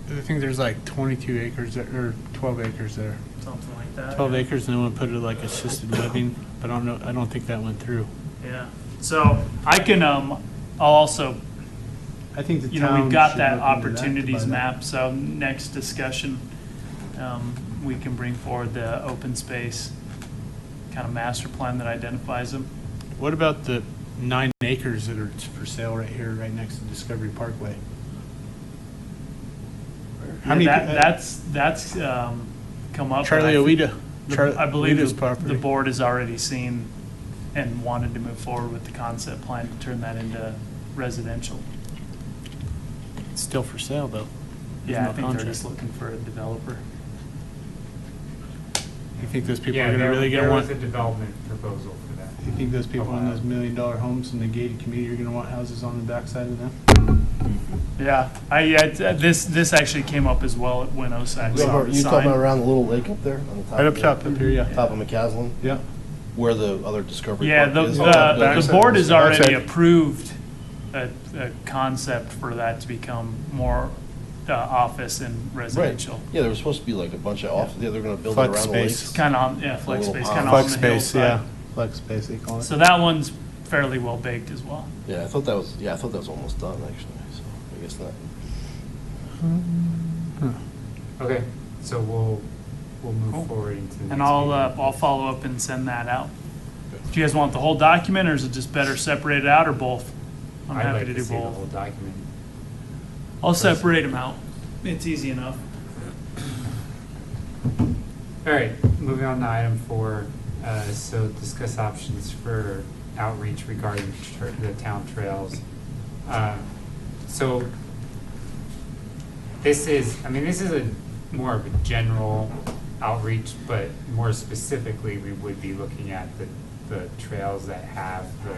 to, I think there's like 22 acres or 12 acres there. Something like that. 12 acres, and they want to put it like assisted living, but I don't think that went through. Yeah, so I can, I'll also, I think the you know, town we've got should that look into to opportunities buy that. map, so next discussion, we can bring forward the open space kind of master plan that identifies them. What about the 9 acres that are for sale right here, right next to Discovery Parkway? How many? That's come up. Charlie and Oweda. I believe Oweda's the property. board has already seen and wanted to move forward with the concept plan to turn that into residential. It's still for sale though. There's Yeah, no I think they're contract. just looking for a developer. You think those people Yeah, are gonna really there gonna want? was a development proposal for that. You think those people in while. those $1 million homes in the gated community are gonna want houses on the backside of them? Yeah, this actually came up as well when OSAC saw the You talking about sign. around the little lake up there on the top? Right up of top, the- up here, yeah. Top of McCaslin, Yeah. where the other Discovery Yeah, Park is. the board has already Backside. approved a concept for that to become more office and Right, residential. yeah, there was supposed to be like a bunch of offices, yeah, they're gonna build it Flex around the space. lakes. Kind of, yeah, flex little space, pond. kind of on Flex the space, yeah. hillside. Flex space, they call it. So that one's fairly well baked as well. Yeah, I thought that was almost done, actually, so I guess not. Okay, so we'll Cool. move forward into the And next I'll follow up and send that out. Do you guys want the whole document, or is it just better separated out, or both? I'm I'd happy like to do see the both. whole document. I'll separate them out. It's easy enough. All right, moving on to item 4. So discuss options for outreach regarding the town trails. So this is a more of a general outreach, but more specifically, we would be looking at the trails that have the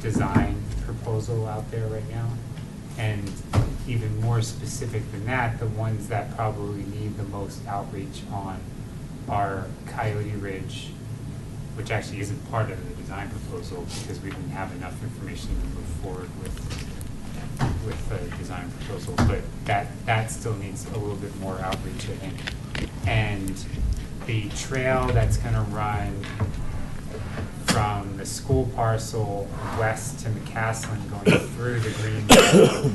design proposal out there right now. And even more specific than that, the ones that probably need the most outreach on are Coyote Ridge, which actually isn't part of the design proposal because we didn't have enough information to move forward with with the design proposal, but that still needs a little bit more outreach, I think. And the trail that's gonna run from the school parcel west to McCaslin going through the green belt,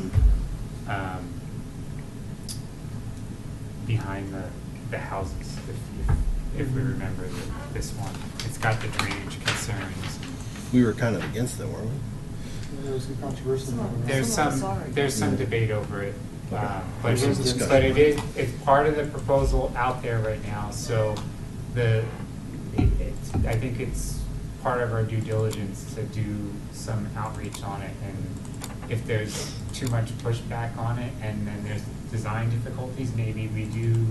behind the houses, if we remember this one. It's got the drainage concerns. We were kind of against it, weren't we? There was some controversy. There's some debate over it, but There's discussion. but it's part of the proposal out there right now, so I think it's part of our due diligence to do some outreach on it, and if there's too much pushback on it and then there's design difficulties, maybe we do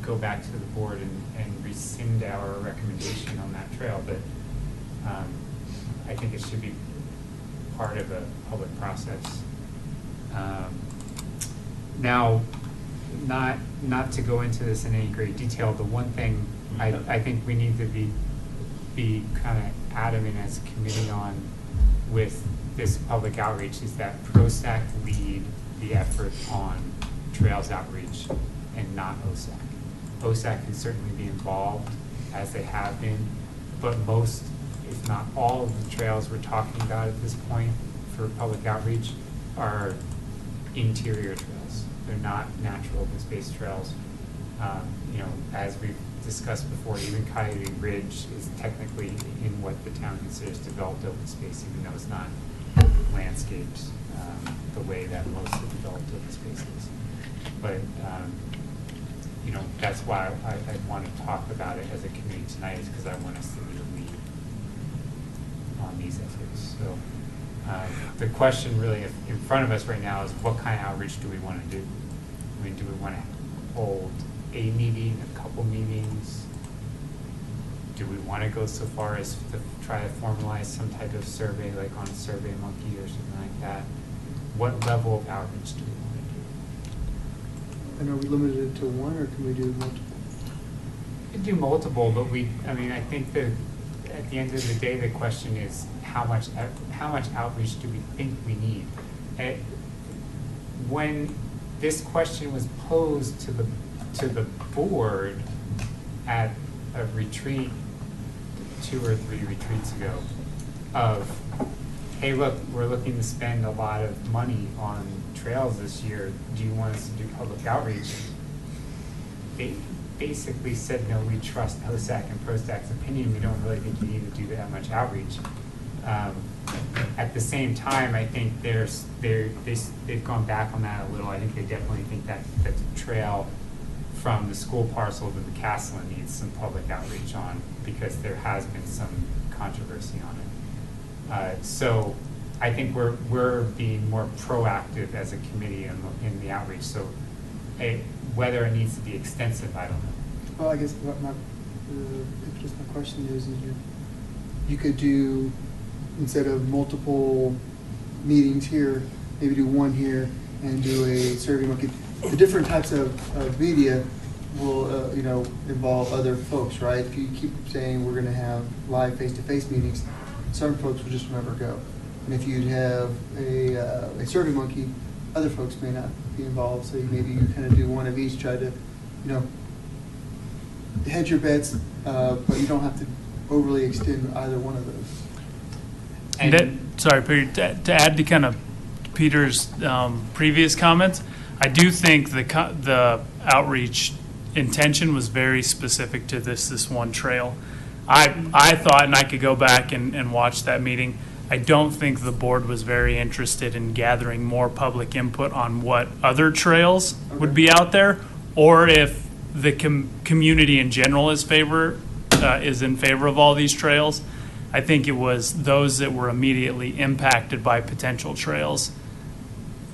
go back to the board and rescind our recommendation on that trail, but I think it should be part of a public process. Now, not to go into this in any great detail, the one thing I think we need to be kind of adamant as a committee on with this public outreach is that PROSTAC lead the effort on trails outreach and not OSAC. OSAC can certainly be involved as they have been, but most, if not all of the trails we're talking about at this point for public outreach are interior trails. They're not natural open space trails. As we've discussed before, even Coyote Ridge is technically in what the town considers developed open space, even though it's not landscaped the way that most of developed open space is. But that's why I want to talk about it as a committee tonight, is because I want us to be the lead on these efforts. So the question really in front of us right now is, what kind of outreach do we want to do? I mean, do we want to hold a meeting, a couple meetings? Do we want to go so far as to try to formalize some type of survey, like on Survey Monkey or something like that? What level of outreach do we want to do? And are we limited to one, or can we do multiple? We can do multiple, but I think that at the end of the day, the question is how much outreach do we think we need? When this question was posed to the board at a retreat 2 or 3 retreats ago of, hey, look, we're looking to spend a lot of money on trails this year. Do you want us to do public outreach? They basically said, no, we trust OSAC and PROSTAC's opinion. We don't really think you need to do that much outreach. At the same time, I think they've gone back on that a little. I think they definitely think that the trail from the school parcel to the McCaslin needs some public outreach on, because there has been some controversy on it. So I think we're being more proactive as a committee in the outreach. So whether it needs to be extensive, I don't know. Well, I guess my question is you could do, instead of multiple meetings here, maybe do one here and do a survey monkey. The different types of media will, involve other folks, right? If you keep saying we're going to have live face-to-face meetings, certain folks will just never go. And if you have a survey monkey, other folks may not be involved. So maybe you kind of do one of each, try to, hedge your bets, but you don't have to overly extend either one of those. Sorry, Peter, to add to kind of Peter's previous comments, I do think the outreach intention was very specific to this one trail. I thought, and I could go back and watch that meeting, I don't think the board was very interested in gathering more public input on what other trails would be out there, or if the community in general is in favor of all these trails. I think it was those that were immediately impacted by potential trails.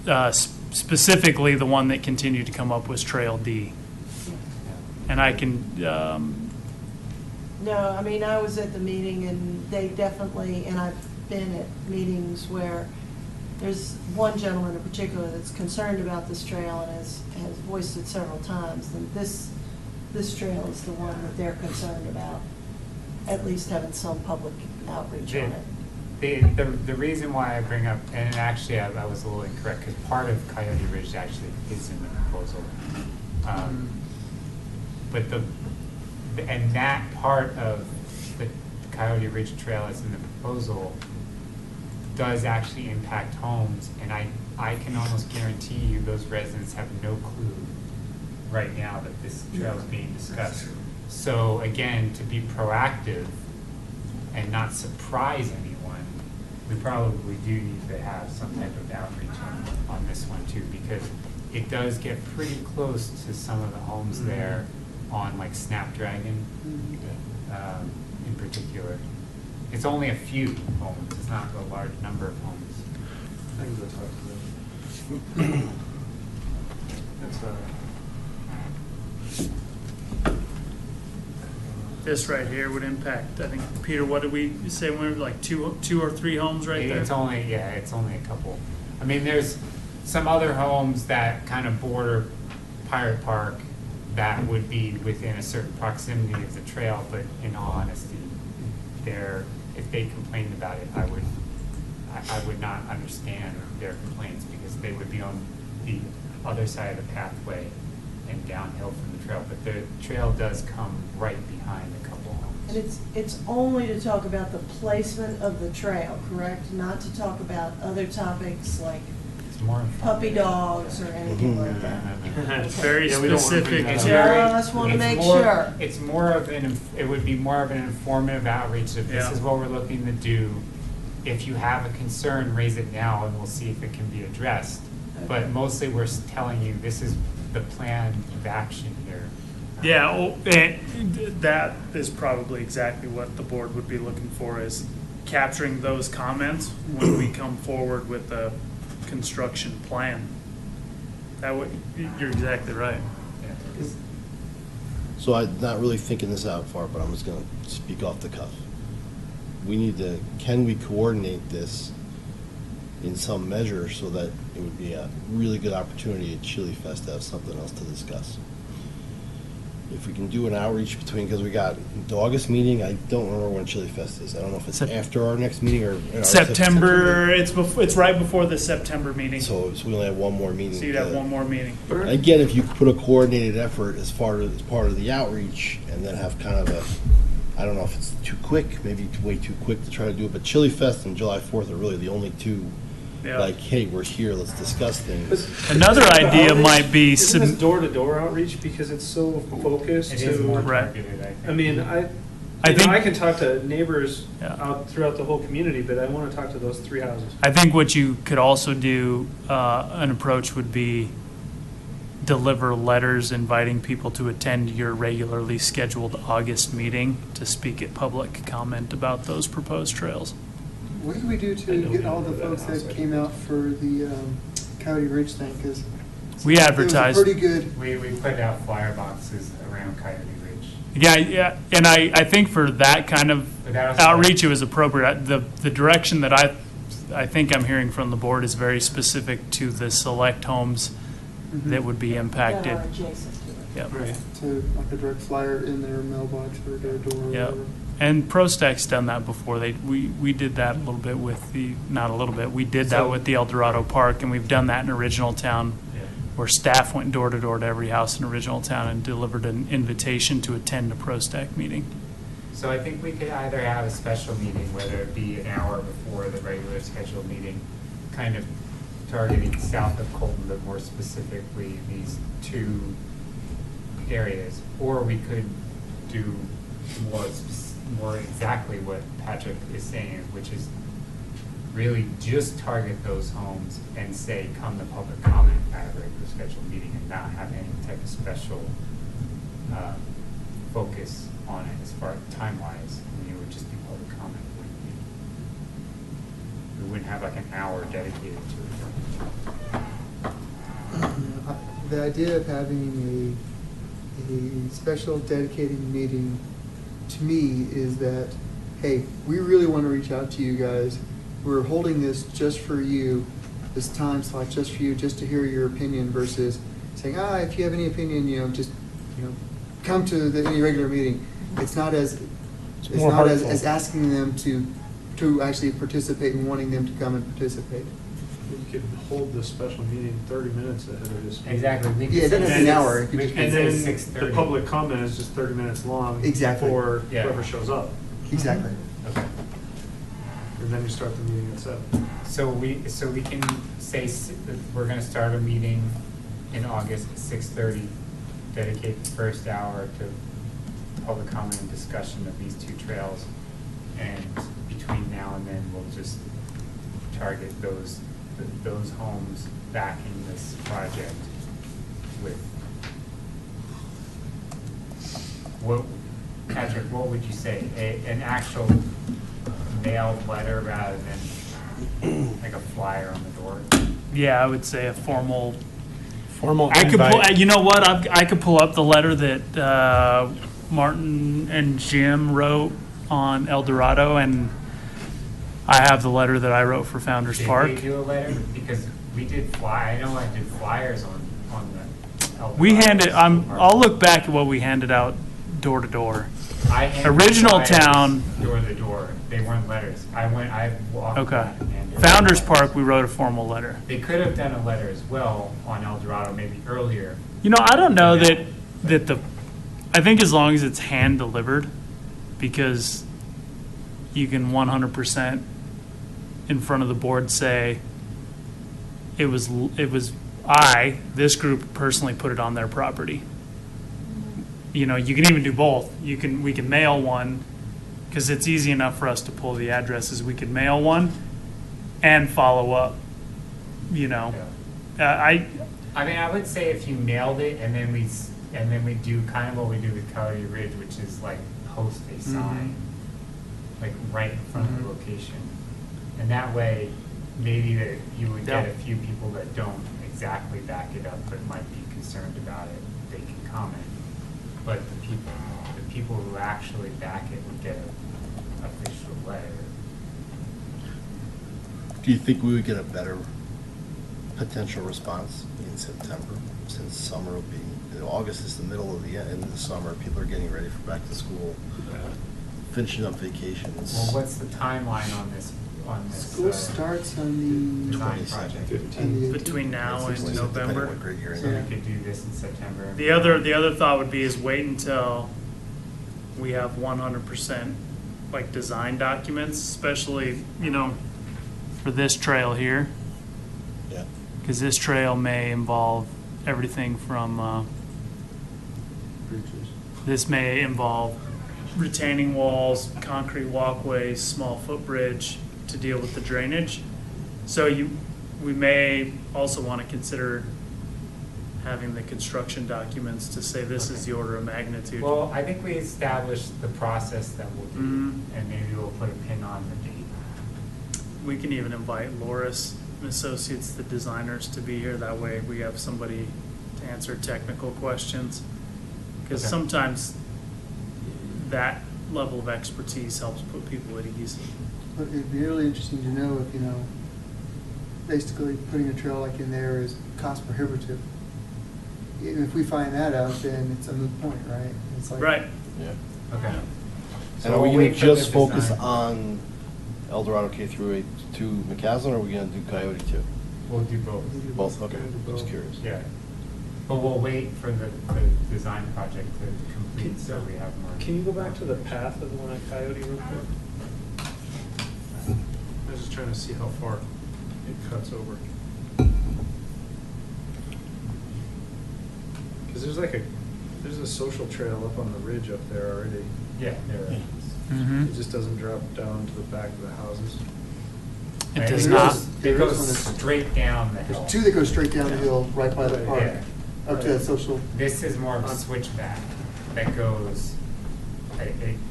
Specifically, the one that continued to come up was Trail D. And I can... No, I was at the meeting, and they definitely, and I've been at meetings where there's one gentleman in particular that's concerned about this trail and has voiced it several times, and this trail is the one that they're concerned about, at least having some public outreach on it. The reason why I bring up, and actually I was a little incorrect, because part of Coyote Ridge actually is in the proposal. But and that part of the Coyote Ridge Trail that's in the proposal does actually impact homes, and I can almost guarantee you those residents have no clue right now that this trail is being discussed. So again, to be proactive and not surprise anyone, we probably do need to have some type of outreach on this one too, because it does get pretty close to some of the homes there on like Snapdragon in particular. It's only a few homes, it's not a large number of homes. I can go talk to them. That's This right here would impact, I think, Peter, what did we say, we were like two or three homes right there? It's only a couple. I mean, there's some other homes that kind of border Pirate Park that would be within a certain proximity of the trail, but in all honesty, if they complained about it, I would not understand their complaints, because they would be on the other side of the pathway and downhill from the trail. But the trail does come right behind a couple homes. And it's only to talk about the placement of the trail, correct? Not to talk about other topics like It's more puppy dogs or anything like that. It's very Yeah, we don't wanna bring specific. that It's up. very- Just want to It's make more- sure. It's more of it would be more of an informative outreach. If this Yeah. is what we're looking to do, if you have a concern, raise it now and we'll see if it can be addressed. But mostly we're telling you, this is the plan of action here. Yeah, and that is probably exactly what the board would be looking for, is capturing those comments when we come forward with a construction plan. You're exactly right. Yeah. So I'm not really thinking this out far, but I'm just gonna speak off the cuff. Can we coordinate this in some measure so that it would be a really good opportunity at Chili Fest to have something else to discuss? If we can do an outreach because we got the August meeting, I don't remember when Chili Fest is. I don't know if it's after our next meeting or in our September, it's right before the September meeting. So So we only have one more meeting. you'd have one more meeting. Again, if you put a coordinated effort as part of the outreach, and then have kind of I don't know if it's too quick, maybe way too quick to try to do it, but Chili Fest and July 4th are really the only two, Yeah. like, hey, we're here, let's discuss things. Another idea might be Isn't this door-to-door outreach because it's so focused It is more to? Right. targeted, I think. I mean, I I think- can talk to neighbors Yeah. out throughout the whole community, but I want to talk to those three houses. I think what you could also do, an approach would be deliver letters inviting people to attend your regularly scheduled August meeting to speak at public comment about those proposed trails. What did we do to get all the folks that came out for the Coyote Ridge thing? Because We advertised. It was a pretty good. We put out flyer boxes around Coyote Ridge. Yeah, and I think for that kind of But that was- outreach, it was appropriate. The direction that I think I'm hearing from the board is very specific to the select homes that would be That impacted. are adjacent to it. Yep. Right. To like a direct flyer in their mailbox or their door or Yep. whatever. And ProStack's done that before. We did that a little bit with not a little bit, we did that with the El Dorado Park, and we've done that in Original Town, where staff went door to door to every house in Original Town and delivered an invitation to attend a ProStack meeting. So I think we could either have a special meeting, whether it be an hour before the regular scheduled meeting, kind of targeting south of Colton, but more specifically these two areas, or we could do more exactly what Patrick is saying, which is really just target those homes and say, come to public comment at a regular scheduled meeting, and not have any type of special focus on it as far as time-wise. I mean, it would just be public comment. We wouldn't have like an hour dedicated to it. The idea of having a special dedicated meeting, to me, is that, hey, we really want to reach out to you guys. We're holding this just for you, this time slot just for you, just to hear your opinion, versus saying, if you have any opinion, just, come to any regular meeting. It's not as more not as hurtful. asking them to to actually participate and wanting them to come and participate. You could hold the special meeting 30 minutes ahead of this meeting. Exactly. We could Yeah, it doesn't say have to be an six- hour. It could we just could And say then 6:30. the public comment is just 30 minutes long. Exactly. Before Yeah. whoever shows up. Exactly. Okay. And then you start the meeting at 7. So we can say that we're gonna start a meeting in August at 6:30, dedicate the first hour to public comment and discussion of these two trails. And between now and then, we'll just target those homes backing this project with, what, Patrick, what would you say? An actual mailed letter rather than like a flyer on the door? Yeah, I would say a formal. Formal I could pull, invite. you know what? I could pull up the letter that Martin and Jim wrote on El Dorado, and I have the letter that I wrote for Founders Park. Did they do a letter? Because we did I know I did flyers on the. El We Dorado handed. School Park. I'll look back at what we handed out door to door. I handed Original flyers town. Door to door. They weren't letters. I walked. Okay. around and handed Founders out. Park, we wrote a formal letter. They could have done a letter as well on El Dorado, maybe earlier. You know, I don't know that I think as long as it's hand delivered, because you can 100% in front of the board say it was this group personally put it on their property. You know, you can even do both. We can mail one, because it's easy enough for us to pull the addresses. We could mail one and follow up, you know. I mean, I would say if you mailed it and then we do kind of what we do with Coyote Ridge, which is like post a sign, like right in front of the location. And that way, maybe that you would get Yeah. a few people that don't exactly back it up, but might be concerned about it, they can comment. But the people who actually back it would get an official letter. Do you think we would get a better potential response in September, since summer will be, August is the middle of the end of the summer, people are getting ready for back to school, finishing up vacations. Well, what's the timeline on this? School starts on the design 22nd. project? on the 18th. Between now It's and depending November. what grade you're in. So we could do this in September. The other thought would be is wait until we have 100% like design documents, especially, you know, for this trail here, Yeah. because this trail may involve everything from, this may involve retaining walls, concrete walkways, small footbridge to deal with the drainage. So we may also want to consider having the construction documents to say this is the order of magnitude. Well, I think we established the process that we'll do, Mhm. and maybe we'll put a pin on the date. We can even invite Loris and Associates, the designers, to be here. That way we have somebody to answer technical questions. Because Okay. sometimes that level of expertise helps put people at ease. But it'd be really interesting to know if, basically putting a trail like in there is cost prohibitive. Even if we find that out, then it's a moot point, right? It's like, Right. Yeah. Okay. And are we we'll gonna wait for just the focus design. on El Dorado K through 8 to McCaslin, or are we gonna do Coyote too? We'll do both. Both, okay, We'll do just both. curious. Yeah. But we'll wait for the design project to complete, so we have more. Can you go back to the path of the one at Coyote real quick? I was just trying to see how far it cuts over. Because there's a social trail up on the ridge up there already. Yeah, there is. Mm-hmm. It just doesn't drop down to the back of the houses. It Right, does There not. is- It there is goes one that's- straight down the hill. There's two that go straight down the hill, right by the park, Yeah. up to that social. This is more of a switchback that goes,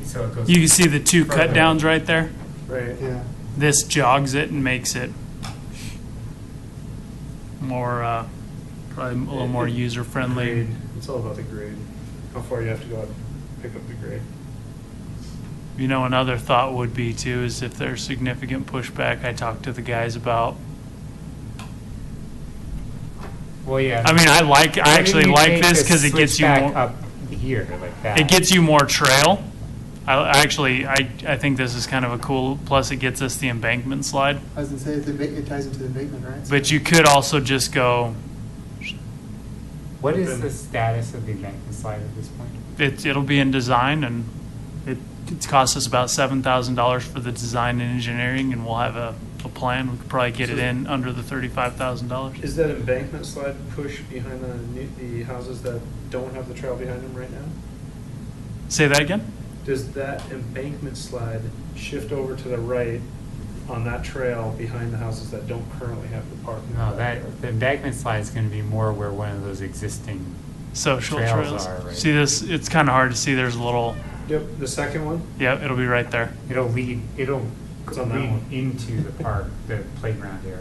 so it goes. You can see the two cut further. downs right there. Right. Yeah. This jogs it and makes it more, probably a little more user friendly. Grade. It's all about the grade. How far you have to go out and pick up the grade. You know, another thought would be too, is if there's significant pushback, I talked to the guys about. Well, yeah. I mean, I What if actually you like take this because it gets you switchback more, up here like that. it gets you more trail, I think this is kind of a cool, plus it gets us the embankment slide. I was gonna say, it ties into the embankment, right? But you could also just go, What is the status of the embankment slide at this point? it'll be in design, and it's cost us about $7,000 for the design and engineering, and we'll have a plan. We could probably get it in under the $35,000. Is that embankment slide push behind the houses that don't have the trail behind them right now? Say that again? Does that embankment slide shift over to the right on that trail behind the houses that don't currently have the parking? No, the embankment slide is going to be more where one of those existing Social trails trails. are, right? See this, it's kind of hard to see. There's a little, Yep, the second one? yeah, it'll be right there. It'll It's on that lead one. into the park, the playground area,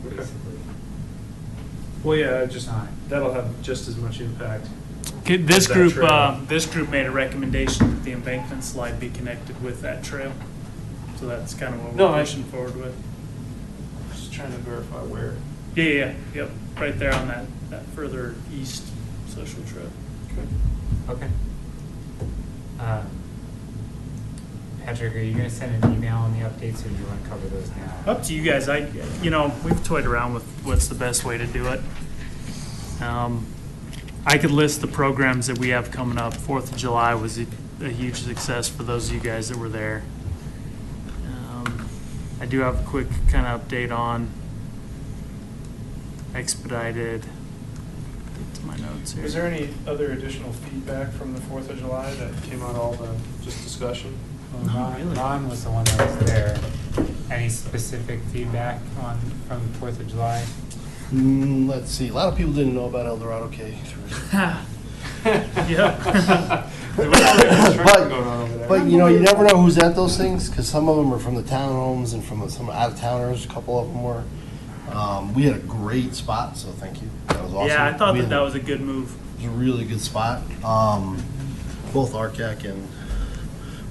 Okay. basically. Well, yeah, just, Alright. that'll have just as much impact. Okay, This That group, trail. this group made a recommendation that the embankment slide be connected with that trail. So that's kind of what No, we're I- pushing forward with. Just trying to verify where. Yep, right there on that further east social trail. Okay. Patrick, are you going to send an email on the updates, or do you want to cover those now? Up to you guys. We've toyed around with what's the best way to do it. I could list the programs that we have coming up. 4th of July was a huge success for those of you guys that were there. I do have a quick kind of update on expedited. Get to my notes here. Was there any other additional feedback from the 4th of July that came out of all the just discussion? Ron was the one that was there. Any specific feedback from the 4th of July? Let's see, a lot of people didn't know about El Dorado K. Yep. But you know, you never know who's at those things, because some of them are from the townhomes and from some out-of-towners, a couple of them were. We had a great spot, so thank you. That was awesome. Yeah, I thought We that had was a good move. It was a really good spot. Both RCAC and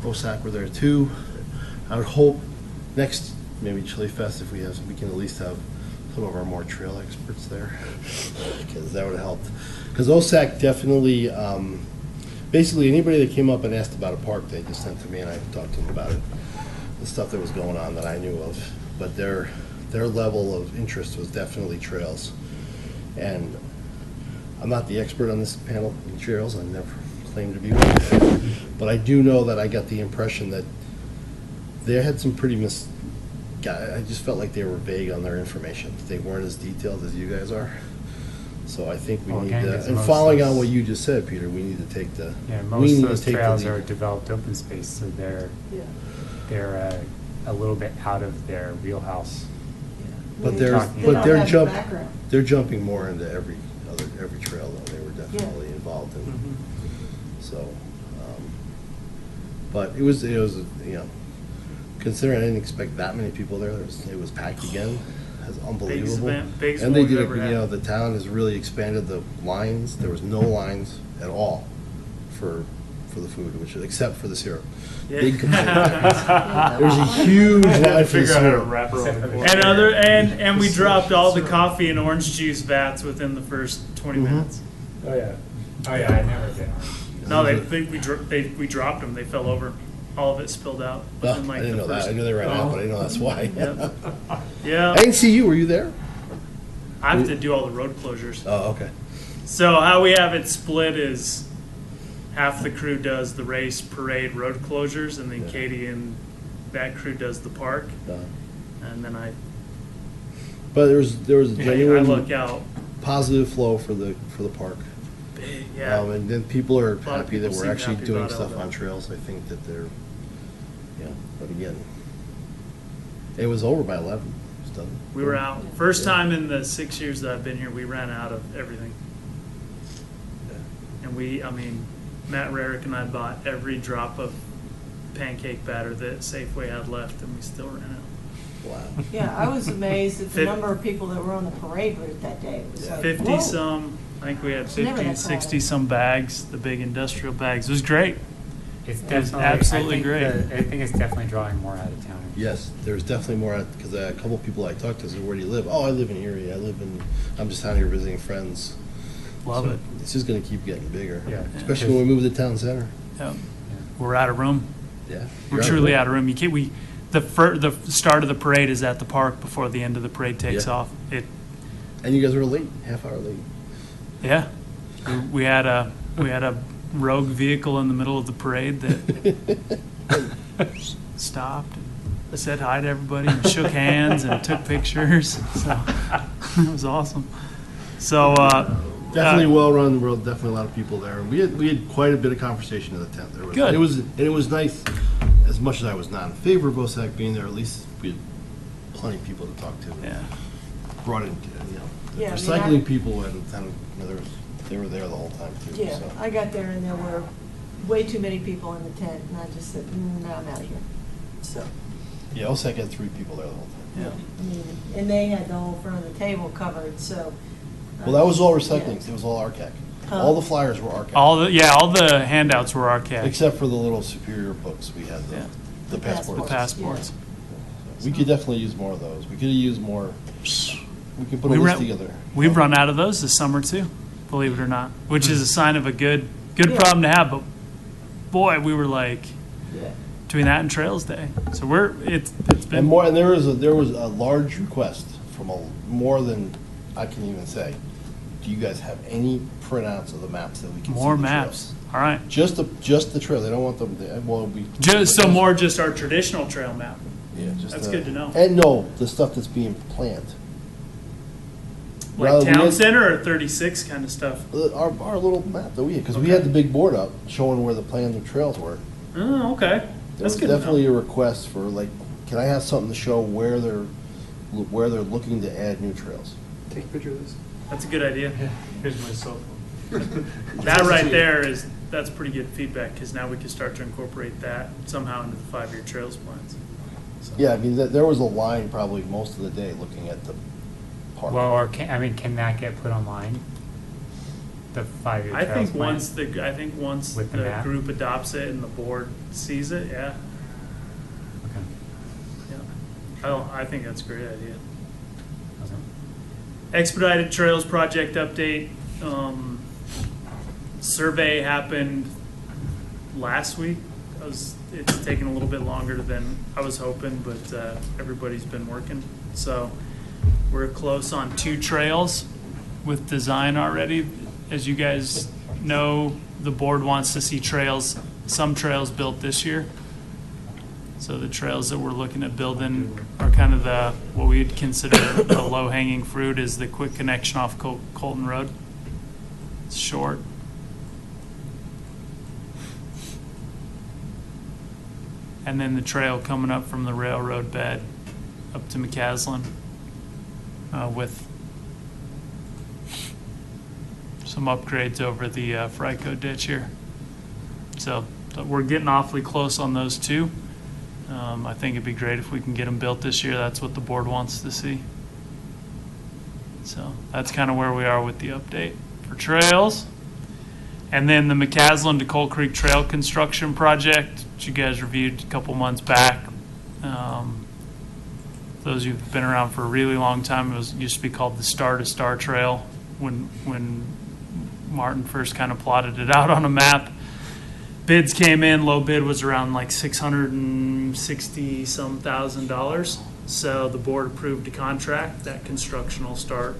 PROSTAC were there too. I would hope next, maybe Chili Fest, if we have, we can at least have some of our more trail experts there, because that would have helped. Because OSAC definitely, basically anybody that came up and asked about a park, they just sent to me and I talked to them about it. The stuff that was going on that I knew of, but their level of interest was definitely trails. And I'm not the expert on this panel in trails, I never claimed to be one, but I do know that I got the impression that they had some pretty I just felt like they were vague on their information. They weren't as detailed as you guys are. So I think we Well, need again, to, because and most following of on those- what you just said, Peter, we need to take the, Yeah, we most need of to those take the trails lead. are developed open space, so they're Yeah. a little bit out of their wheelhouse. But They they're, Talking don't but they're have the jump, background. they're jumping more into every trail though. They were definitely involved in. Mm-hmm. So, but it was, you know, considering I didn't expect that many people there, it was packed again. It's unbelievable. biggest And they one did, we've ever had. the town has really expanded the lines. There was no lines at all for the food, except for the syrup. Yeah. Big complaint. There's a huge line for the syrup. wrap around the Except for corner. And we dropped all the coffee and orange juice vats within the first 20 Mhm. minutes. Oh, yeah. Oh, yeah, I never did. No, we dropped them. They fell over. All of it spilled out. Oh, within, I like, didn't the know that. first- I knew they ran out, but I didn't know that's why. Yep. I Yeah, didn't see you. Were you there? I have to do all the road closures. Oh, okay. So how we have it split is half the crew does the race, parade, road closures, and then Yeah. Katie and that crew does the park, and then I But there was a I genuine look out. positive flow for the park. Big, yeah. And then people are of happy that people we're seem actually happy doing about stuff Eldo. on trails. I think that they're, but again, it was over by 11. It was done. We were out. First time in the 6 years that I've been here, we ran out of everything. And Matt Rarick and I bought every drop of pancake batter that Safeway had left, and we still ran out. Wow. Yeah, I was amazed at the Fif- number of people that were on the parade route that day. It was like, 50 whoa. some, I think we had It's never 50, that 60 crowded. some bags, the big industrial bags. It was great. It's It was definitely absolutely I think great. I think it's definitely drawing more out of towners. Yes, there's definitely more, because a couple of people I talked to said, where do you live? Oh, I live in Erie. I'm just down here visiting friends. Love So it. It's just going to keep getting bigger. Yeah. Especially when we move to town center. Yep. We're out of room. Yeah. We're truly out of room. You can't, the start of the parade is at the park before the end of the parade takes Yeah. off. And you guys were late, half hour late. Yeah. We had a rogue vehicle in the middle of the parade that stopped and said hi to everybody and shook hands and took pictures. So it was awesome. So Definitely well run. There were definitely a lot of people there. We had quite a bit of conversation in the tent. There was, Good. It was nice. As much as I was not in favor of PROSTAC being there, at least we had plenty of people to talk to. yeah. Brought in, Yeah, I mean, recycling people and they were there the whole time too. Yeah, So. I got there and there were way too many people in the tent, and I just said, no, I'm out of here. So, Yeah, OSAC had 3 people there the whole time. Yeah. I mean, and they had the whole front of the table covered, so. Well, that was all yeah. recycling. It was all RCAC. Huh? All the flyers were RCAC. All the handouts were archaic. Except for the little Superior books. We had Yeah. the passports. The passports. We could definitely use more of those. We could use more. We could put a We list ran- together. We've run out of those this summer too, believe it or not, which is a sign of a good Yeah. problem to have. But boy, we were like Yeah. between that and Trails Day, so it's been And more, and there was a large request from more than I can even say. Do you guys have any printouts of the maps that we can see? more the maps. trails? All right, Just the trail. They don't want them. so more just our traditional trail map. Yeah, just That's good to know. And no, the stuff that's being planned. Like Rather, we town had- center or 36 kind of stuff. Our little map that we had, because we Okay. had the big board up showing where the plans of trails were. Oh, okay, There that's was good. definitely to know. a request for like, can I have something to show where they're looking to add new trails? Take a picture of this. That's a good idea. Here's my cell phone. That right there that's pretty good feedback because now we can start to incorporate that somehow into the 5-year trails plans. So. Yeah, I mean, there was a line probably most of the day looking at the park. Well, or can that get put online? The 5-year I trails think plan? once With the the map? group adopts it and the board sees it, yeah. Okay. I think that's a great idea. Okay. Expedited Trails project update. Survey happened last week. It's taken a little bit longer than I was hoping, but everybody's been working. So we're close on 2 trails with design already. As you guys know, the board wants to see some trails built this year. So the trails that we're looking at building are kind of what we'd consider the low-hanging fruit is the quick connection off Colton Road. It's short. And then the trail coming up from the railroad bed up to McCaslin with some upgrades over the Frico ditch here. So we're getting awfully close on those 2. I think it'd be great if we can get them built this year. That's what the board wants to see. So that's kind of where we are with the update for trails. And then the McCaslin to Coal Creek Trail construction project, which you guys reviewed a couple months back. Those of you who've been around for a really long time, it used to be called the Star to Star Trail when Martin first kind of plotted it out on a map. Bids came in, low bid was around like $660-some thousand. So the board approved a contract. That construction will start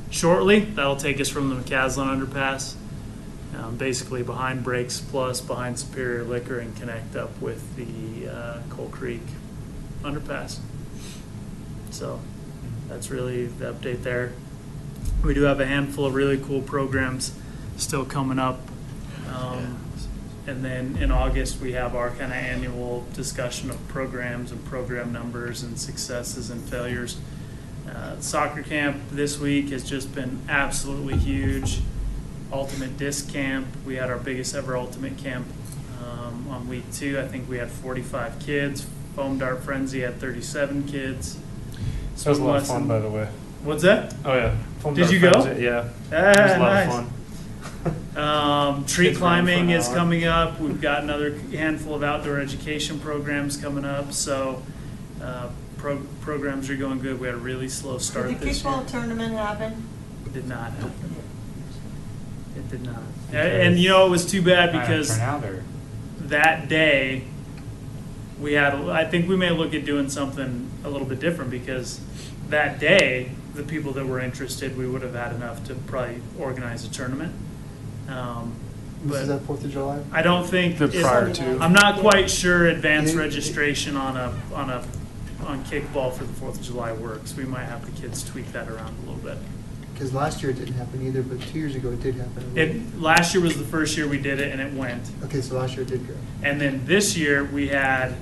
shortly. That'll take us from the McCaslin underpass, basically behind Breaks Plus, behind Superior Liquor, and connect up with the Coal Creek underpass. So that's really the update there. We do have a handful of really cool programs still coming up. And then in August, we have our kind of annual discussion of programs and program numbers and successes and failures. Soccer camp this week has just been absolutely huge. Ultimate disc camp, we had our biggest ever ultimate camp on week 2. I think we had 45 kids. Foam Dart Frenzy had 37 kids. That was a lot of fun, by the way. What's that? Oh, yeah. Did you go? Yeah. Ah, It was a lot nice. of fun. Tree Kids ran for climbing an is hour. coming up. We've got another handful of outdoor education programs coming up. So programs are going good. We had a really slow start Did the this year. kickball tournament happen? It did not happen. It did not. And you know, it was too bad Not a because turnout or- that day I think we may look at doing something a little bit different, because that day, the people that were interested, we would have had enough to probably organize a tournament. This is But at 4th of July? I don't think. The it- prior to. I'm not quite sure advanced Yeah. registration on kickball for the 4th of July works. We might have the kids tweak that around a little bit. Because last year it didn't happen either, but 2 years ago it did happen. Last year was the first year we did it, and it went. Okay, so last year it did go. And then this year, we had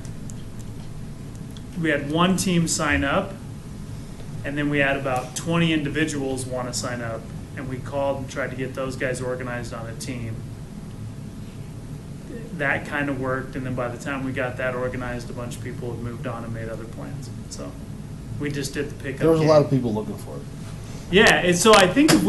one team sign up, and then we had about 20 individuals want to sign up, and we called and tried to get those guys organized on a team. That kind of worked, and then by the time we got that organized, a bunch of people had moved on and made other plans. So we just did the pickup There was a game. lot of people looking for it. Yeah, and so I think if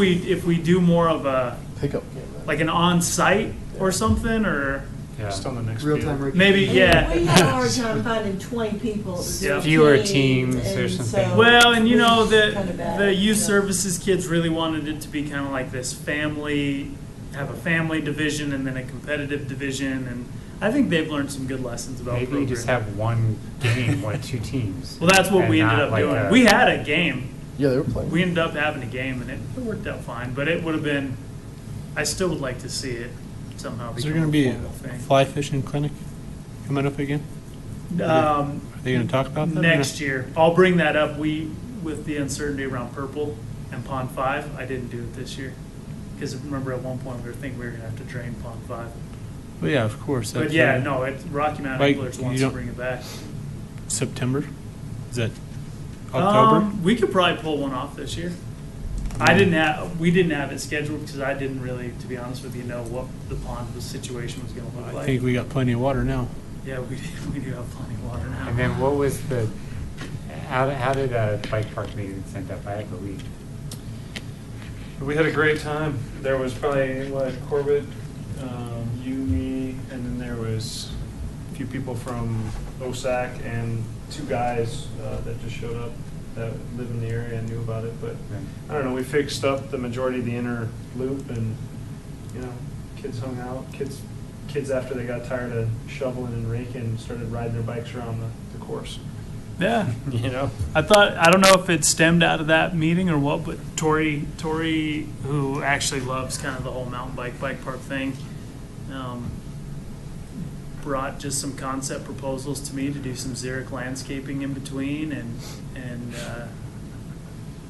we do more of a, Pickup game. Right? like an on-site or something, or Yeah. Just on the next Real-time field. recognition. maybe, yeah. We had a hard time finding 20 people. Yeah. Fewer teams or and something. so Well, and you know, kinda bad, the youth yeah. services kids really wanted it to be kind of like this family, have a family division and then a competitive division, and I think they've learned some good lessons about Maybe you just programming. have one game, 2 teams. Well, that's what and we ended not up like doing. a- We had a game. Yeah, they were playing. We ended up having a game, and it worked out fine, but it would have been, I still would like to see it somehow Is there become going to a be a formal thing. fly fishing clinic coming up again? Are they going to talk about that? or Next not? year. I'll bring that up. With the uncertainty around Purple and Pond 5, I didn't do it this year. Because remember, at one point, we were thinking we were going to have to drain Pond 5. Well, yeah, of course. But that's, yeah, no, Rocky Mountain like, Anglers you wants to don't- bring it back. September? Is that October? We could probably pull one off this year. We didn't have it scheduled because I didn't really, to be honest with you, know what the pond situation was going to look I like. think we got plenty of water now. Yeah, we do have plenty of water now. And then what was how did bike park meeting send up? I had to leave. We had a great time. There was probably, Corbett, you, me, and then there was a few people from OSAC and 2 guys that just showed up that live in the area and knew about it. But I don't know, we fixed up the majority of the inner loop, and, kids hung out. Kids after they got tired of shoveling and raking started riding their bikes around the course. Yeah, I don't know if it stemmed out of that meeting or what, but Tori, who actually loves kind of the whole mountain bike park thing, brought just some concept proposals to me to do some xeric landscaping in between, and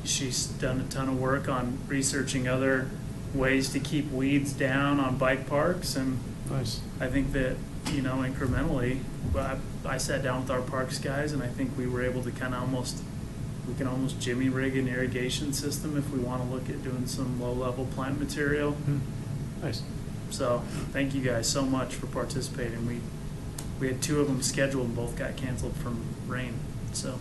she's done a ton of work on researching other ways to keep weeds down on bike parks, and Nice. I think that, incrementally, I sat down with our parks guys, and I think we were able to we can almost jimmy rig an irrigation system if we want to look at doing some low-level plant material. Nice. So, thank you guys so much for participating. We had 2 of them scheduled, and both got canceled from rain, so.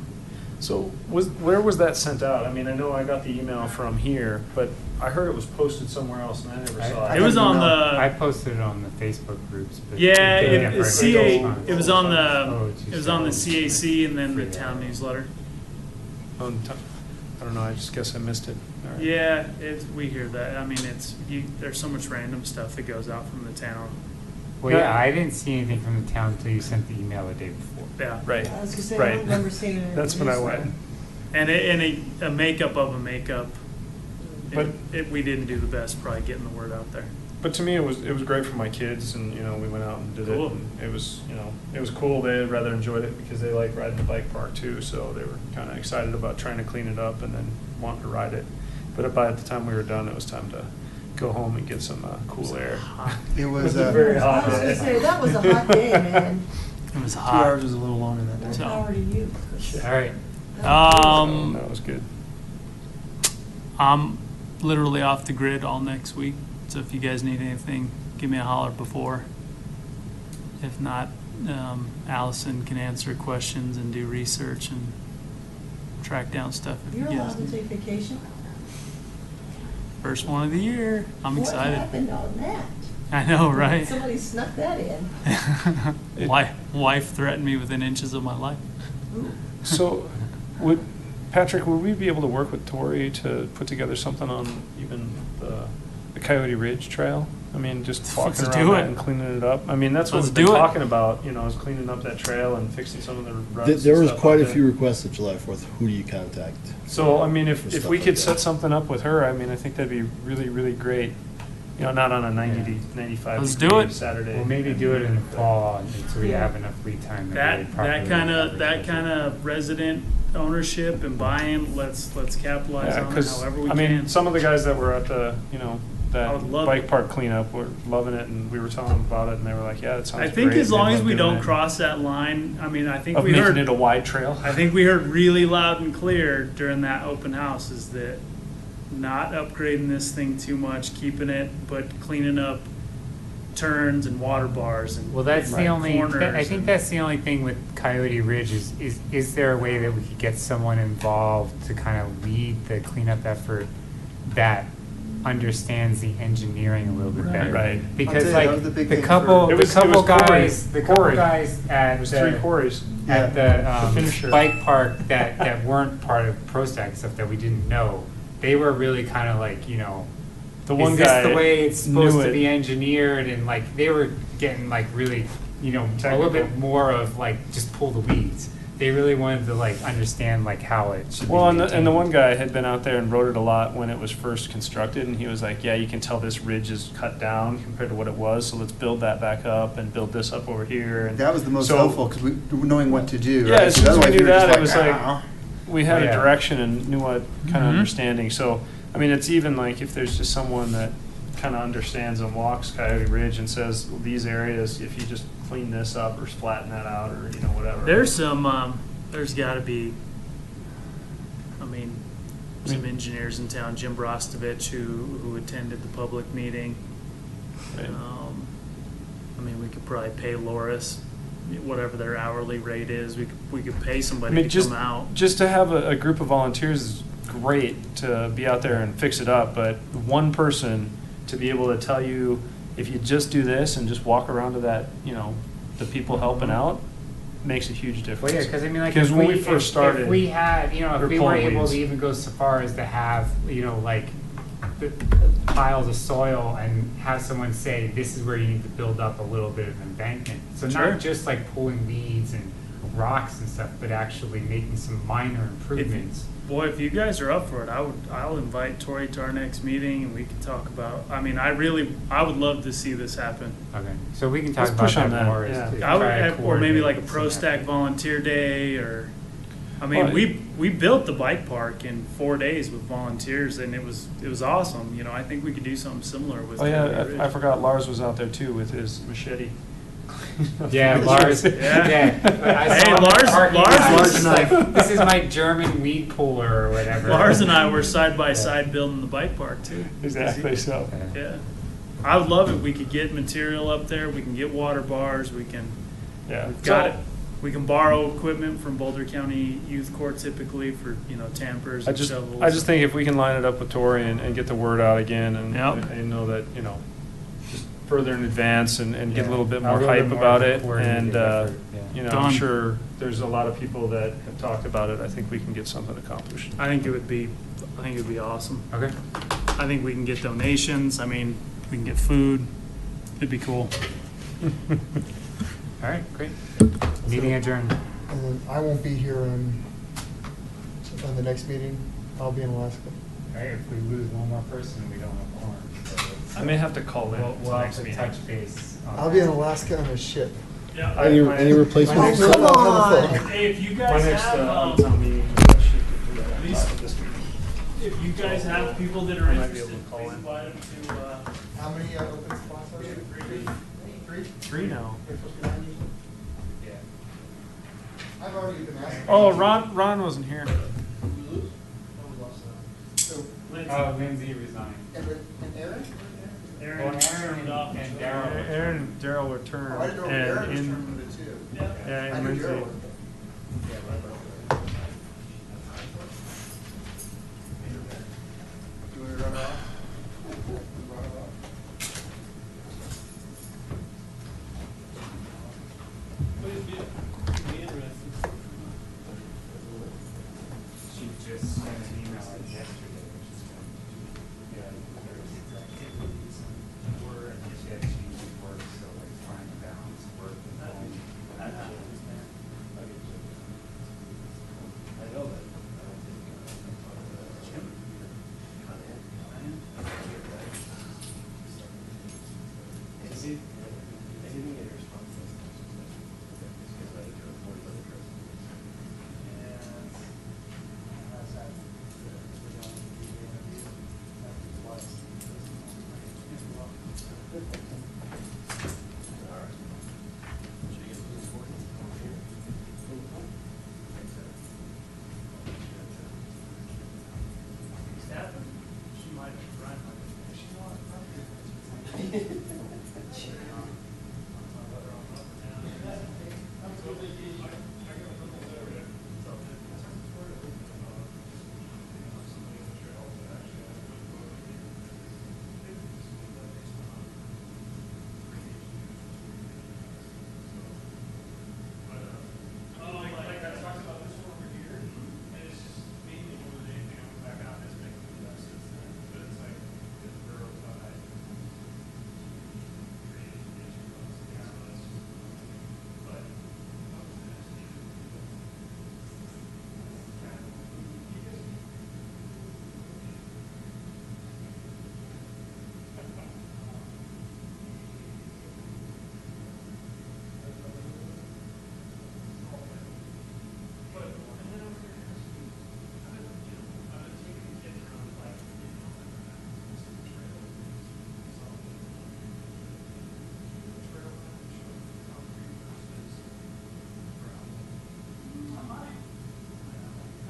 So where was that sent out? I mean, I know I got the email from here, but I heard it was posted somewhere else, and I never saw I It was on I the, posted it on the Facebook groups. But yeah, didn't get it very CA, good response. it was on Oh, it was on the geez. CAC and then the Yeah. town newsletter. I don't know, I just guess I missed it. All right. Yeah, we hear that. I mean, there's so much random stuff that goes out from the town. Well, yeah, I didn't see anything from the town until you sent the email the day before. Yeah. Right, I was gonna say, I right. don't remember seeing it. in the That's when I newsletter. went. And a makeup of a makeup. But- We didn't do the best probably getting the word out there. But to me, it was great for my kids, and we went out and did Cool. it. And it was cool. They rather enjoyed it because they like riding the bike park too. So they were kind of excited about trying to clean it up and then wanting to ride it. But by the time we were done, it was time to go home and get some cool air. It It was was a very I hot was gonna day. say, that was a hot day, man. It was 2 hot. hours was a little longer that More day. So- power to you. All right. That was good. I'm literally off the grid all next week, so if you guys need anything, give me a holler before. If not, Allison can answer questions and do research and track down stuff if You're you allowed guys to need. take vacation? First one of the year. I'm excited. What happened on that? I know, right? Somebody snuck that in. Wife threatened me within inches of my life. Ooh. So, Patrick, would we be able to work with Tori to put together something on even the Coyote Ridge Trail? I mean, just Let's walking do around it. that and cleaning it up. I mean, that's what Let's we've been do it. talking about, is cleaning up that trail and fixing some of the ruts. There and was stuff quite out a there. few requests at July 4th. Who do you contact? So, I mean, For if stuff we like could that. set something up with her, I mean, I think that'd be really, really great. Not on a 90 to 95 Let's degree do it. Saturday. Well, maybe do it in the fall, and so we have enough lead time. to really properly That advertise kind of resident ownership and buy-in, let's capitalize Yeah, on it because, however we I mean, can. some of the guys that were at the, I that would love bike it. park cleanup were loving it, and we were telling them about it, and they were like, yeah, that sounds I great. think as and they long as love we doing don't it. cross that line, I mean, I think Of we making heard, it a wide trail. I think we heard really loud and clear during that open house is that not upgrading this thing too much, keeping it, but cleaning up turns and water bars and Well, that's the only, corners I think and- that's the only thing with Coyote Ridge is there a way that we could get someone involved to kind of lead the cleanup effort that understands the engineering a little bit better? Right. Because I'll tell you, that was like the big the thing couple, for- It the was couple quarry. guys, the couple Quarry. guys at It was 3 the, quarries. at the finisher. bike park that weren't part of ProStac, stuff that we didn't know, they were really kind of like, The one is guy this the way it's supposed knew to it. be engineered? And like they were getting like really, a little Technical. bit more of like just pull the weeds. They really wanted to like understand like how it should Well, be and the maintained. one guy had been out there and rode it a lot when it was first constructed, and he was like, yeah, you can tell this ridge is cut down compared to what it was, so let's build that back up and build this up over here. And That was the most so- helpful, because we knowing what to do. Yeah, right? as soon as we Otherwise knew were just that, it was like, "Ah." we had Oh, a yeah. direction and knew what kind of Mhm. understanding. So, I mean, it's even like if there's just someone that kind of understands and walks Coyote Ridge and says, well, these areas, if you just clean this up or flatten that out or, whatever. There's there's got to be, I mean, some engineers in town, Jim Brostovich, who attended the public meeting. Right. I mean, we could probably pay Loris whatever their hourly rate is. We could pay I somebody mean, to just, come out. just to have a group of volunteers is great to be out there and fix it up, but one person to be able to tell you, if you just do this and just walk around to that, the people helping out, makes a huge difference. Well, yeah, because I mean, like, Because if when we we first if started, we had, if were we were pulling able weeds. to even go so far as to have, like, the piles of soil and have someone say, this is where you need to build up a little bit of embankment. So Sure. not just like pulling weeds and rocks and stuff, but actually making some minor improvements. Boy, if you guys are up for it, I'll invite Tori to our next meeting and we can talk about. I mean, I would love to see this happen. Okay, so we can talk Let's about push on that that, more. yeah. As to I would, try to or maybe like a coordinate some ProStac effort. volunteer day, or I mean, Well, we built the bike park in 4 days with volunteers, and it was awesome. I think we could do something similar with. Oh yeah, Coyote Ridge. I forgot Lars was out there too with his machete. Yeah, Lars. Yeah. I Hey, saw him in the Lars- parking Lars lot. was- He's like, this is my German weed puller or whatever. Lars and I were side by side building the bike park too. Exactly so. Yeah, I would love it. We could get material up there. We can get water bars. We can. Yeah. We've got it. We can borrow equipment from Boulder County Youth Court typically for tampers I and just, shovels. I just think if we can line it up with Tori and get the word out again and, Yep. and know that, just further in advance and get a Yeah. little bit A more little hype bit more about it. coordinated And, effort, yeah. I'm Done. sure there's a lot of people that have talked about it. I think we can get something accomplished. I think it would be awesome. Okay. I think we can get donations. I mean, we can get food. It'd be cool. All right, great. Meeting adjourned. And then I won't be here on the next meeting. I'll be in Alaska. All right, if we lose one more person, we don't have quorum. So it's- I may have to call in We'll to have next to meeting. touch base. on I'll be in that. Alaska on a ship. Yeah. Any replacements? Come on. Hey, if you My guys next have, out-of-town meeting is shifted to These- this week. if you guys have people that are I might be able interested, to call please in. invite them to. How many open spots are there? Three? 3 now. There's supposed to be 9 usually? Yeah. I've already been asking. Oh, Ron wasn't here. So, Oh, Lindsay resigned. and Aaron? Aaron, Well, Aaron and Daryl. Aaron and Daryl returned. Oh, I didn't know and Aaron was in- turning into two. Yeah. Yeah, I and knew Lindsay. Daryl was. Yeah, right about that. Do you want to run it off? Run it off. She just sent an email like yesterday, which is, yeah, there's exactly.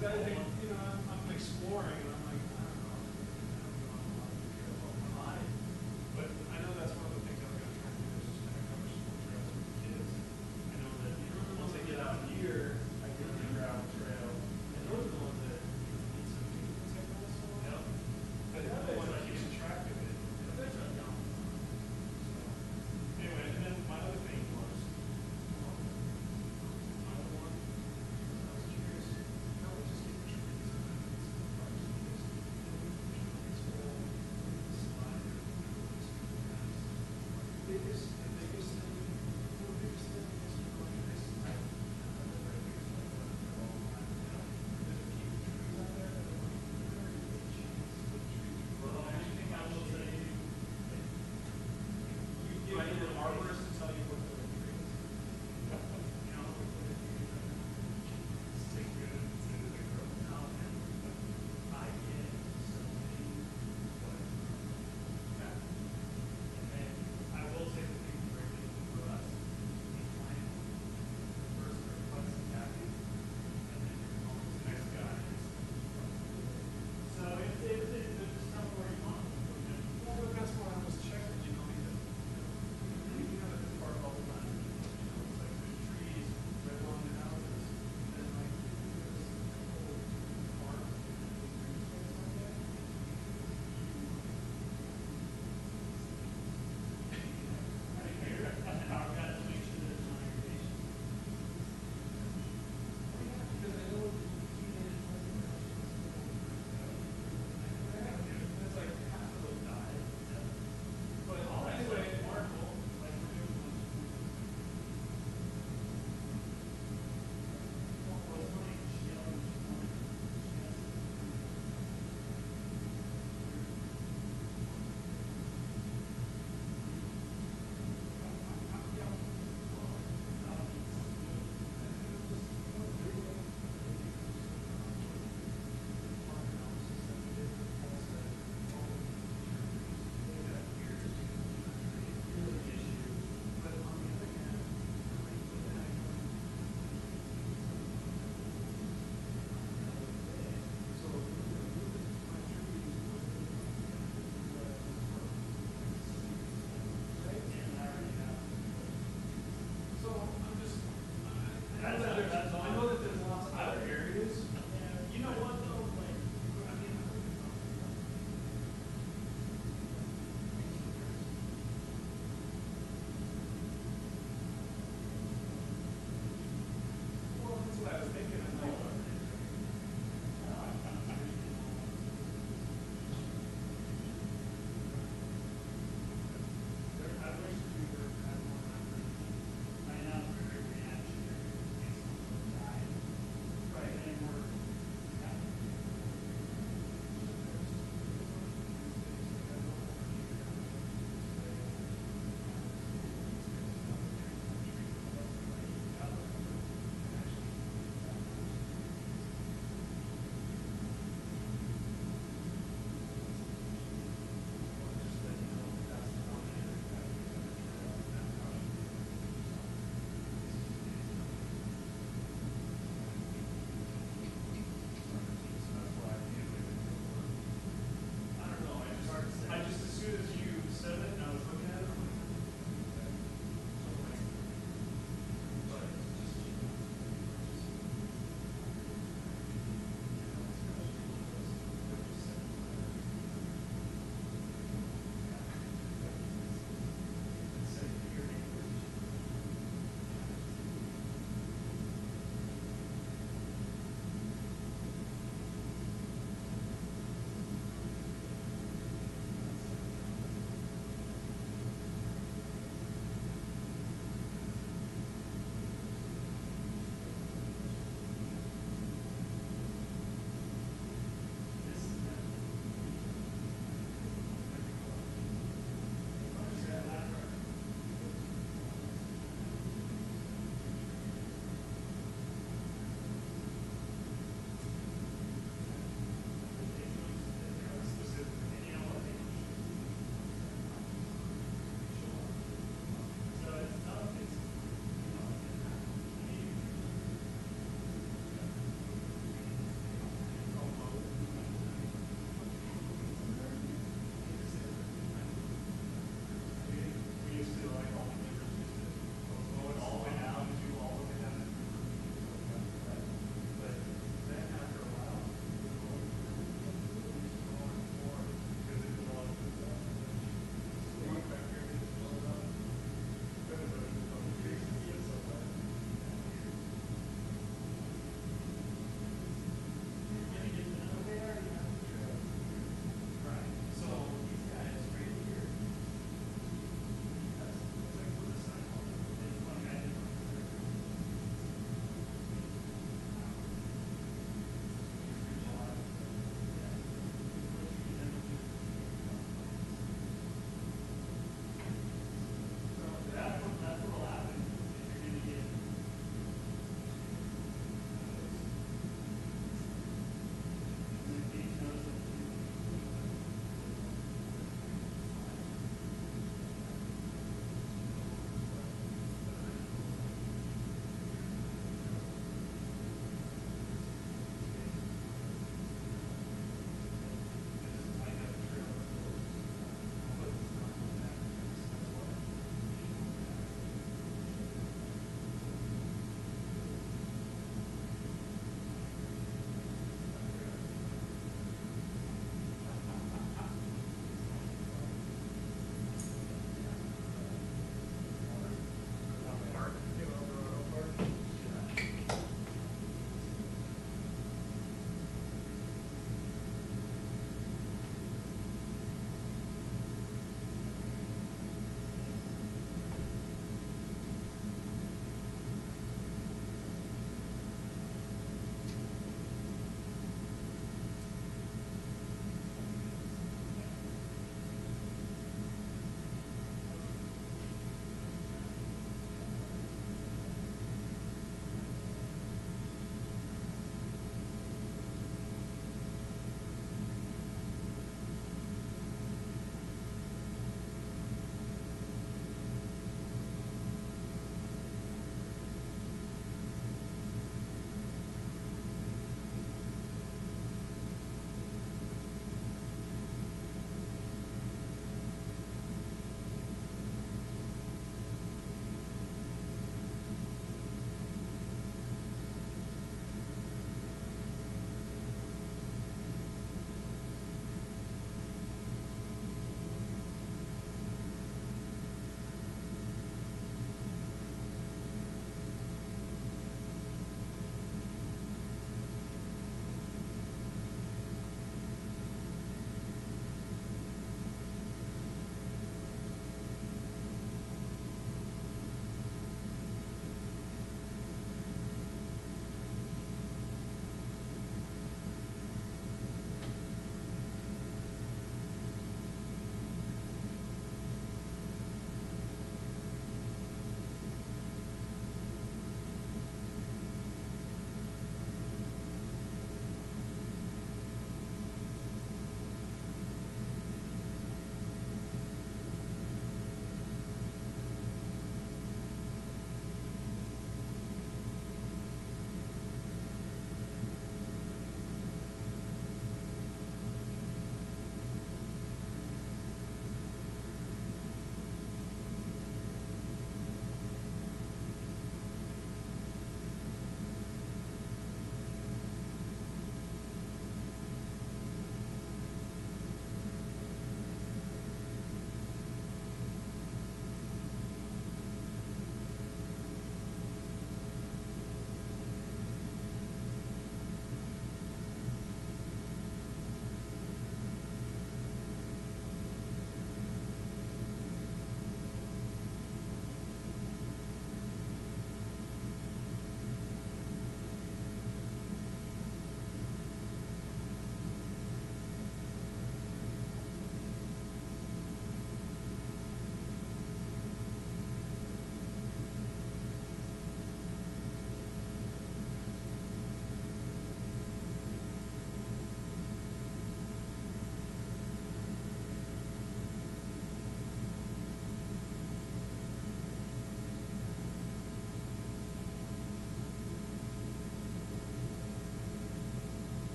Because I'm exploring, and